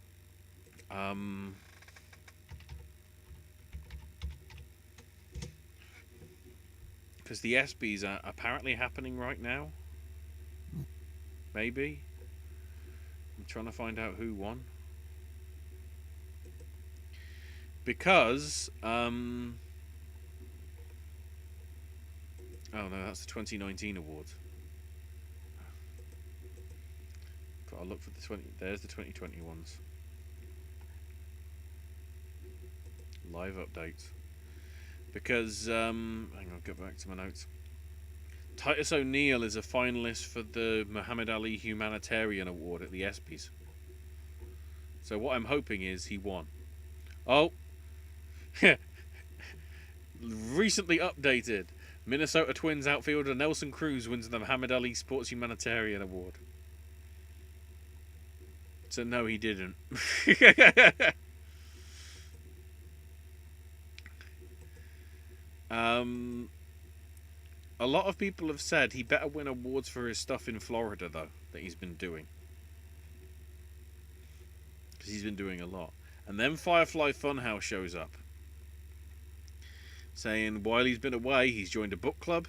Because the ESPYs are apparently happening right now. Maybe. I'm trying to find out who won. Because, oh no, that's the 2019 awards. Gotta look for the 20. There's the 2020 ones. Live updates. Because, hang on, get back to my notes. Titus O'Neil is a finalist for the Muhammad Ali Humanitarian Award at the ESPYs. So what I'm hoping is he won. Oh! Recently updated. Minnesota Twins outfielder Nelson Cruz wins the Muhammad Ali Sports Humanitarian Award. So no, he didn't. A lot of people have said he better win awards for his stuff in Florida, though, that he's been doing. Because he's been doing a lot. And then Firefly Funhouse shows up. Saying while he's been away, he's joined a book club.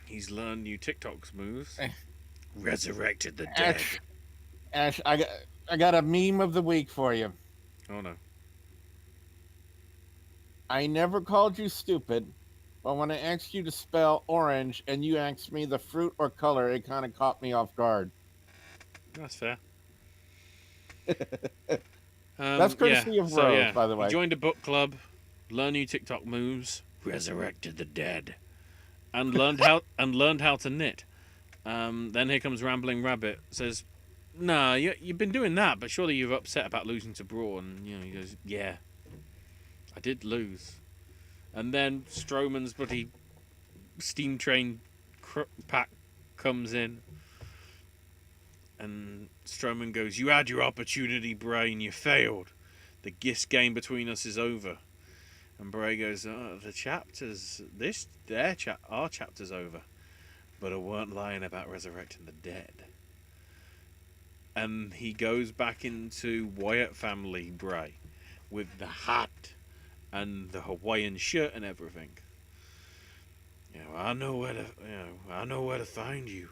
He's learned new TikTok moves. Resurrected the dead. Ash, I got a meme of the week for you. Oh, no. I never called you stupid, but when I asked you to spell orange and you asked me the fruit or color, it kind of caught me off guard. That's fair. That's courtesy of Rose, by the way. He joined a book club, learned new TikTok moves, resurrected the dead, and learned how to knit. Then here comes Rambling Rabbit. Says, "Nah, you've been doing that, but surely you're upset about losing to Braun." And he goes, "Yeah, I did lose." And then Strowman's bloody steam train pack comes in. And Strowman goes, "You had your opportunity, Bray, and you failed. The GIS game between us is over." And Bray goes, "Oh, the chapter's... our chapter's over. But I weren't lying about resurrecting the dead." And he goes back into Wyatt family Bray with the hat and the Hawaiian shirt and everything. I know where to find you.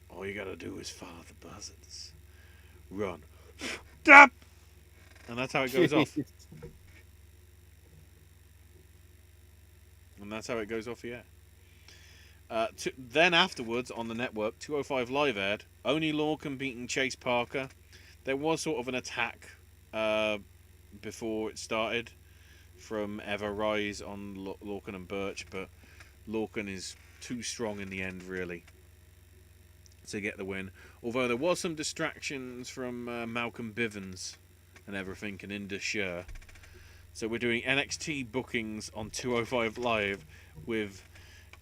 All you gotta do is follow the buzzards. Run. Stop! And that's how it goes off. And that's how it goes off the air. Then afterwards, on the network, 205 Live aired. Only Lorcan beating Chase Parker. There was sort of an attack before it started from Ever Rise on Lorcan and Birch, but Lorcan is too strong in the end, really, to get the win. Although there was some distractions from Malcolm Bivens and everything, and Indus Sher. So we're doing NXT bookings on 205 Live with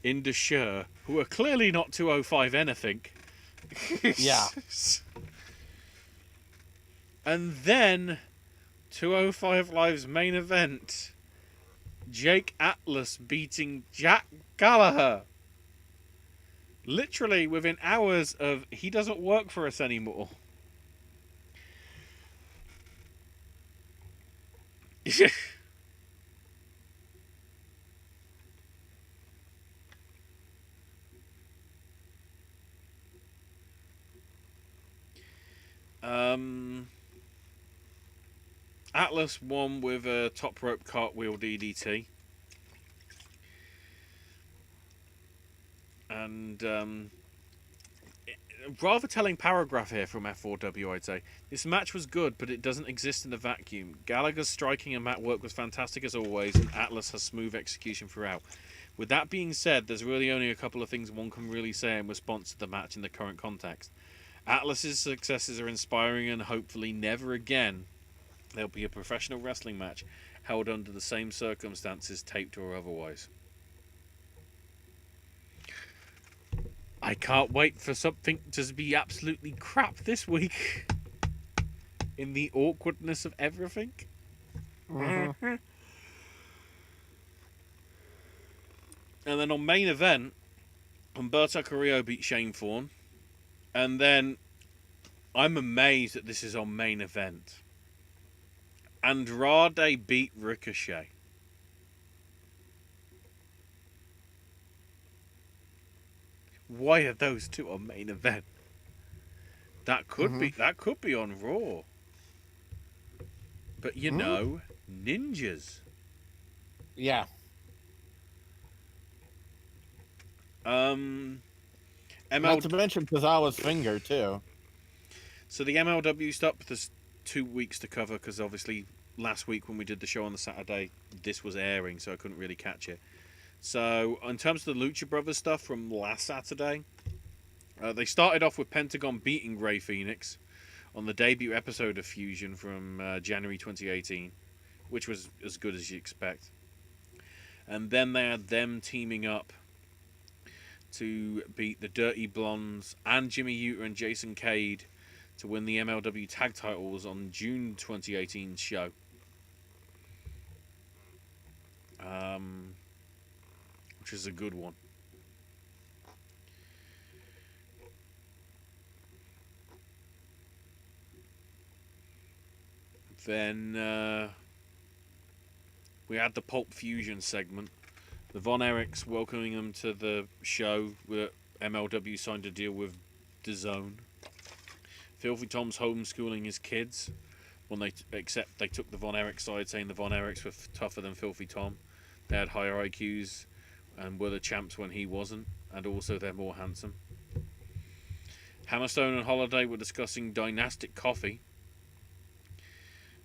Indus Sher, who are clearly not 205 anything. Yeah. And then 205 Live's main event, Jake Atlas beating Jack Gallagher. Literally within hours of he doesn't work for us anymore. Atlas won with a top rope cartwheel DDT. And rather telling paragraph here from F4W, I'd say. This match was good, but it doesn't exist in a vacuum. Gallagher's striking and mat work was fantastic as always, and Atlas has smooth execution throughout. With that being said, there's really only a couple of things one can really say in response to the match in the current context. Atlas's successes are inspiring, and hopefully never again there'll be a professional wrestling match held under the same circumstances, taped or otherwise. I can't wait for something to be absolutely crap this week. In the awkwardness of everything. Mm-hmm. And then on main event, Humberto Carrillo beat Shane Thorne. And then I'm amazed that this is on main event. Andrade beat Ricochet. Why are those two on main event? That could Mm-hmm. be on Raw. But you Mm-hmm. know, ninjas. Yeah. Um Not ML to mention Tozawa's finger too. So the MLW stuff, there's 2 weeks to cover because obviously last week when we did the show on the Saturday, this was airing, so I couldn't really catch it. So in terms of the Lucha Brothers stuff from last Saturday, they started off with Pentagon beating Rey Fenix on the debut episode of Fusion from January 2018, which was as good as you expect. And then they had them teaming up to beat the Dirty Blondes and Jimmy Uter and Jason Cade to win the MLW tag titles on June 2018 show. Which is a good one. Then we had the Pulp Fusion segment. The Von Erichs welcoming them to the show where MLW signed a deal with DAZN. Filthy Tom's homeschooling his kids when they took the Von Erich side, saying the Von Erichs were tougher than Filthy Tom. They had higher IQs and were the champs when he wasn't, and also they're more handsome. Hammerstone and Holiday were discussing Dynastic Coffee,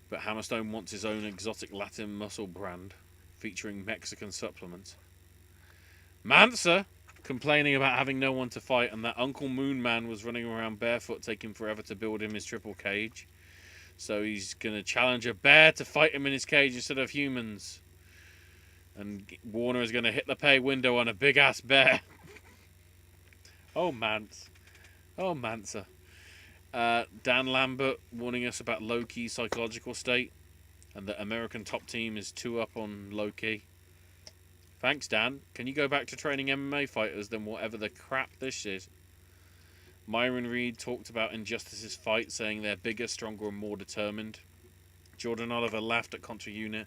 but Hammerstone wants his own exotic Latin muscle brand featuring Mexican supplements. Mansa complaining about having no one to fight and that Uncle Moon Man was running around barefoot, taking forever to build him his triple cage. So he's going to challenge a bear to fight him in his cage instead of humans. And Warner is going to hit the pay window on a big ass bear. Oh, Mance. Oh, Mansa. Dan Lambert warning us about low-key psychological state and that American Top Team is 2 up on low-key. Thanks, Dan. Can you go back to training MMA fighters than whatever the crap this is? Myron Reed talked about Injustice's fight, saying they're bigger, stronger, and more determined. Jordan Oliver laughed at Contra Unit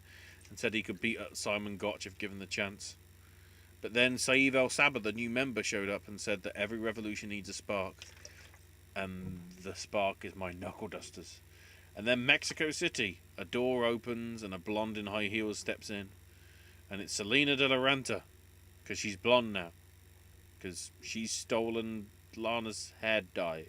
and said he could beat Simon Gotch if given the chance. But then Saeed El Sabah, the new member, showed up and said that every revolution needs a spark. And the spark is my knuckle dusters. And then Mexico City. A door opens and a blonde in high heels steps in. And it's Selena De La Renta. Because she's blonde now. Because she's stolen Lana's hair dye.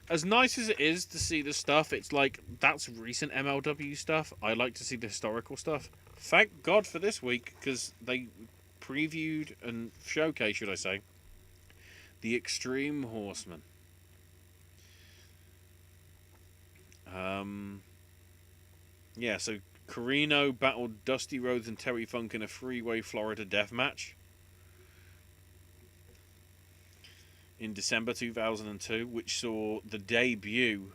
As nice as it is to see the stuff, it's like, that's recent MLW stuff. I like to see the historical stuff. Thank God for this week, because they previewed and showcased, should I say, the Extreme Horsemen. Yeah, so Carino battled Dusty Rhodes and Terry Funk in a three-way Florida death match in December 2002, which saw the debut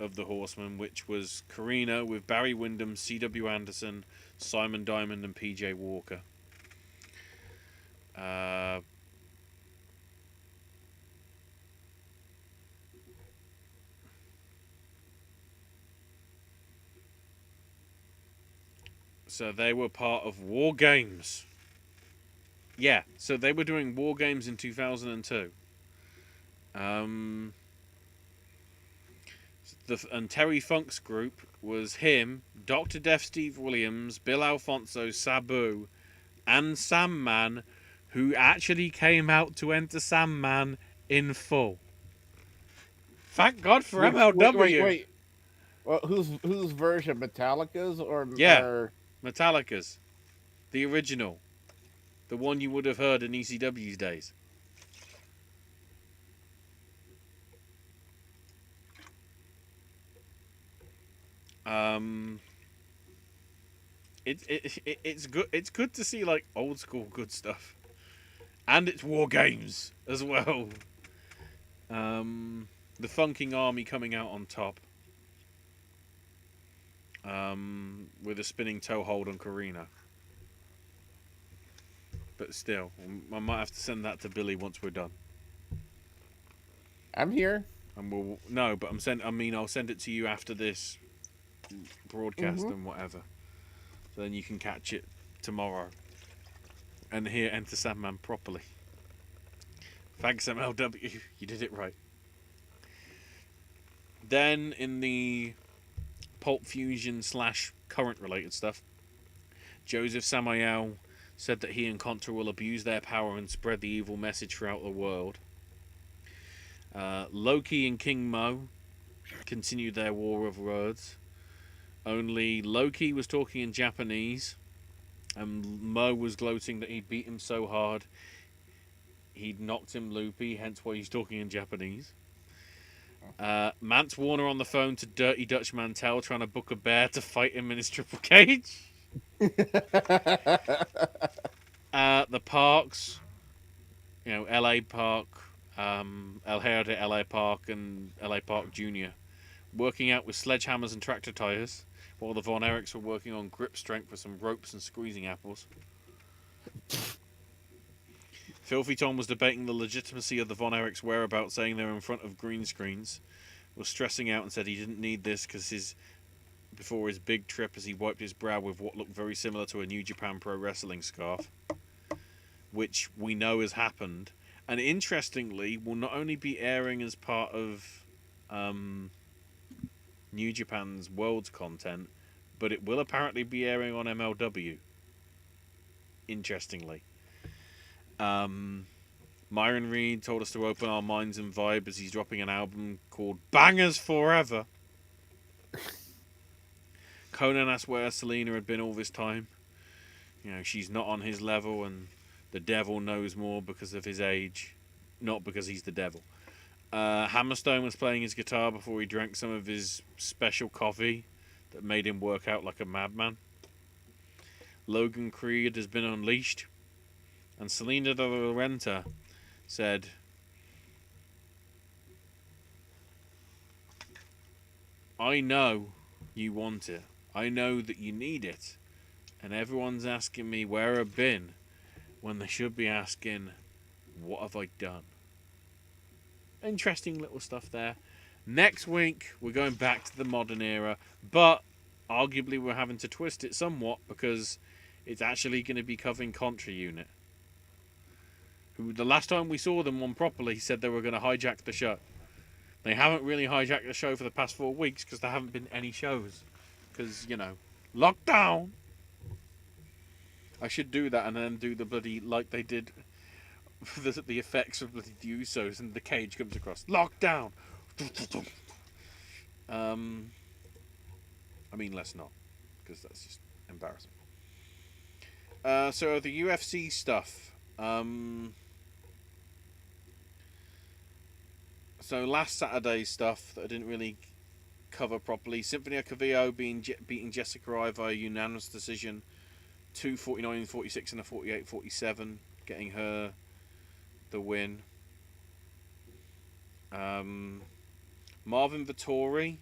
of the Horsemen, which was Carino with Barry Windham, C.W. Anderson, Simon Diamond, and P.J. Walker. So they were part of War Games. Yeah, so they were doing War Games in 2002. And Terry Funk's group was him, Dr. Death Steve Williams, Bill Alfonso, Sabu, and Sandman, who actually came out to enter Sandman in full. Thank God for MLW. Wait. Well, whose version? Metallica's or Yeah, Metallica's, the original, the one you would have heard in ECW's days. It's good. It's good to see like old school good stuff, and it's War Games as well. the Funking Army coming out on top. With a spinning toe hold on Karina. But still, I might have to send that to Billy once we're done. I'm here. And I'll send it to you after this broadcast and whatever. So then you can catch it tomorrow. And hear Enter Sandman properly. Thanks, MLW. You did it right. Then in the Pulp Fusion / current related stuff, Joseph Samael said that he and Contra will abuse their power and spread the evil message throughout the world. Loki and King Mo continued their war of words. Only Loki was talking in Japanese, and Mo was gloating that he'd beat him so hard he'd knocked him loopy, hence why he's talking in Japanese. Mance Warner on the phone to Dirty Dutch Mantel trying to book a bear to fight him in his triple cage. The Parks, LA Park, El Herde LA Park, and LA Park Jr. working out with sledgehammers and tractor tires, while the Von Erichs were working on grip strength with some ropes and squeezing apples. Filthy Tom was debating the legitimacy of the Von Erichs' whereabouts, saying they were in front of green screens. Was stressing out and said he didn't need this before his big trip, as he wiped his brow with what looked very similar to a New Japan Pro Wrestling scarf, which we know has happened, and interestingly will not only be airing as part of New Japan's World's content, but it will apparently be airing on MLW. Interestingly. Myron Reed told us to open our minds and vibe as he's dropping an album called Bangers Forever. Conan asked where Selena had been all this time. She's not on his level, and the devil knows more because of his age, not because he's the devil. Hammerstone was playing his guitar before he drank some of his special coffee that made him work out like a madman. Logan Creed has been unleashed. And Selena de la Renta said, I know you want it. I know that you need it. And everyone's asking me where I've been, when they should be asking, what have I done? Interesting little stuff there. Next week, we're going back to the modern era, but arguably we're having to twist it somewhat because it's actually going to be covering Contra Unit, who the last time we saw them on properly said they were going to hijack the show. They haven't really hijacked the show for the past 4 weeks because there haven't been any shows. Because, lockdown. I should do that and then do the bloody, like they did, the effects of bloody the Usos, and the cage comes across. Lockdown! Let's not, because that's just embarrassing. So the UFC stuff. So last Saturday's stuff that I didn't really cover properly. Symphony of Cavillo beating Jessica Eye via unanimous decision, 249-46 and a 48-47, getting her the win. Marvin Vettori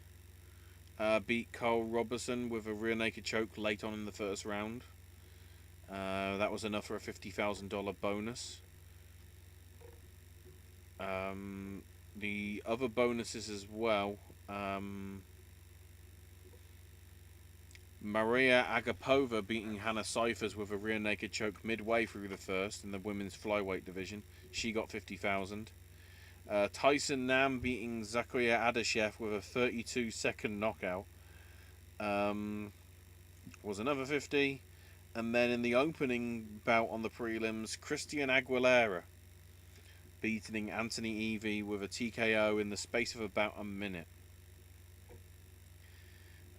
beat Carl Robertson with a rear naked choke late on in the first round. That was enough for a $50,000 bonus. The other bonuses as well. Maria Agapova beating Hannah Cyphers with a rear naked choke midway through the first in the women's flyweight division. She got 50,000. Tyson Nam beating Zakuya Adashev with a 32-second knockout. Was another 50. And then in the opening bout on the prelims, Christian Aguilera beating Anthony Evie with a TKO in the space of about a minute.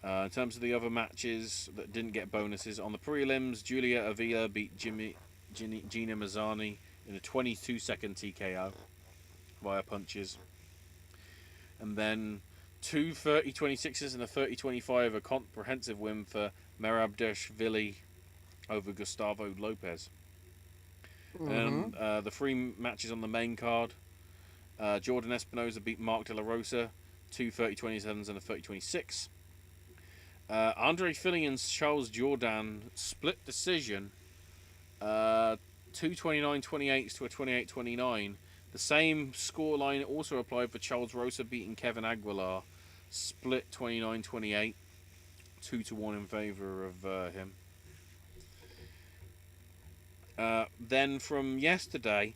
In terms of the other matches that didn't get bonuses, on the prelims, Julia Avila beat Gina Mazzani in a 22-second TKO via punches. And then two 30-26s and a 30-25, a comprehensive win for Merabdeshvili over Gustavo Lopez. And the three matches on the main card, Jordan Espinosa beat Mark De La Rosa, 2 30-27s and a 30-26. Andre Philly and Charles Jourdain split decision, 2 29-28s to a 28-29. The same scoreline also applied for Charles Rosa beating Kevin Aguilar, split 29-28, 2-1 in favor of him. Then from yesterday,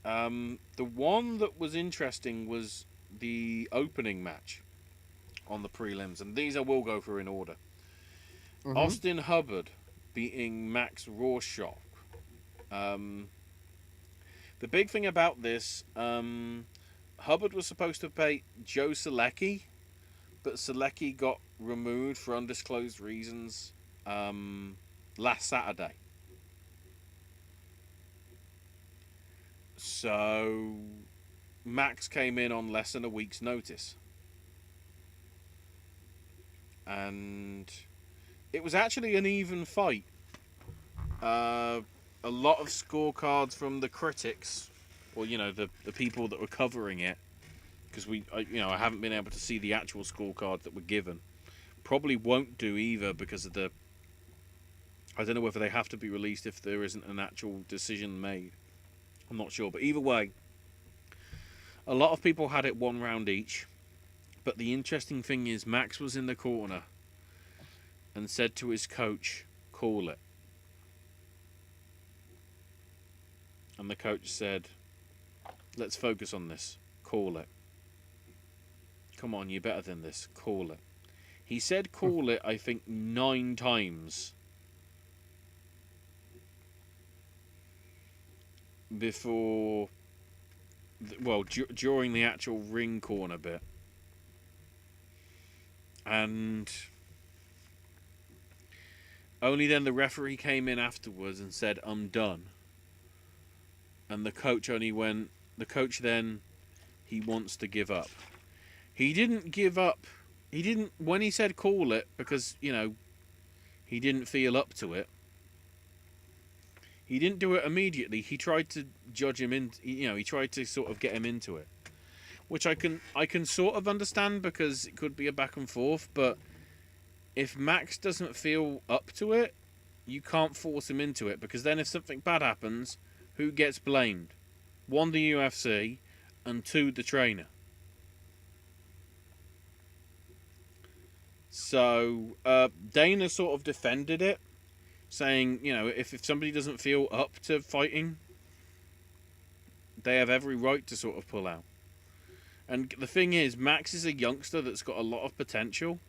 the one that was interesting was the opening match on the prelims, and these I will go through in order. Mhm. Austin Hubbard beating Max Rorschach. The big thing about this, Hubbard was supposed to pay Joe Selecki, but Selecki got removed for undisclosed reasons last Saturday. So Max came in on less than a week's notice. And it was actually an even fight. A lot of scorecards from the critics, or the people that were covering it, because I haven't been able to see the actual scorecards that were given. Probably won't do either because of I don't know whether they have to be released if there isn't an actual decision made. I'm not sure, but either way, a lot of people had it 1 round each. But the interesting thing is, Max was in the corner and said to his coach, "Call it." And the coach said, "Let's focus on this. Call it. Come on, you're better than this. Call it." He said call it, I think, 9 times before, during the actual ring corner bit. And only then the referee came in afterwards and said, "I'm done." And the coach then, he wants to give up. He didn't give up. He didn't, when he said call it, because, he didn't feel up to it. He didn't do it immediately. He tried to judge him in, he tried to sort of get him into it. Which I can sort of understand, because it could be a back and forth, but if Max doesn't feel up to it, you can't force him into it, because then if something bad happens, who gets blamed? 1, the UFC, and 2, the trainer. So Dana sort of defended it, saying, if somebody doesn't feel up to fighting, they have every right to sort of pull out. And the thing is, Max is a youngster that's got a lot of potential.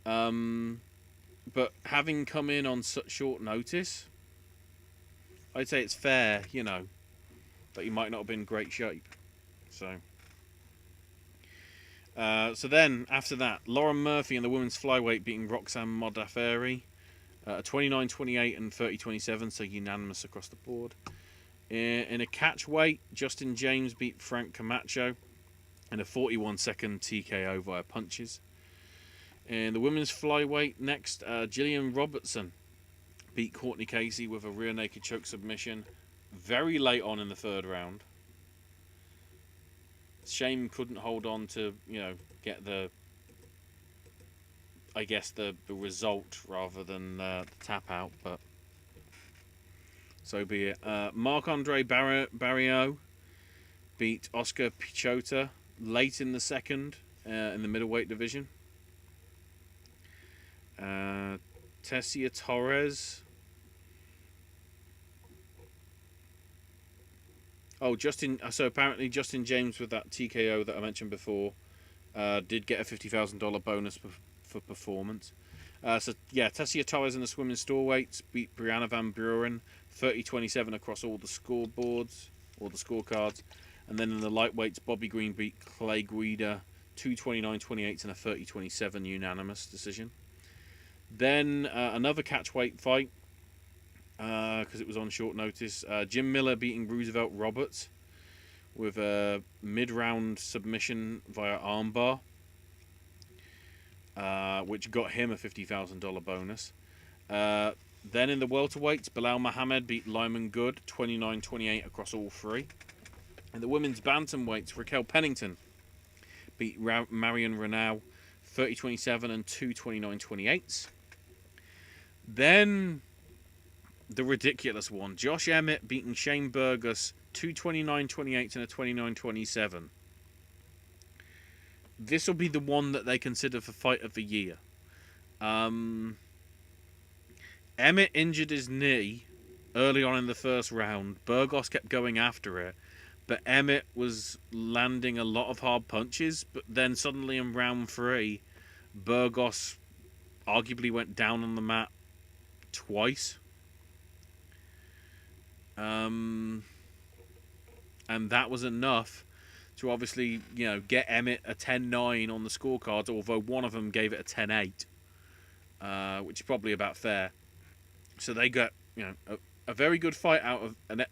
But having come in on such short notice, I'd say it's fair, that he might not have been in great shape. So then, after that, Lauren Murphy in the women's flyweight beating Roxanne Modafferi. 29-28 and 30-27, so unanimous across the board. In a catch weight, Justin James beat Frank Camacho in a 41-second TKO via punches. In the women's flyweight, next, Gillian Robertson beat Courtney Casey with a rear naked choke submission very late on in the 3rd round. Shame couldn't hold on to, get the result rather than the tap out, but so be it. Marc-Andre Barriault beat Oscar Pichota late in the 2nd in the middleweight division. Tessia Torres. So apparently Justin James, with that TKO that I mentioned before, did get a $50,000 bonus for performance. Tessia Torres in the women's strawweights beat Brianna Van Buren 30-27 across all the scoreboards, all the scorecards. And then in the lightweights, Bobby Green beat Clay Guida 2-29-28 and a 30-27 unanimous decision. Then another catchweight fight, because it was on short notice. Jim Miller beating Roosevelt Roberts with a mid-round submission via armbar, which got him a $50,000 bonus. Then in the welterweights, Bilal Muhammad beat Lyman Good 29-28 across all 3. In the women's bantamweights, Raquel Pennington beat Marion Renaud 30-27 and 2-29-28. Then the ridiculous one, Josh Emmett beating Shane Burgos 2-29-28 and a 29-27. This will be the one that they consider for fight of the year. Emmett injured his knee early on in the first round. Burgos kept going after it, but Emmett was landing a lot of hard punches. But then suddenly in round 3, Burgos arguably went down on the mat twice. And that was enough to obviously, get Emmett a 10-9 on the scorecards, although one of them gave it a 10-8, which is probably about fair. So they got, a very good fight out of, an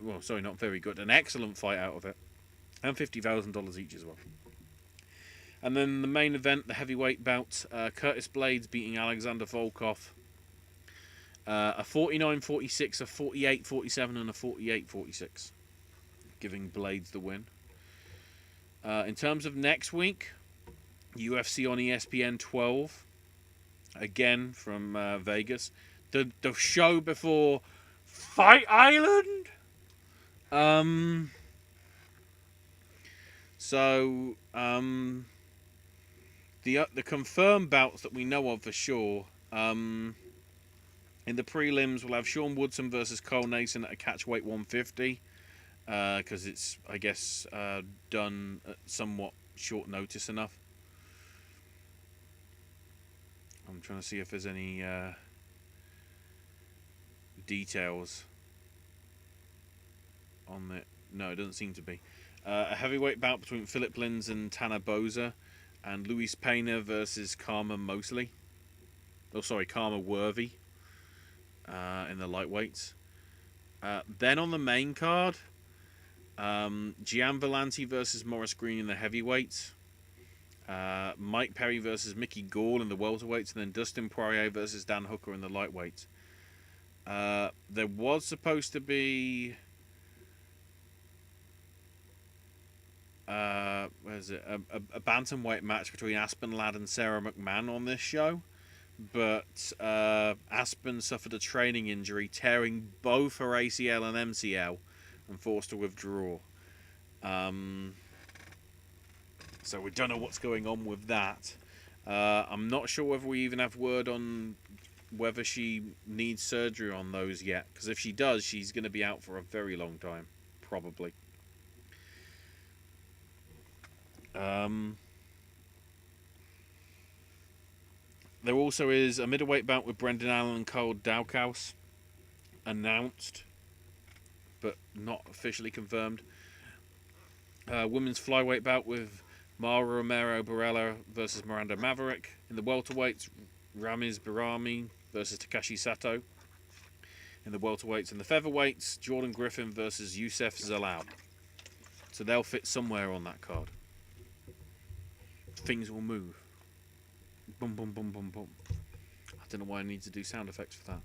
excellent fight out of it, and $50,000 each as well. And then the main event, the heavyweight bout, Curtis Blades beating Alexander Volkov, a 49-46, a 48-47, and a 48-46, giving Blades the win. In terms of next week, UFC on ESPN 12, again from Vegas. The show before Fight Island. The confirmed bouts that we know of for sure. In the prelims, we'll have Sean Woodson versus Cole Nason at a catchweight 150. Because it's, I guess, done at somewhat short notice enough. I'm trying to see if there's any details on it. No, it doesn't seem to be. A heavyweight bout between Philip Lins and Tanner Boza, and Luis Pena versus Karma Mosley. Karma Worthy in the lightweights. Then on the main card, Gian Vellante versus Morris Green in the heavyweights, Mike Perry versus Mickey Gall in the welterweights, and then Dustin Poirier versus Dan Hooker in the lightweights. There was supposed to be a bantamweight match between Aspen Ladd and Sarah McMahon on this show, but Aspen suffered a training injury, tearing both her ACL and MCL, and forced to withdraw. So we don't know what's going on with that. I'm not sure whether we even have word on whether she needs surgery on those yet, because if she does, she's going to be out for a very long time, probably. There also is a middleweight bout with Brendan Allen and Carl Daukaus announced, but not officially confirmed. Women's flyweight bout with Mara Romero Barella versus Miranda Maverick. In the welterweights, Ramiz Barami versus Takashi Sato. In the welterweights and the featherweights, Jordan Griffin versus Youssef Zalal. So they'll fit somewhere on that card. Things will move. Boom, boom, boom, boom, boom. I don't know why I need to do sound effects for that.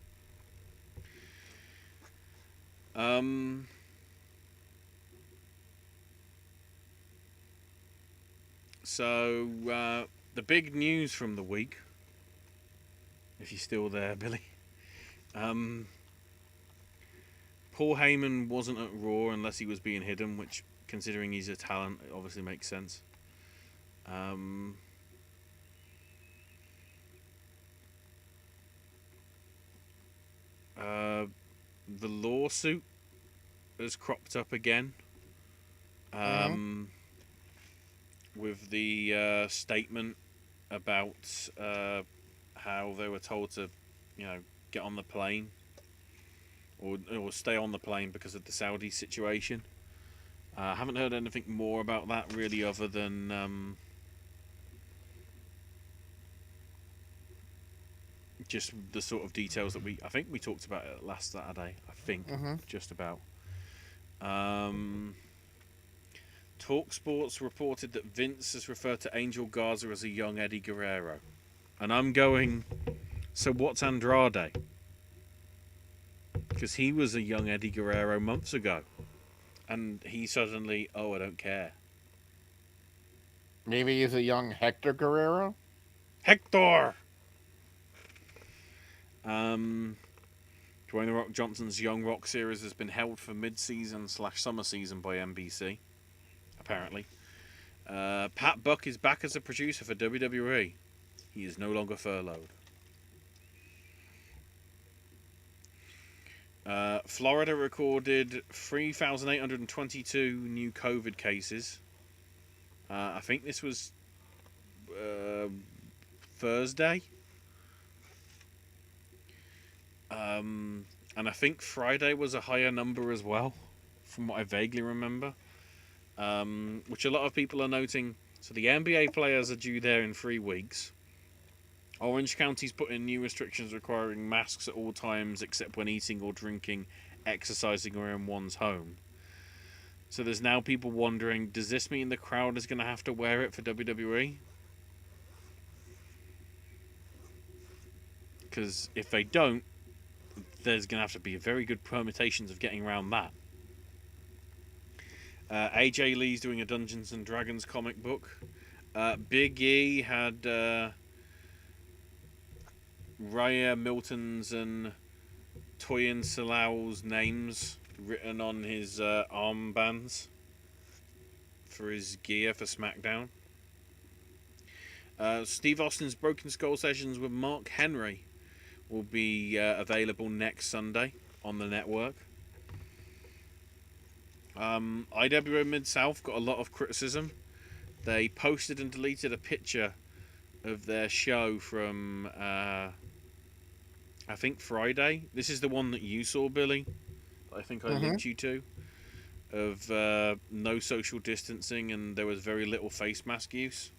So, the big news from the week, if you're still there, Billy. Paul Heyman wasn't at Raw unless he was being hidden, which, considering he's a talent, it obviously makes sense. The lawsuit has cropped up again. With the statement about how they were told to, get on the plane or stay on the plane because of the Saudi situation. I haven't heard anything more about that really, other than just the sort of details that I think we talked about it last Saturday. Just about. TalkSports reported that Vince has referred to Angel Garza as a young Eddie Guerrero. And I'm going, so what's Andrade? Because he was a young Eddie Guerrero months ago. And he suddenly, oh, I don't care. Maybe he's a young Hector Guerrero. Hector! Dwayne The Rock Johnson's Young Rock series has been held for mid-season/summer season by NBC, apparently. Pat Buck is back as a producer for WWE. He is no longer furloughed. Florida recorded 3,822 new COVID cases. I think this was Thursday. And I think Friday was a higher number as well, from what I vaguely remember. Which a lot of people are noting. So the NBA players are due there in 3 weeks. Orange County's put in new restrictions requiring masks at all times except when eating or drinking, exercising, or in one's home. So there's now people wondering, does this mean the crowd is going to have to wear it for WWE? Because if they don't, there's going to have to be very good permutations of getting around that. AJ Lee's doing a Dungeons and Dragons comic book. Big E had Raya Milton's and Toyin Salau's names written on his armbands for his gear for SmackDown. Steve Austin's Broken Skull sessions with Mark Henry will be available next Sunday on the network. IWO Mid-South got a lot of criticism. They posted and deleted a picture of their show from I think Friday. This is the one that you saw, Billy. I think I linked you to. Of no social distancing, and there was very little face mask use.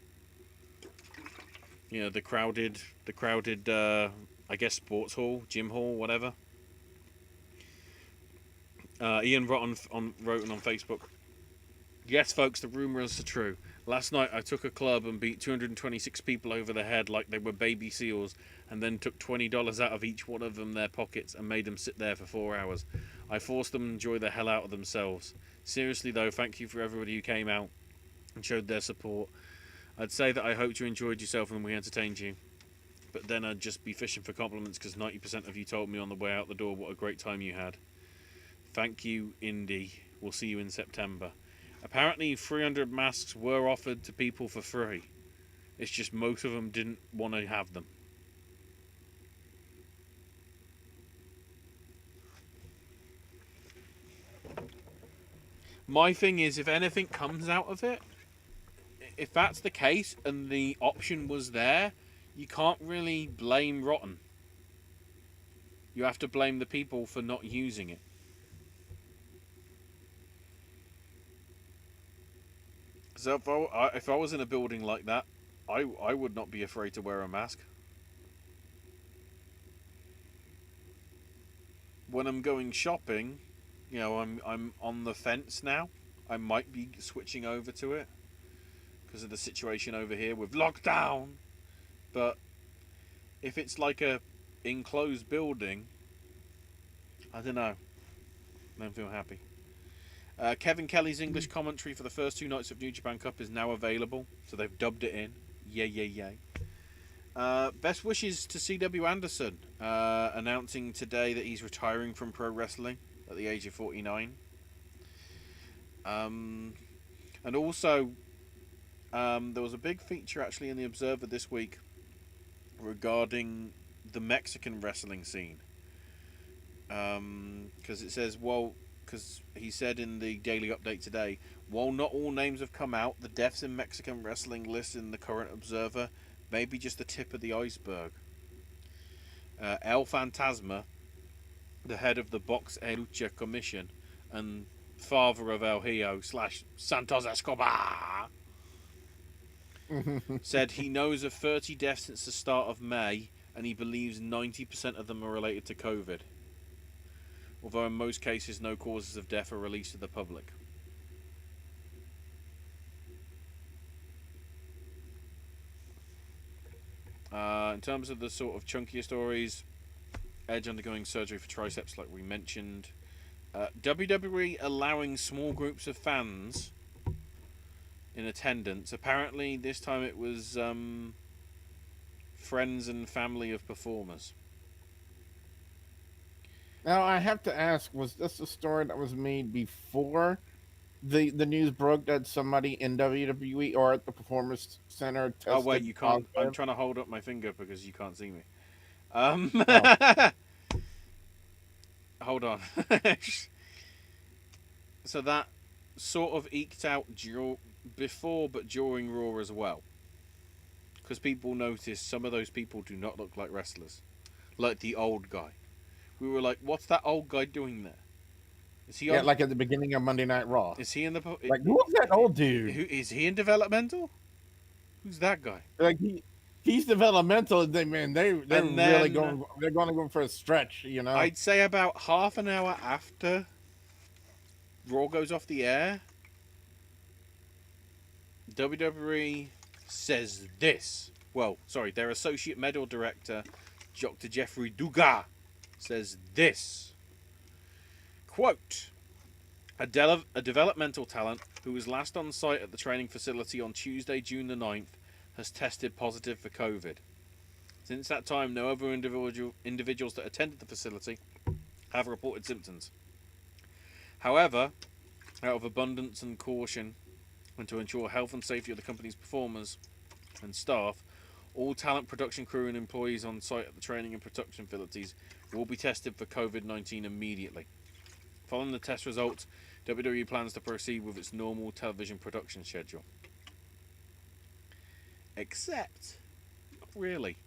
You know, the crowded I guess sports hall, gym hall, whatever. Ian wrote on Facebook. Yes, folks, the rumours are true. Last night I took a club and beat 226 people over the head like they were baby seals, and then took $20 out of each one of them their pockets and made them sit there for 4 hours. I forced them to enjoy the hell out of themselves. Seriously though, thank you for everybody who came out and showed their support. I'd say that I hoped you enjoyed yourself and we entertained you, but then I'd just be fishing for compliments because 90% of you told me on the way out the door what a great time you had. Thank you, Indy. We'll see you in September. Apparently 300 masks were offered to people for free. It's just most of them didn't want to have them. My thing is, if anything comes out of it, if that's the case and the option was there, you can't really blame Rotten. You have to blame the people for not using it. So if I was in a building like that, I would not be afraid to wear a mask. When I'm going shopping, you know, I'm on the fence now. I might be switching over to it because of the situation over here with lockdown. But if it's like a enclosed building, I don't know. I don't feel happy. Kevin Kelly's English commentary for the first 2 nights of New Japan Cup is now available, so they've dubbed it in. Yay, yay, yay. Best wishes to C.W. Anderson, announcing today that he's retiring from pro wrestling at the age of 49. And also, there was a big feature actually in the Observer this week regarding the Mexican wrestling scene. Because it says, well, because he said in the daily update today, while not all names have come out, the deaths in Mexican wrestling list in the current Observer may be just the tip of the iceberg. El Fantasma, the head of the Box e Lucha Commission and father of El Hijo / Santos Escobar, said he knows of 30 deaths since the start of May, and he believes 90% of them are related to COVID. Although in most cases no causes of death are released to the public. In terms of the sort of chunkier stories, Edge undergoing surgery for triceps like we mentioned. WWE allowing small groups of fans in attendance. Apparently, this time it was friends and family of performers. Now I have to ask: was this a story that was made before the news broke that somebody in WWE or at the Performance Center Oh wait, tested you can't. I'm positive? trying to hold up my finger because you can't see me. Um, Oh, hold on. So that sort of eked out before, but during Raw as well, because people noticed some of those people do not look like wrestlers, like the old guy. We were like, "What's that old guy doing there? Is he yeah, on? like at the beginning of Monday Night Raw. Is he in the? Like, who was that old dude? Who is he in developmental? Who's that guy?" Like he's developmental. They're And really then going. They're going to go for a stretch. You know. I'd say about half an hour after Raw goes off the air, WWE says this. Well, sorry, their associate medical director, Dr. Jeffrey Dugas, says this. Quote, a developmental talent who was last on site at the training facility on Tuesday, June the 9th, has tested positive for COVID. Since that time, no other individuals that attended the facility have reported symptoms. However, out of abundance and caution, and to ensure health and safety of the company's performers and staff, all talent production crew and employees on site at the training and production facilities will be tested for COVID-19 immediately. Following the test results, WWE plans to proceed with its normal television production schedule. Except, not really.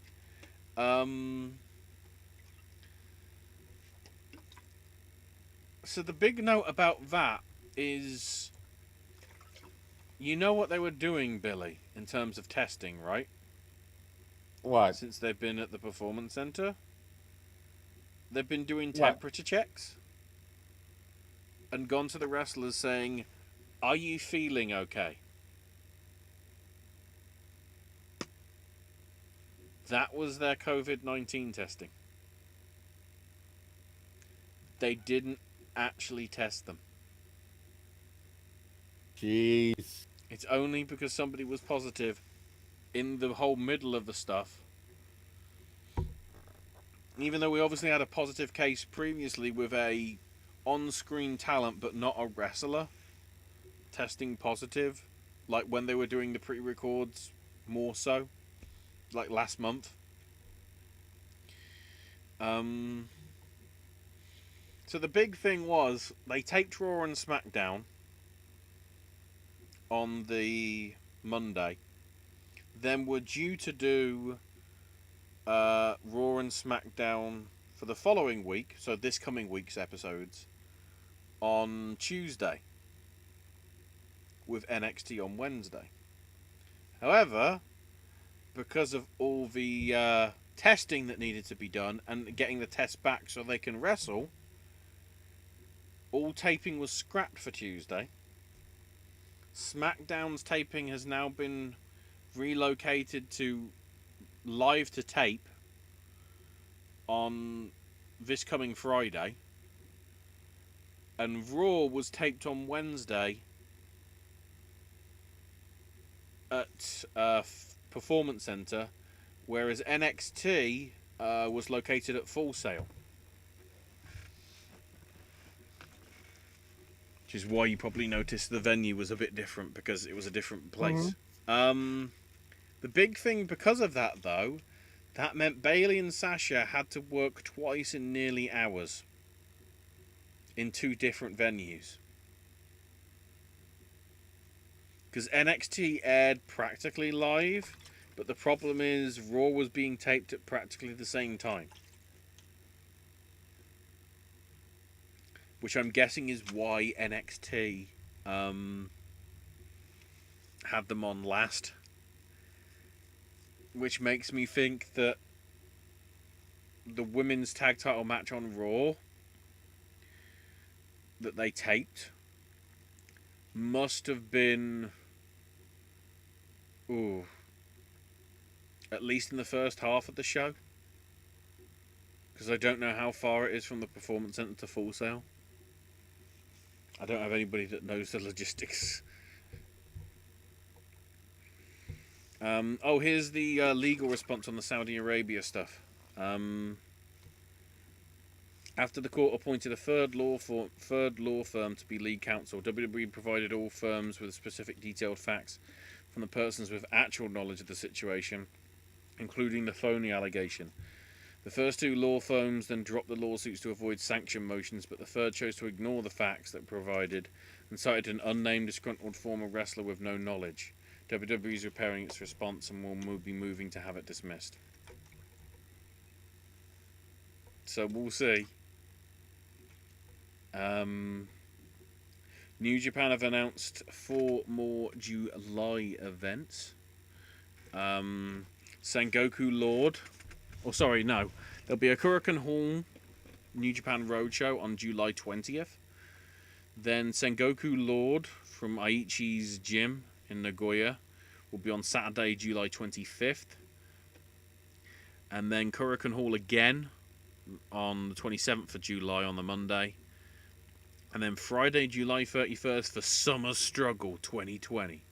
So the big note about that is, you know what they were doing, Billy, in terms of testing, right? What? Since they've been at the Performance Center, they've been doing What? temperature checks and gone to the wrestlers saying, "Are you feeling okay?" That was their COVID-19 testing. They didn't actually test them. Jeez. It's only because somebody was positive in the whole middle of the stuff. Even though we obviously had a positive case previously with a on-screen talent but not a wrestler testing positive, like when they were doing the pre-records, more so, like last month. So the big thing was they taped Raw and SmackDown on the Monday, then were due to do Raw and SmackDown for the following week, so this coming week's episodes, on Tuesday, with NXT on Wednesday. However, because of all the testing that needed to be done and getting the test back so they can wrestle, all taping was scrapped for Tuesday. SmackDown's taping has now been relocated to live to tape on this coming Friday, and Raw was taped on Wednesday at Performance Center, whereas NXT was located at Full Sail, which is why you probably noticed the venue was a bit different because it was a different place. The big thing because of that, though, that meant Bayley and Sasha had to work twice in nearly hours in two different venues. Because NXT aired practically live, but the problem is Raw was being taped at practically the same time. Which I'm guessing is why NXT had them on last. Which makes me think that the women's tag title match on Raw that they taped must have been, at least in the first half of the show, because I don't know how far it is from the Performance Center to Full Sail. I don't have anybody that knows the logistics. Here's the legal response on the Saudi Arabia stuff. After the court appointed a third law firm to be lead counsel, WWE provided all firms with specific detailed facts from the persons with actual knowledge of the situation, including the phony allegation. The first two law firms then dropped the lawsuits to avoid sanction motions, but the third chose to ignore the facts that provided and cited an unnamed disgruntled former wrestler with no knowledge. WWE is repairing its response and will be moving to have it dismissed. So we'll see. New Japan have announced 4 more July events. Sengoku Lord. Oh, sorry, no. There'll be a Kurikan Hall New Japan Roadshow on July 20th. Then Sengoku Lord from Aichi's gym in Nagoya will be on Saturday, July 25th. And then Kurikan Hall again on the 27th of July on the Monday. And then Friday, July 31st for Summer Struggle 2020.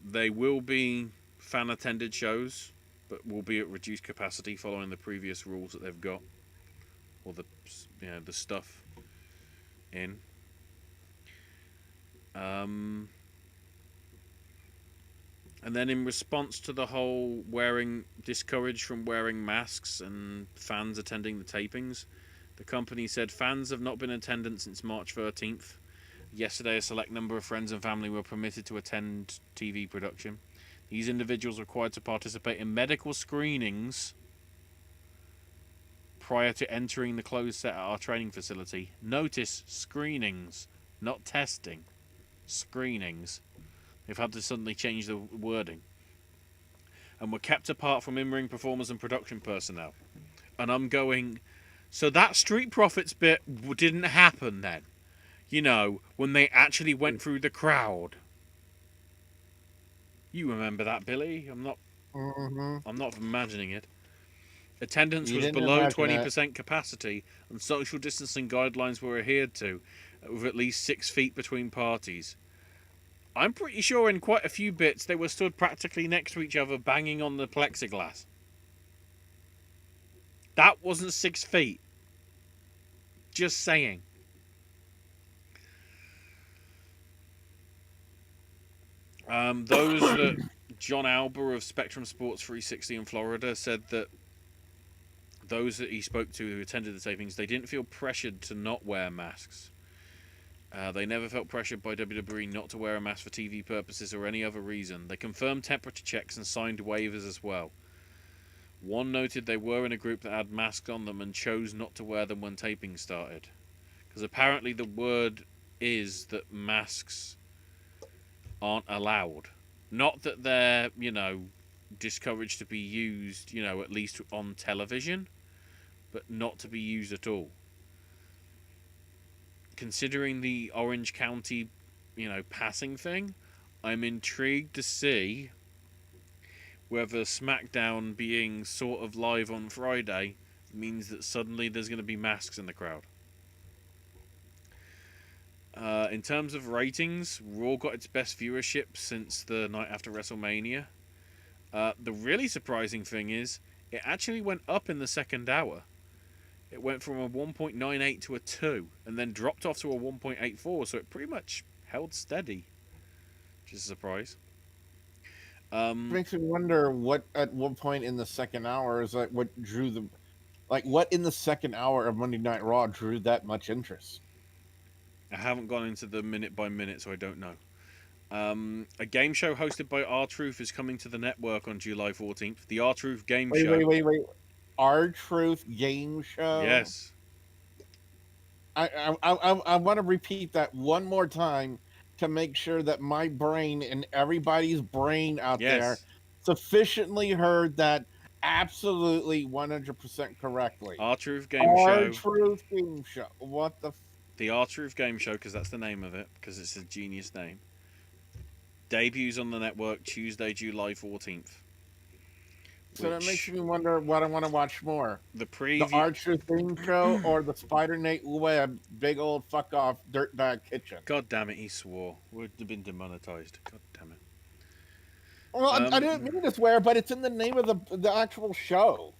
They will be fan-attended shows, but will be at reduced capacity following the previous rules that they've got. Or the stuff in. And then in response to the whole discouraged from wearing masks and fans attending the tapings, the company said fans have not been in attendance since March 13th. Yesterday, a select number of friends and family were permitted to attend TV production. These individuals are required to participate in medical screenings prior to entering the closed set at our training facility. Notice, screenings, not testing. Screenings. They've had to suddenly change the wording. And were kept apart from in-ring performers and production personnel. And I'm going, so that Street Profits bit didn't happen then? You know, when they actually went through the crowd. You remember that, Billy? I'm not imagining it. Attendance was below 20% capacity, and social distancing guidelines were adhered to, with at least 6 feet between parties. I'm pretty sure in quite a few bits they were stood practically next to each other, banging on the plexiglass. That wasn't 6 feet. Just saying. Those that John Alba of Spectrum Sports 360 in Florida said that those that he spoke to who attended the tapings, they didn't feel pressured to not wear masks. They never felt pressured by WWE not to wear a mask for TV purposes or any other reason. They confirmed temperature checks and signed waivers as well. One noted they were in a group that had masks on them and chose not to wear them when taping started. Because apparently the word is that masks aren't allowed. Not that they're, discouraged to be used, at least on television, but not to be used at all. Considering the Orange County, passing thing, I'm intrigued to see whether SmackDown being sort of live on Friday means that suddenly there's going to be masks in the crowd. In terms of ratings, Raw got its best viewership since the night after WrestleMania. The really surprising thing is, it actually went up in the second hour. It went from a 1.98 to a 2, and then dropped off to a 1.84, so it pretty much held steady, which is a surprise. Makes me wonder at what point in the second hour is what drew the, what in the second hour of Monday Night Raw drew that much interest? I haven't gone into the minute by minute, so I don't know. A game show hosted by R-Truth is coming to the network on July 14th. The R-Truth game show. Wait. R-Truth game show? Yes. I want to repeat that one more time to make sure that my brain and everybody's brain out there sufficiently heard that absolutely 100% correctly. R-Truth game show. R-Truth game show. What the... The R-Truth game show, because that's the name of it, because it's a genius name. Debuts on the network Tuesday, July 14th. So that makes which me wonder what I want to watch more: the the preview. Archer theme show or the Spider Nate Web big old fuck off dirtbag kitchen. God damn it, he swore. Would have been demonetized. God damn it. Well, I didn't mean to swear, but it's in the name of the actual show.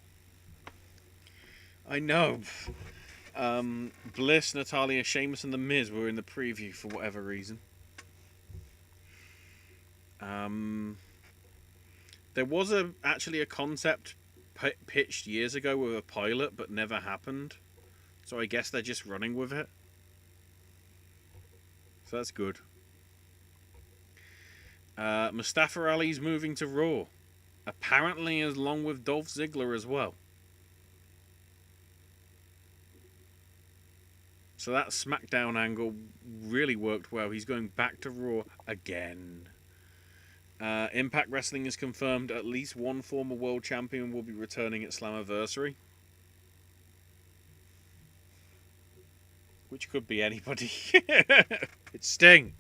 I know. Bliss, Natalia, Sheamus, and The Miz were in the preview for whatever reason. There was actually a concept pitched years ago with a pilot, but never happened. So I guess they're just running with it. So that's good. Mustafa Ali's moving to Raw. Apparently along with Dolph Ziggler as well. So that SmackDown angle really worked well. He's going back to Raw again. Impact Wrestling has confirmed at least one former world champion will be returning at Slammiversary. Which could be anybody. It's Sting.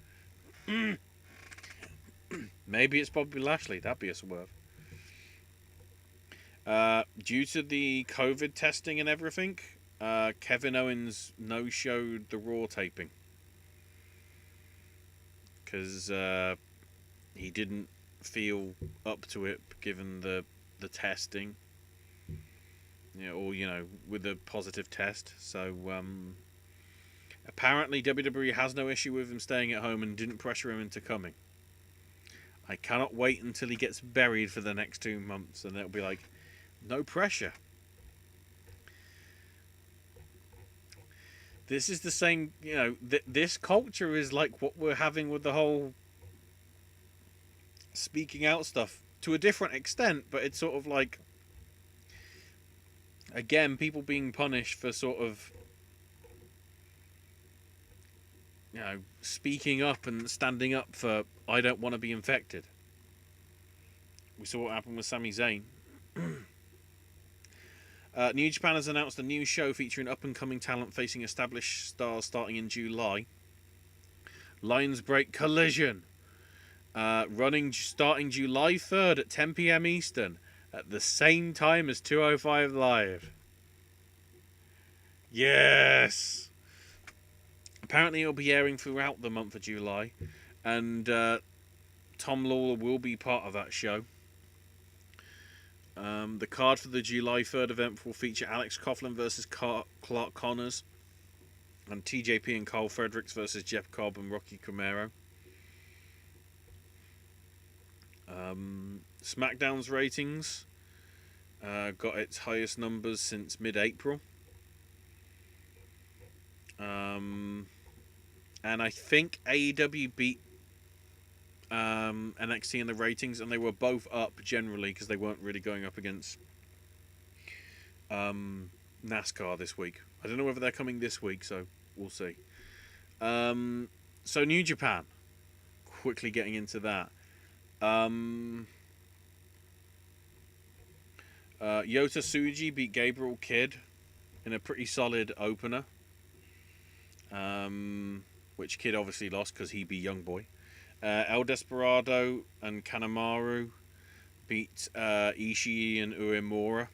Maybe it's Bobby Lashley. That'd be a swerve. Due to the COVID testing and everything, Kevin Owens no-showed the Raw taping. Because he didn't feel up to it given the testing. Or, with a positive test. So, apparently WWE has no issue with him staying at home and didn't pressure him into coming. I cannot wait until he gets buried for the next 2 months and it'll be like, no pressure. This is the same, this culture is like what we're having with the whole speaking out stuff to a different extent, but it's sort of like, again, people being punished for sort of, speaking up and standing up for, I don't want to be infected. We saw what happened with Sami Zayn. New Japan has announced a new show featuring up-and-coming talent facing established stars starting in July. Lions Break Collision. Starting July 3rd at 10 p.m. Eastern at the same time as 205 Live. Yes! Apparently it'll be airing throughout the month of July. And Tom Lawler will be part of that show. The card for the July 3rd event will feature Alex Coughlin versus Clark Connors. And TJP and Carl Fredericks versus Jeff Cobb and Rocky Camaro. SmackDown's ratings got its highest numbers since mid-April. And I think AEW beat NXT in the ratings, and they were both up generally because they weren't really going up against NASCAR this week. I don't know whether they're coming this week, so we'll see. So New Japan, quickly getting into that. Yota Tsuji beat Gabriel Kidd in a pretty solid opener, which Kidd obviously lost because he beat Young Boy. El Desperado and Kanemaru beat Ishii and Uemura.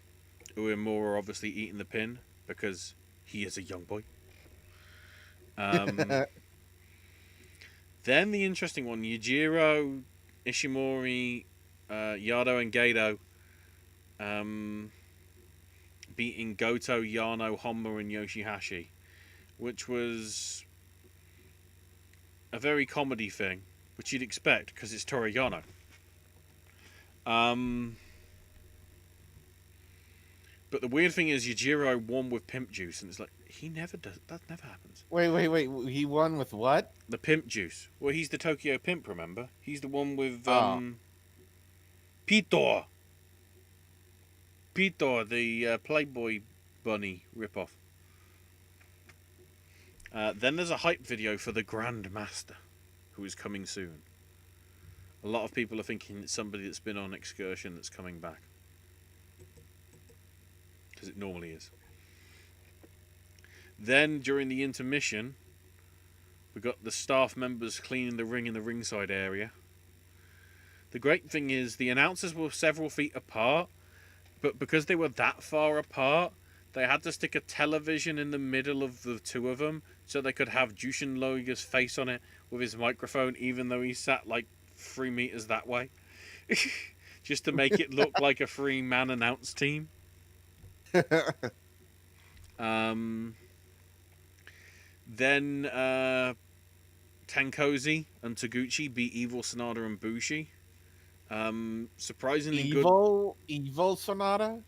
Uemura obviously eating the pin because he is a Young Boy. Then the interesting one, Yujiro, Ishimori, Yado and Gedo beating Goto, Yano, Honma and Yoshihashi, which was a very comedy thing, which you'd expect because it's Toru Yano. But the weird thing is Yujiro won with Pimp Juice, and it's like, he never does, that never happens. Wait, he won with what? The Pimp Juice. Well, he's the Tokyo Pimp, remember? He's the one with Pitor, the Playboy Bunny ripoff. Then there's a hype video for the Grand Master, who is coming soon. A lot of people are thinking it's somebody that's been on excursion that's coming back. Because it normally is. Then, during the intermission, we got the staff members cleaning the ring in the ringside area. The great thing is, the announcers were several feet apart, but because they were that far apart, they had to stick a television in the middle of the two of them so they could have Jushin Liger's face on it with his microphone, even though he sat like 3 meters that way, just to make it look like a three-man announce team. Um, then Tenkozy and Taguchi beat Evil, Sonata, and Bushi. Surprisingly good. Evil Sonata.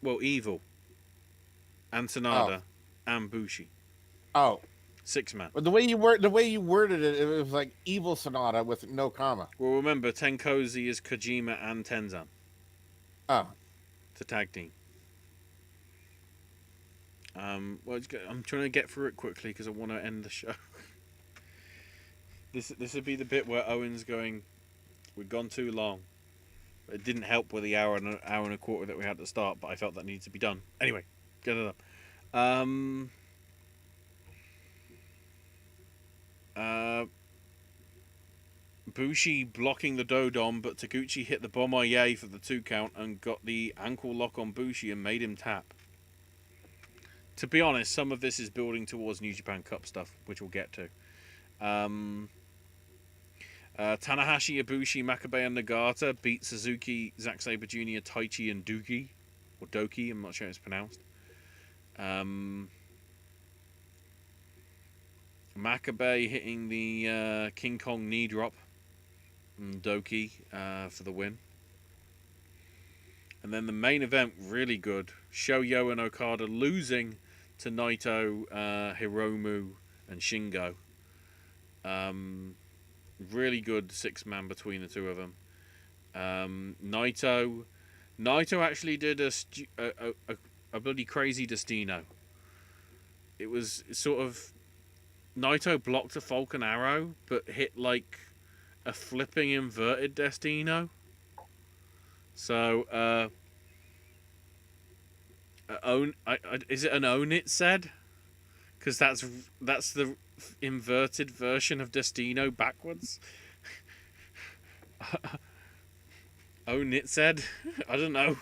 Well, Evil and Oh, Sonata and Bushi. oh. 6-man. But the way you worded it, it was like Evil Sonata with no comma. Well, remember, Tenkozy is Kojima and Tenzan. Oh, It's a tag team. Well, I'm trying to get through it quickly because I want to end the show. This would be the bit where Owen's going, we've gone too long. It didn't help with the hour and a quarter that we had to start, but I felt that needed to be done. Anyway, get it up. Bushi blocking the Dodon, but Taguchi hit the Bomb-Aye for the 2 count and got the ankle lock on Bushi and made him tap. To be honest, some of this is building towards New Japan Cup stuff, which we'll get to. Tanahashi, Ibushi, Makabe, and Nagata beat Suzuki, Zack Sabre Jr., Taichi, and Doki. Or Doki, I'm not sure how it's pronounced. Makabe hitting the King Kong knee drop. And Doki for the win. And then the main event, really good. Shoyo and Okada losing to Naito, Hiromu, and Shingo. Really good 6-man between the two of them. Naito actually did a bloody crazy Destino. It was sort of Naito blocked a Falcon Arrow, but hit like a flipping inverted Destino. So, is it an own it said? Because that's the inverted version of Destino backwards. Own it said? I don't know.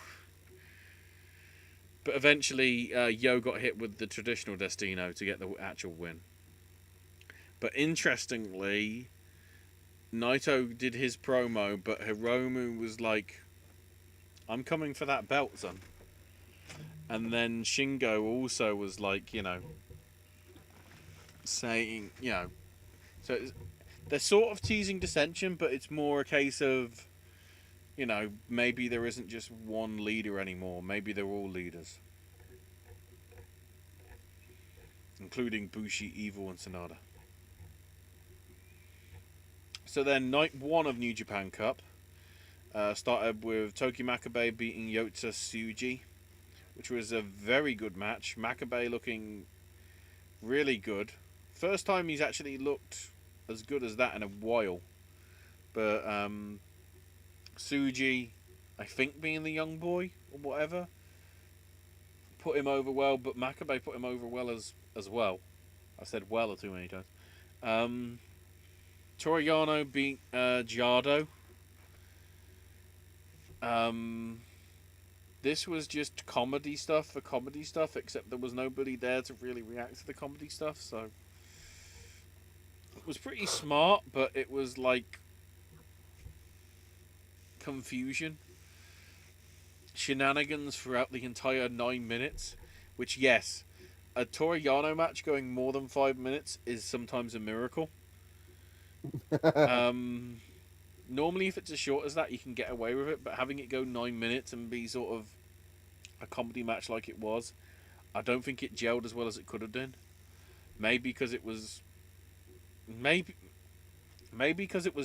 But eventually, Yo got hit with the traditional Destino to get the actual win. But interestingly, Naito did his promo, but Hiromu was like, I'm coming for that belt, son. And then Shingo also was like, saying, so they're sort of teasing dissension, but it's more a case of, maybe there isn't just one leader anymore. Maybe they're all leaders. Including Bushi, Evil, and Sonata. So then, night 1 of New Japan Cup started with Toki Makabe beating Yota Tsuji, which was a very good match. Makabe looking really good. First time he's actually looked as good as that in a while. But Tsuji, I think being the young boy or whatever, put him over well, but Makabe put him over well as well. I said well too many times. Toriano beat Giardo. This was just comedy stuff for comedy stuff, except there was nobody there to really react to the comedy stuff, so it was pretty smart, but it was like confusion. Shenanigans throughout the entire 9 minutes, which, yes, a Toriano match going more than 5 minutes is sometimes a miracle. Normally, if it's as short as that, you can get away with it, but having it go 9 minutes and be sort of a comedy match like it was, I don't think it gelled as well as it could have done. Maybe because it was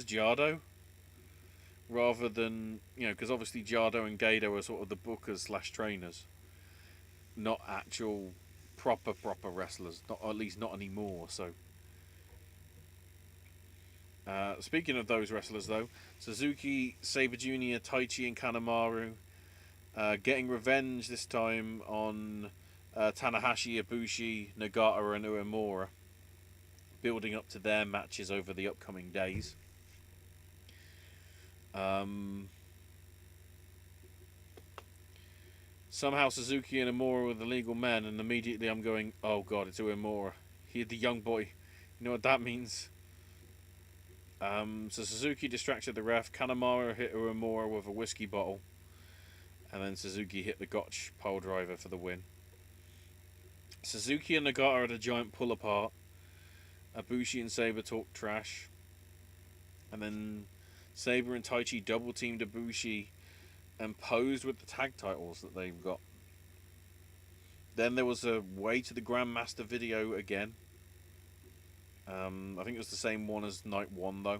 Jardo rather than, because obviously Jardo and Gato are sort of the bookers / trainers, not actual proper wrestlers, not, or at least not anymore. So speaking of those wrestlers, though, Suzuki, Sabre Jr., Taichi, and Kanemaru getting revenge this time on Tanahashi, Ibushi, Nagata, and Uemura, building up to their matches over the upcoming days. Somehow Suzuki and Amora were the legal men, and immediately I'm going, oh god, it's Uemura. He the young boy. You know what that means? So Suzuki distracted the ref. Kanemaru hit Uemura with a whiskey bottle, and then Suzuki hit the Gotch pole driver for the win. Suzuki and Nagata had a giant pull apart. Ibushi and Sabre talked trash, and then Sabre and Taichi double teamed Ibushi and posed with the tag titles that they've got. Then there was a Way to the Grandmaster video again. I think it was the same one as night one, though.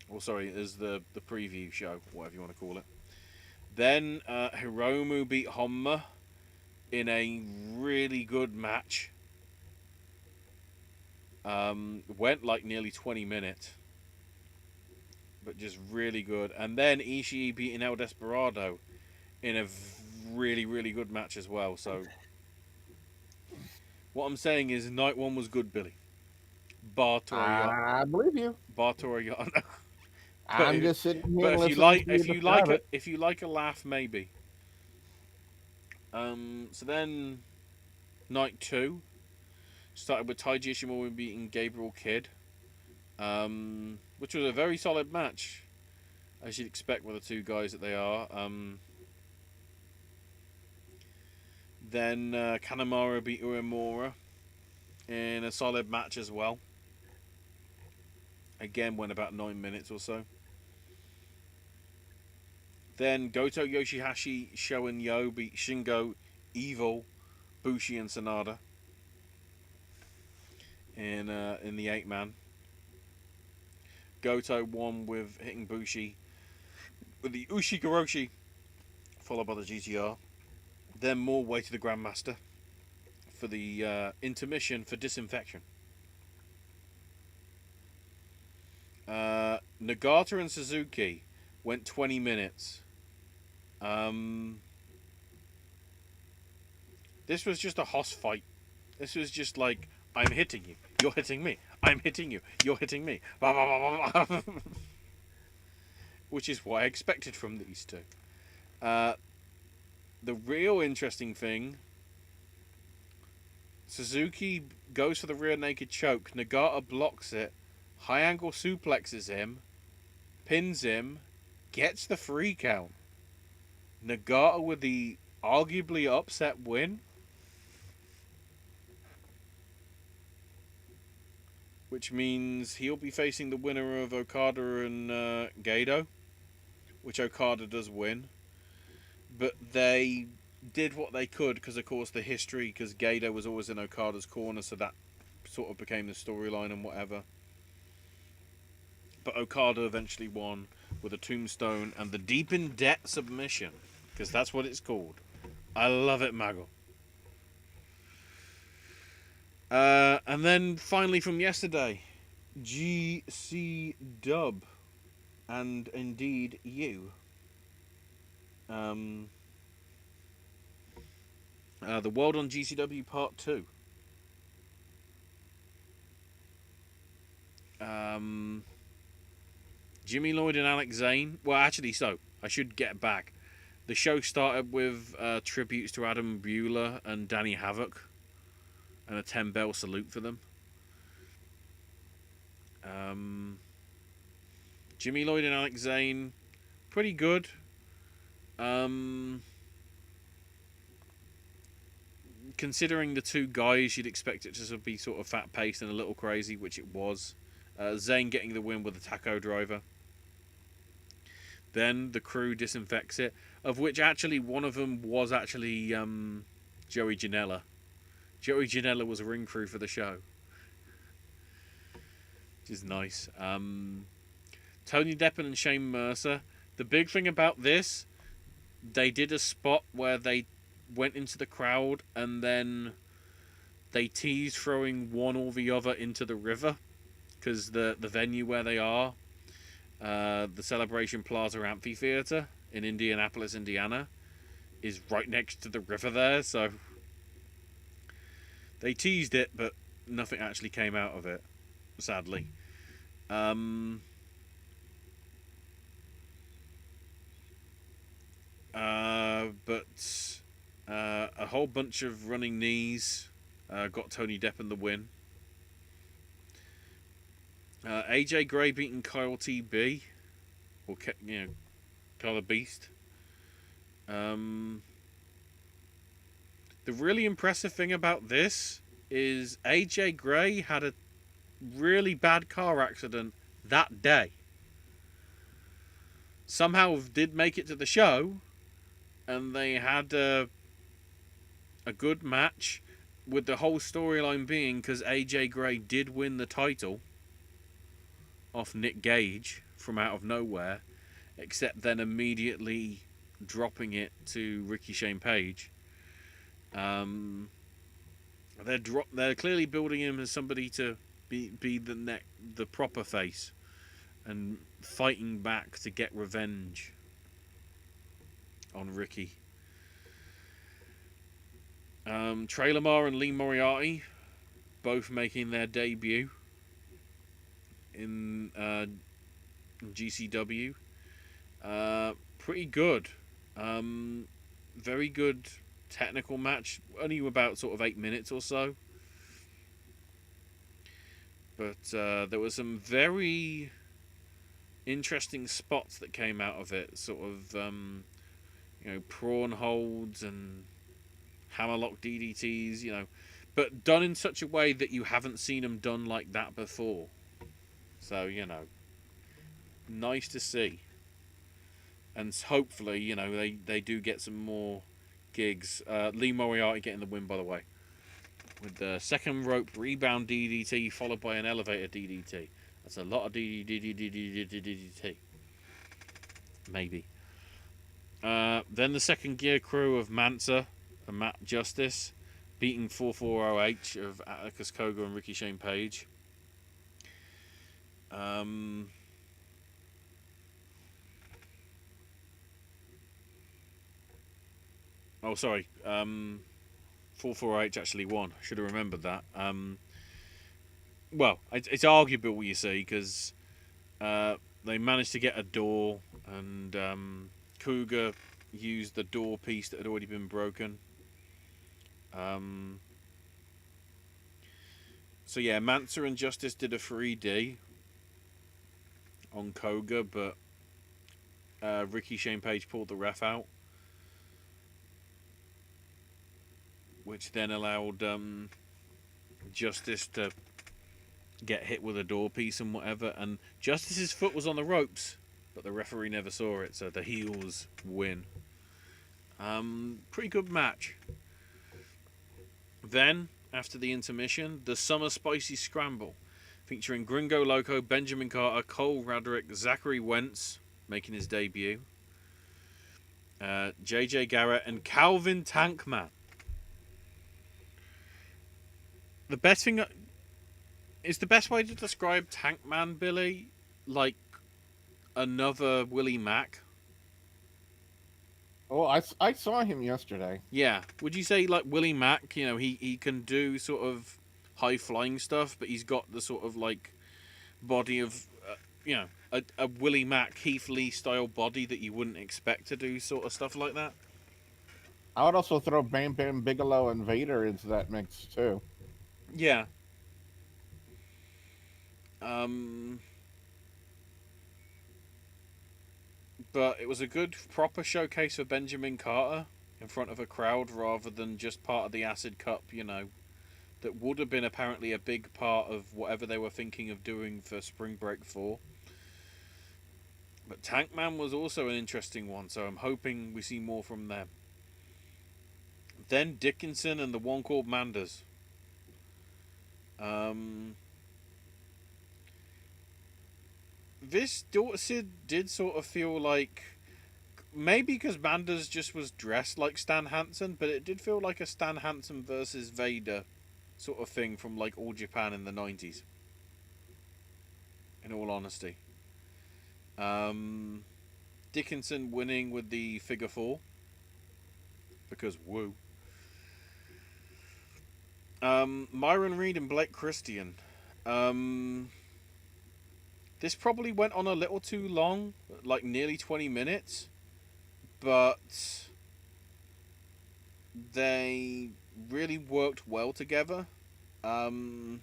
Or sorry, as the preview show, whatever you want to call it. Then Hiromu beat Honma in a really good match. Went like nearly 20 minutes. But just really good. And then Ishii beating El Desperado in a really, really good match as well. So, what I'm saying is, night one was good, Billy. Bar Toriano. I believe you. Bar Toriano. I'm just sitting here But listening if you like a laugh, maybe. So then, night two started with Taiji Ishimori beating Gabriel Kidd, which was a very solid match, as you'd expect with the two guys that they are. Then Kanemaru beat Uemura in a solid match as well. Again, went about 9 minutes or so. Then Goto, Yoshihashi, Sho and Yo beat Shingo, Evil, Bushi, and Sanada in the 8-man. Goto won with hitting Bushi with the Ushigoroshi, followed by the GTR. Then more Way to the Grandmaster for the intermission for disinfection. Nagata and Suzuki went 20 minutes. This was just a hoss fight. This was just like, I'm hitting you, you're hitting me, I'm hitting you, you're hitting me. Which is what I expected from these two. The real interesting thing, Suzuki goes for the rear naked choke. Nagata blocks it. High angle suplexes him. Pins him. Gets the 3 count. Nagata with the arguably upset win. Which means he'll be facing the winner of Okada and Gedo. Which Okada does win. But they did what they could because, of course, the history, because Gedo was always in Okada's corner, so that sort of became the storyline and whatever. But Okada eventually won with a tombstone and the deep in debt submission, because that's what it's called. I love it, Mago. And then finally from yesterday, GC Dub, and indeed you. The World on GCW Part 2. Jimmy Lloyd and Alex Zane. Well, actually, so I should get back. The show started with tributes to Adam Bueller and Danny Havoc, and a 10-bell salute for them. Jimmy Lloyd and Alex Zane, pretty good. Considering the two guys, you'd expect it to be sort of fat-paced and a little crazy, which it was. Zane getting the win with a taco driver. Then the crew disinfects it, of which actually one of them was actually Joey Janela. Joey Janela was a ring crew for the show, which is nice. Tony Deppen and Shane Mercer. The big thing about this, they did a spot where they went into the crowd and then they teased throwing one or the other into the river, because the venue where they are, the Celebration Plaza Amphitheater in Indianapolis, Indiana, is right next to the river there, so they teased it, but nothing actually came out of it, sadly. but a whole bunch of running knees got Tony Deppen the win. AJ Gray beating Kyle TB, or Kyle the Beast. The really impressive thing about this is AJ Gray had a really bad car accident that day. Somehow did make it to the show, and they had a good match, with the whole storyline being because AJ Gray did win the title off Nick Gage from out of nowhere, except then immediately dropping it to Ricky Shane Page. They're clearly building him as somebody to be the proper face and fighting back to get revenge on Ricky. Trey Lamar and Lee Moriarty both making their debut in GCW. Pretty good. Very good technical match. Only about sort of 8 minutes or so. But there were some very interesting spots that came out of it. Sort of, prawn holds and hammerlock DDTs, but done in such a way that you haven't seen them done like that before. So, nice to see. And hopefully, they do get some more gigs. Lee Moriarty getting the win, by the way, with the second rope rebound DDT followed by an elevator DDT. That's a lot of DDT. Maybe. Then the second gear crew of Mansa and Matt Justice beating 440H of Atticus Koga and Ricky Shane Page. Oh, sorry. 440H actually won. I should have remembered that. Well, it's arguable, you see, because they managed to get a door, and Cougar used the door piece that had already been broken. So yeah, Mansa and Justice did a 3D on Koga, but Ricky Shane Page pulled the ref out, which then allowed Justice to get hit with a door piece and whatever, and Justice's foot was on the ropes, but the referee never saw it, so the heels win. Pretty good match. Then, after the intermission, the Summer Spicy Scramble, featuring Gringo Loco, Benjamin Carter, Cole Radrick, Zachary Wentz, making his debut, JJ Garrett, and Calvin Tankman. The best thing is the best way to describe Tankman, Billy, like another Willie Mack. Oh, I saw him yesterday. Yeah. Would you say like Willie Mack, he can do sort of high flying stuff, but he's got the sort of like body of, a Willie Mack, Keith Lee style body that you wouldn't expect to do sort of stuff like that? I would also throw Bam Bam Bigelow and Vader into that mix too. Yeah. But it was a good, proper showcase for Benjamin Carter in front of a crowd rather than just part of the Acid Cup, that would have been apparently a big part of whatever they were thinking of doing for Spring Break 4. But Tankman was also an interesting one, so I'm hoping we see more from them. Then Dickinson and the one called Manders. This did sort of feel like, maybe because Manders just was dressed like Stan Hansen, but it did feel like a Stan Hansen versus Vader sort of thing from like All Japan in the 90s. In all honesty. Dickinson winning with the figure 4. Because woo. Myron Reed and Blake Christian. This probably went on a little too long, like nearly 20 minutes. But they really worked well together. Um,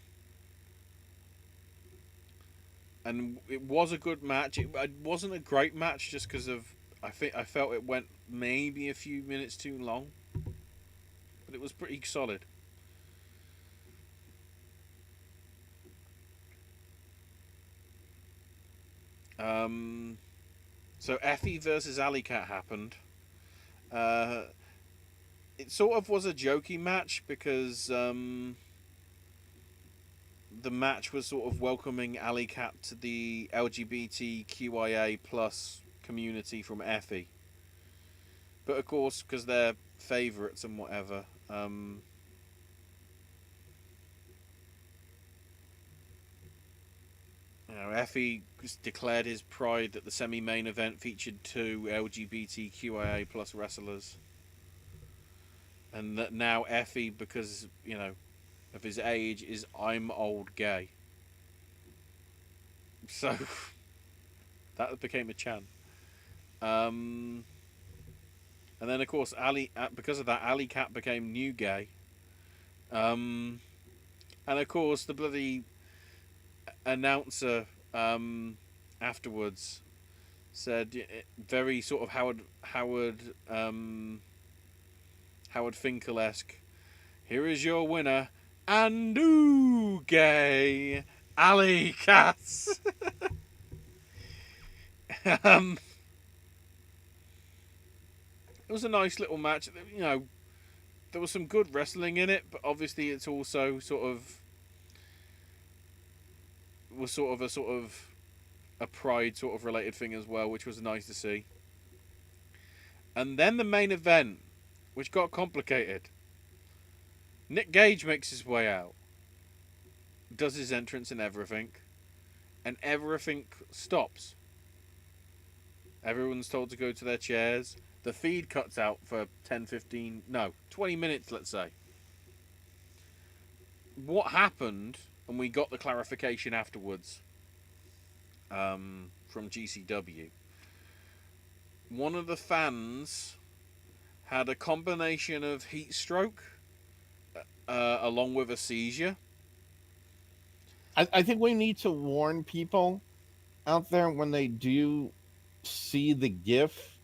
and it was a good match. It wasn't a great match just because of I felt it went maybe a few minutes too long, but it was pretty solid. Um, so Effie versus Alley Cat happened. Uh, it sort of was a jokey match because the match was sort of welcoming Alley Cat to the LGBTQIA plus community from Effie. But of course, because they're favourites and whatever, Effie just declared his pride that the semi-main event featured two LGBTQIA plus wrestlers, and that now Effie, because of his age, is I'm old gay. So that became a chant. And then of course because of that, Alley Cat became new gay. And of course the bloody announcer afterwards said very sort of Howard Finkel-esque. Here is your winner, and new gay Alley Cats. um, it was a nice little match. There was some good wrestling in it, but obviously it's also sort of a pride sort of related thing as well, which was nice to see. And then the main event, which got complicated. Nick Gage makes his way out, does his entrance and everything stops. Everyone's told to go to their chairs. The feed cuts out for 10, 15, no, 20 minutes, let's say. What happened, and we got the clarification afterwards from GCW. One of the fans had a combination of heat stroke along with a seizure. I think we need to warn people out there when they do see the GIF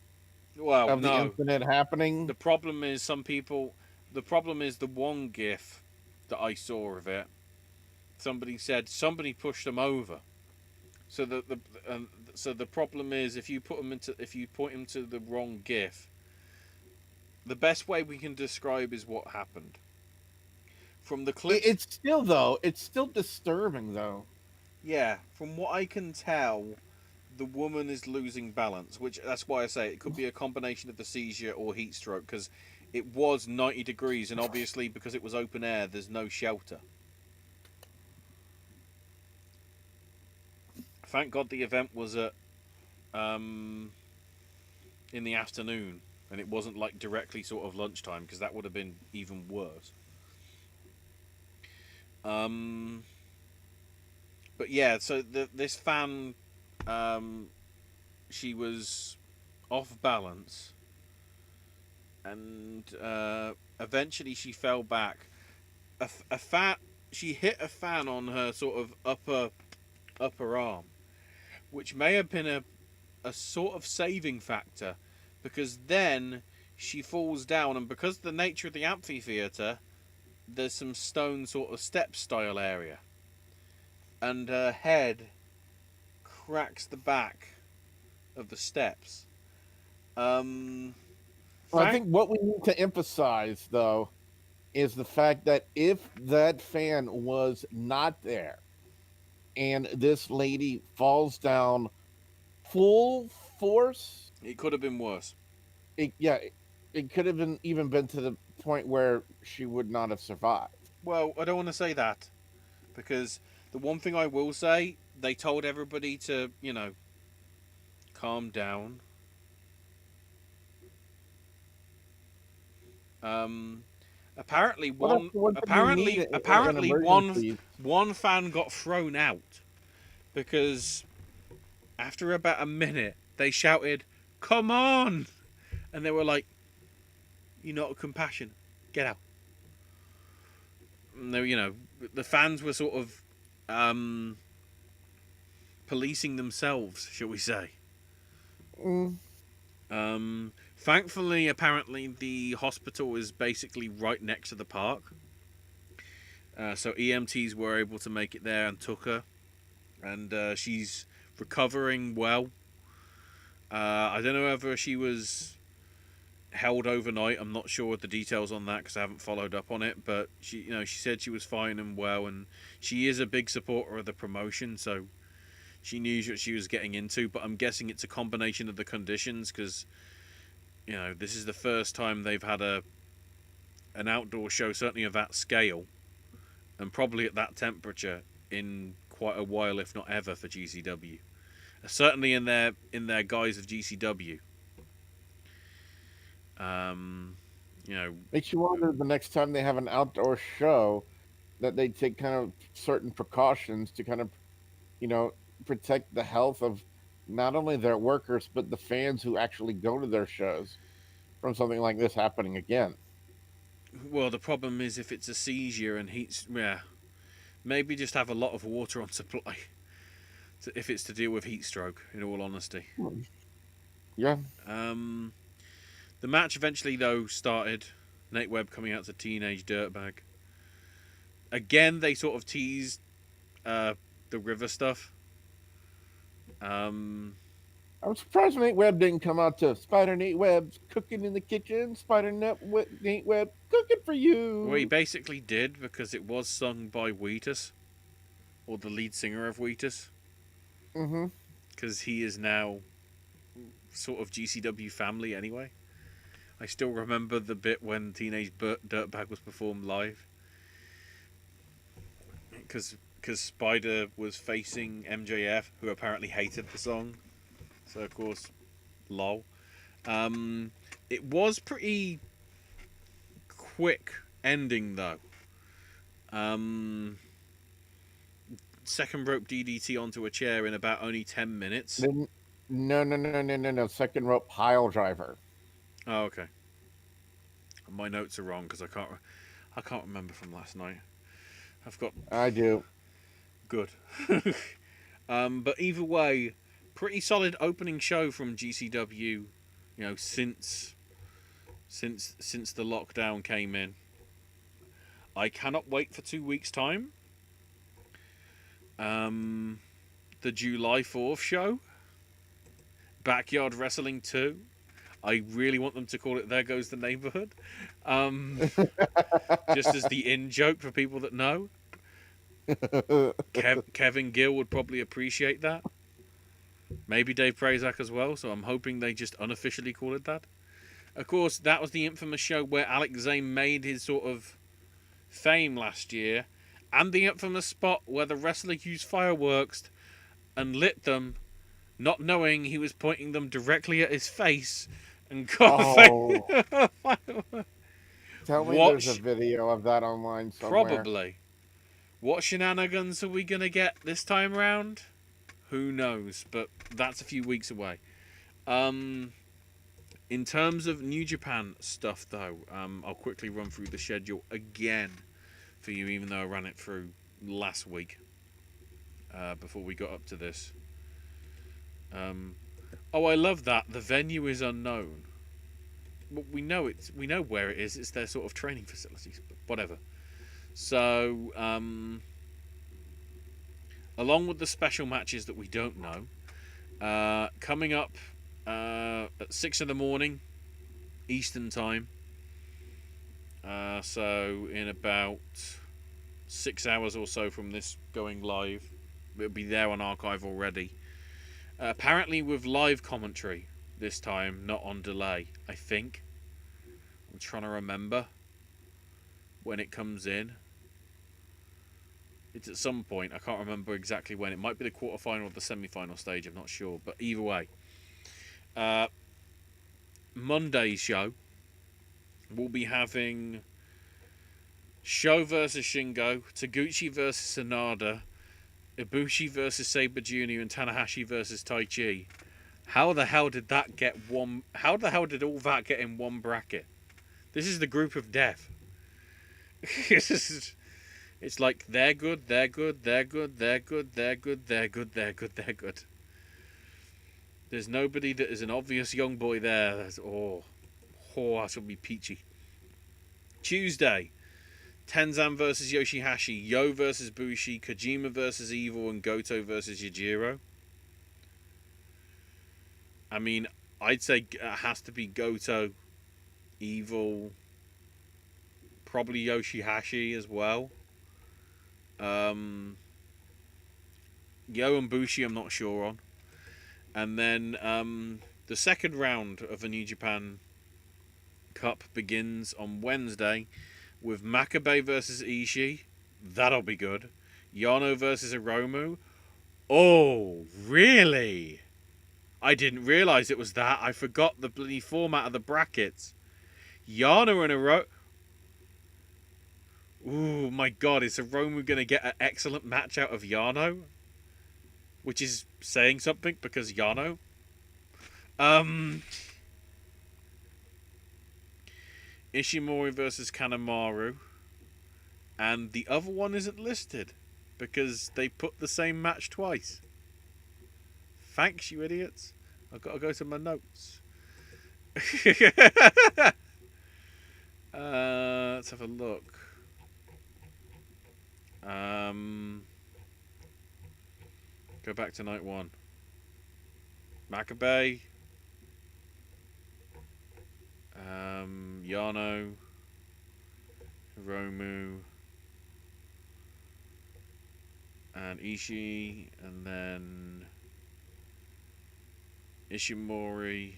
of the incident happening. The problem is the one GIF that I saw of it. Somebody said somebody pushed them over. So the problem is if you point them to the wrong GIF. The best way we can describe is what happened. From the clip, it's still disturbing though. Yeah, from what I can tell, the woman is losing balance, which that's why I say it could be a combination of the seizure or heat stroke, because it was 90 degrees, and obviously because it was open air, there's no shelter. Thank God the event was at in the afternoon, and it wasn't like directly sort of lunchtime, because that would have been even worse. But yeah, so this fan, she was off balance, and eventually she fell back. She hit a fan on her sort of upper arm, which may have been a sort of saving factor, because then she falls down, and because of the nature of the amphitheater, there's some stone sort of step style area, and her head cracks the back of the steps. Well, I think what we need to emphasize though is the fact that if that fan was not there and this lady falls down full force, it could have been worse. It could have even been to the point where she would not have survived. Well, I don't want to say that, because the one thing I will say, they told everybody to, calm down. Apparently one fan got thrown out because after about a minute they shouted, "Come on!" And they were like, You're not compassionate. Get out. No, the fans were sort of policing themselves, shall we say. Mm. Thankfully, apparently, the hospital is basically right next to the park. So EMTs were able to make it there and took her. And she's recovering well. I don't know whether she was held overnight. I'm not sure the details on that because I haven't followed up on it. But she said she was fine and well, and she is a big supporter of the promotion, so she knew what she was getting into. But I'm guessing it's a combination of the conditions because this is the first time they've had an outdoor show, certainly of that scale, and probably at that temperature in quite a while, if not ever, for GCW. Certainly in their guise of GCW. Makes you wonder the next time they have an outdoor show that they take kind of certain precautions to kind of, you know, protect the health of not only their workers but the fans who actually go to their shows from something like this happening again. Well, the problem is if it's a seizure and maybe just have a lot of water on supply. If it's to deal with heat stroke, in all honesty. Yeah. The match eventually, though, started. Nate Webb coming out as a teenage dirtbag. Again, they sort of teased the river stuff. I'm surprised Nate Webb didn't come out to Spider Nate Webb's cooking in the kitchen. Nate Webb cooking for you. Well, he basically did because it was sung by Wheatus, or the lead singer of Wheatus. Mm-hmm. Because he is now sort of GCW family anyway. I still remember the bit when Teenage Dirtbag was performed live. Because Spider was facing MJF, who apparently hated the song. So, of course, lol. It was pretty quick ending, though. Second rope DDT onto a chair in about only 10 minutes. No. Second rope pile driver. Oh, okay. My notes are wrong because I can't remember from last night. I do. Good. But either way, pretty solid opening show from GCW. Since the lockdown came in. I cannot wait for 2 weeks' time. The July 4th show, Backyard Wrestling 2. I really want them to call it There Goes the Neighborhood. Just as the in-joke for people that know. Kevin Gill would probably appreciate that. Maybe Dave Prazak as well, so I'm hoping they just unofficially call it that. Of course, that was the infamous show where Alex Zane made his sort of fame last year, and the infamous spot where the wrestler used fireworks and lit them, not knowing he was pointing them directly at his face, and got fireworks. Tell me there's a video of that online somewhere. Probably. What shenanigans are we going to get this time round? Who knows, but that's a few weeks away. In terms of New Japan stuff, though, I'll quickly run through the schedule again for you, even though I ran it through last week before we got up to this. I love that. The venue is unknown. Well, we know where it is. It's their sort of training facilities, but whatever. So, along with the special matches that we don't know, coming up at 6 in the morning, Eastern time. So in about 6 hours or so from this going live, it'll be there on archive already. Apparently with live commentary this time, not on delay, I think. I'm trying to remember when it comes in. It's at some point. I can't remember exactly when. It might be the quarterfinal or the semi-final stage. I'm not sure. But either way. Monday's show, we'll be having Sho versus Shingo, Taguchi versus Sanada, Ibushi versus Sabre Jr. and Tanahashi versus Taichi. How the hell did all that get in one bracket? This is the group of death. It's like they're good, they're good, they're good, they're good, they're good, they're good, they're good, they're good. There's nobody that is an obvious young boy there. That's, that would be peachy. Tuesday, Tenzan versus Yoshihashi, Yo versus Bushi, Kojima versus Evil, and Goto versus Yujiro. I mean, I'd say it has to be Goto, Evil, probably Yoshihashi as well. Yo and Bushi, I'm not sure on. And then the second round of the New Japan Cup begins on Wednesday with Makabe versus Ishii. That'll be good. Yano versus Hiromu. Oh, really? I didn't realise it was that. I forgot the bloody format of the brackets. Yano and Hiromu. Ooh, my God. Is Hiromu going to get an excellent match out of Yano? Which is saying something because Yano. Ishimori versus Kanemaru. And the other one isn't listed because they put the same match twice. Thanks, you idiots. I've got to go to my notes. Let's have a look. Go back to night one. Makabe. Yano. Hiromu. And Ishii. And then Ishimori.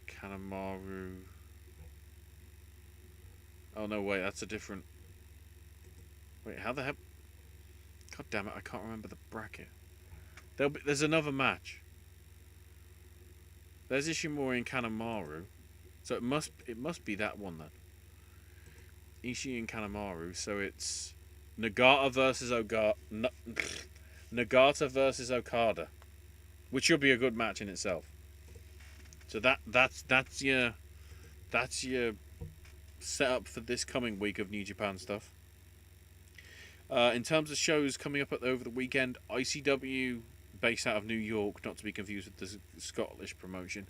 Kanemaru. Oh no, wait, that's a different. Wait, how the hell? God damn it, I can't remember the bracket. There's another match. There's Ishimori and Kanemaru. So it must be that one then. Ishii and Kanemaru. So it's Nagata versus Nagata versus Okada, which should be a good match in itself. So that's your setup for this coming week of New Japan stuff. In terms of shows coming up over the weekend, ICW, based out of New York, not to be confused with the Scottish promotion,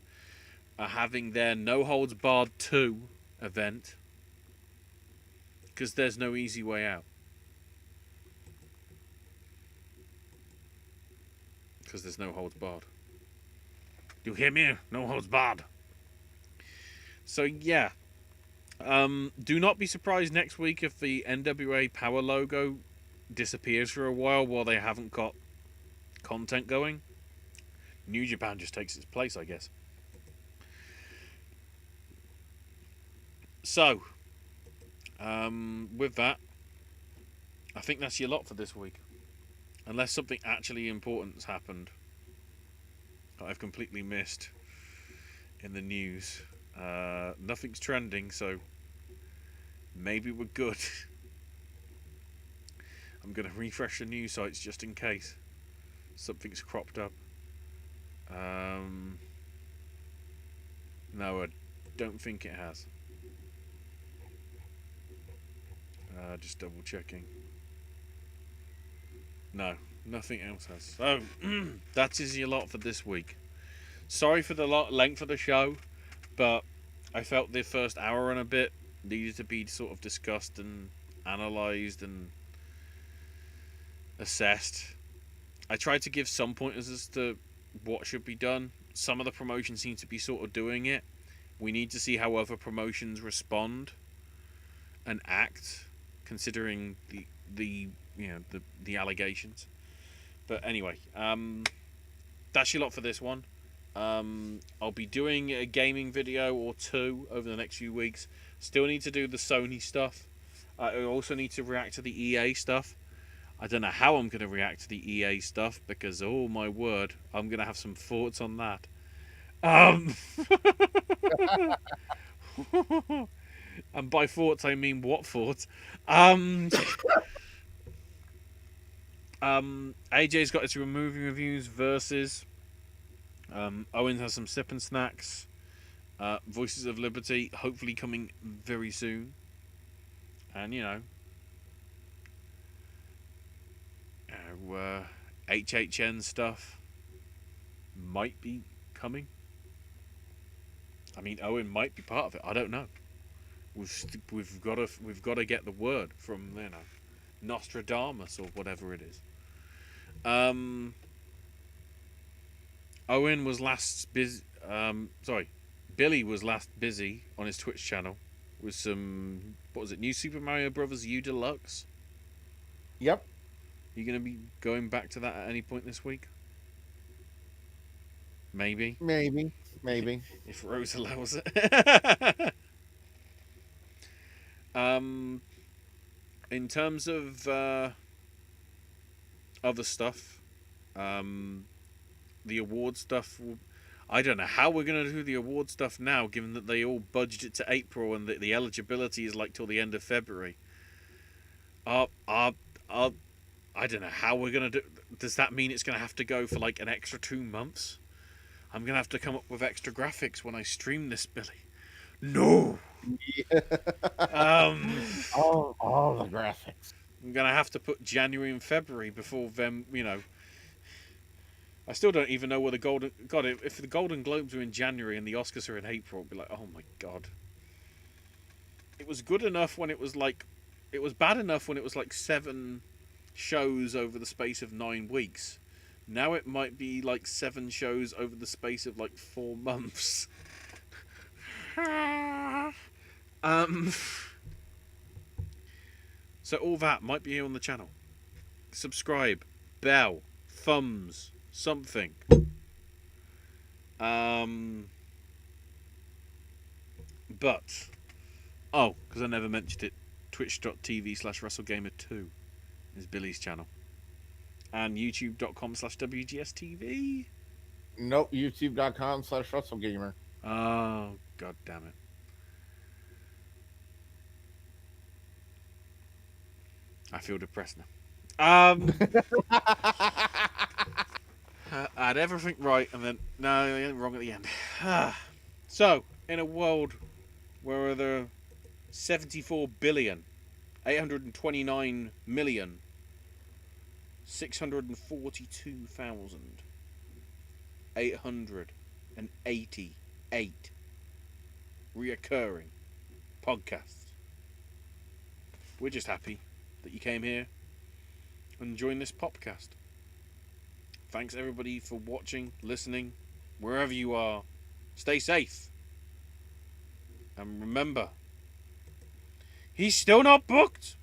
are having their No Holds Barred 2 event because there's no easy way out. Because there's no holds barred. You hear me? No holds barred. So yeah. Do not be surprised next week if the NWA Power logo disappears for a while they haven't got content going. New Japan just takes its place, I guess. So, with that, I think that's your lot for this week. Unless something actually important has happened that I've completely missed in the news. Nothing's trending, so maybe we're good. I'm going to refresh the news sites just in case something's cropped up. No, I don't think it has. Just double checking. No, nothing else has. So, that is your lot for this week. Sorry for the length of the show, but I felt the first hour and a bit needed to be sort of discussed and analysed and assessed. I tried to give some pointers as to what should be done. Some of the promotions seem to be sort of doing it. We need to see how other promotions respond and act, considering the allegations. But anyway, that's your lot for this one. I'll be doing a gaming video or two over the next few weeks. Still need to do the Sony stuff. I also need to react to the EA stuff. I don't know how I'm going to react to the EA stuff because, oh my word, I'm going to have some thoughts on that. And by thoughts, I mean what thoughts? AJ's got his movie reviews versus. Owen has some sip and snacks. Voices of Liberty, hopefully coming very soon. And, HHN stuff might be coming. I mean, Owen might be part of it. I don't know. We've got to get the word from Nostradamus or whatever it is. Owen was last busy. Billy was last busy on his Twitch channel with some, what was it, New Super Mario Brothers U Deluxe. Yep. You gonna be going back to that at any point this week? Maybe. If Rose allows it. In terms of other stuff, the award stuff, I don't know how we're going to do the award stuff now, given that they all budged it to April and that the eligibility is like till the end of February. I don't know how we're going to do. Does that mean it's going to have to go for like an extra 2 months? I'm going to have to come up with extra graphics when I stream this, Billy. No. Yeah. All the graphics. I'm going to have to put January and February before them, I still don't even know where the Golden... God, if the Golden Globes are in January and the Oscars are in April, I'd be like, oh my God. It was good enough when it was like... It was bad enough when it was like 7 shows over the space of 9 weeks. Now it might be like 7 shows over the space of like 4 months. So all that might be here on the channel. Subscribe, bell, thumbs, something. But because I never mentioned it, twitch.tv/WrestleGamer2 is Billy's channel. And youtube.com/WGSTV. Nope, youtube.com/WrestleGamer. Oh, God damn it. I feel depressed now. I had everything right, and then no, wrong at the end. So, in a world where there are 74,829,642,888 reoccurring podcasts, we're just happy that you came here and joined this Popcast. Thanks everybody for watching, listening, wherever you are. Stay safe. And remember, he's still not booked.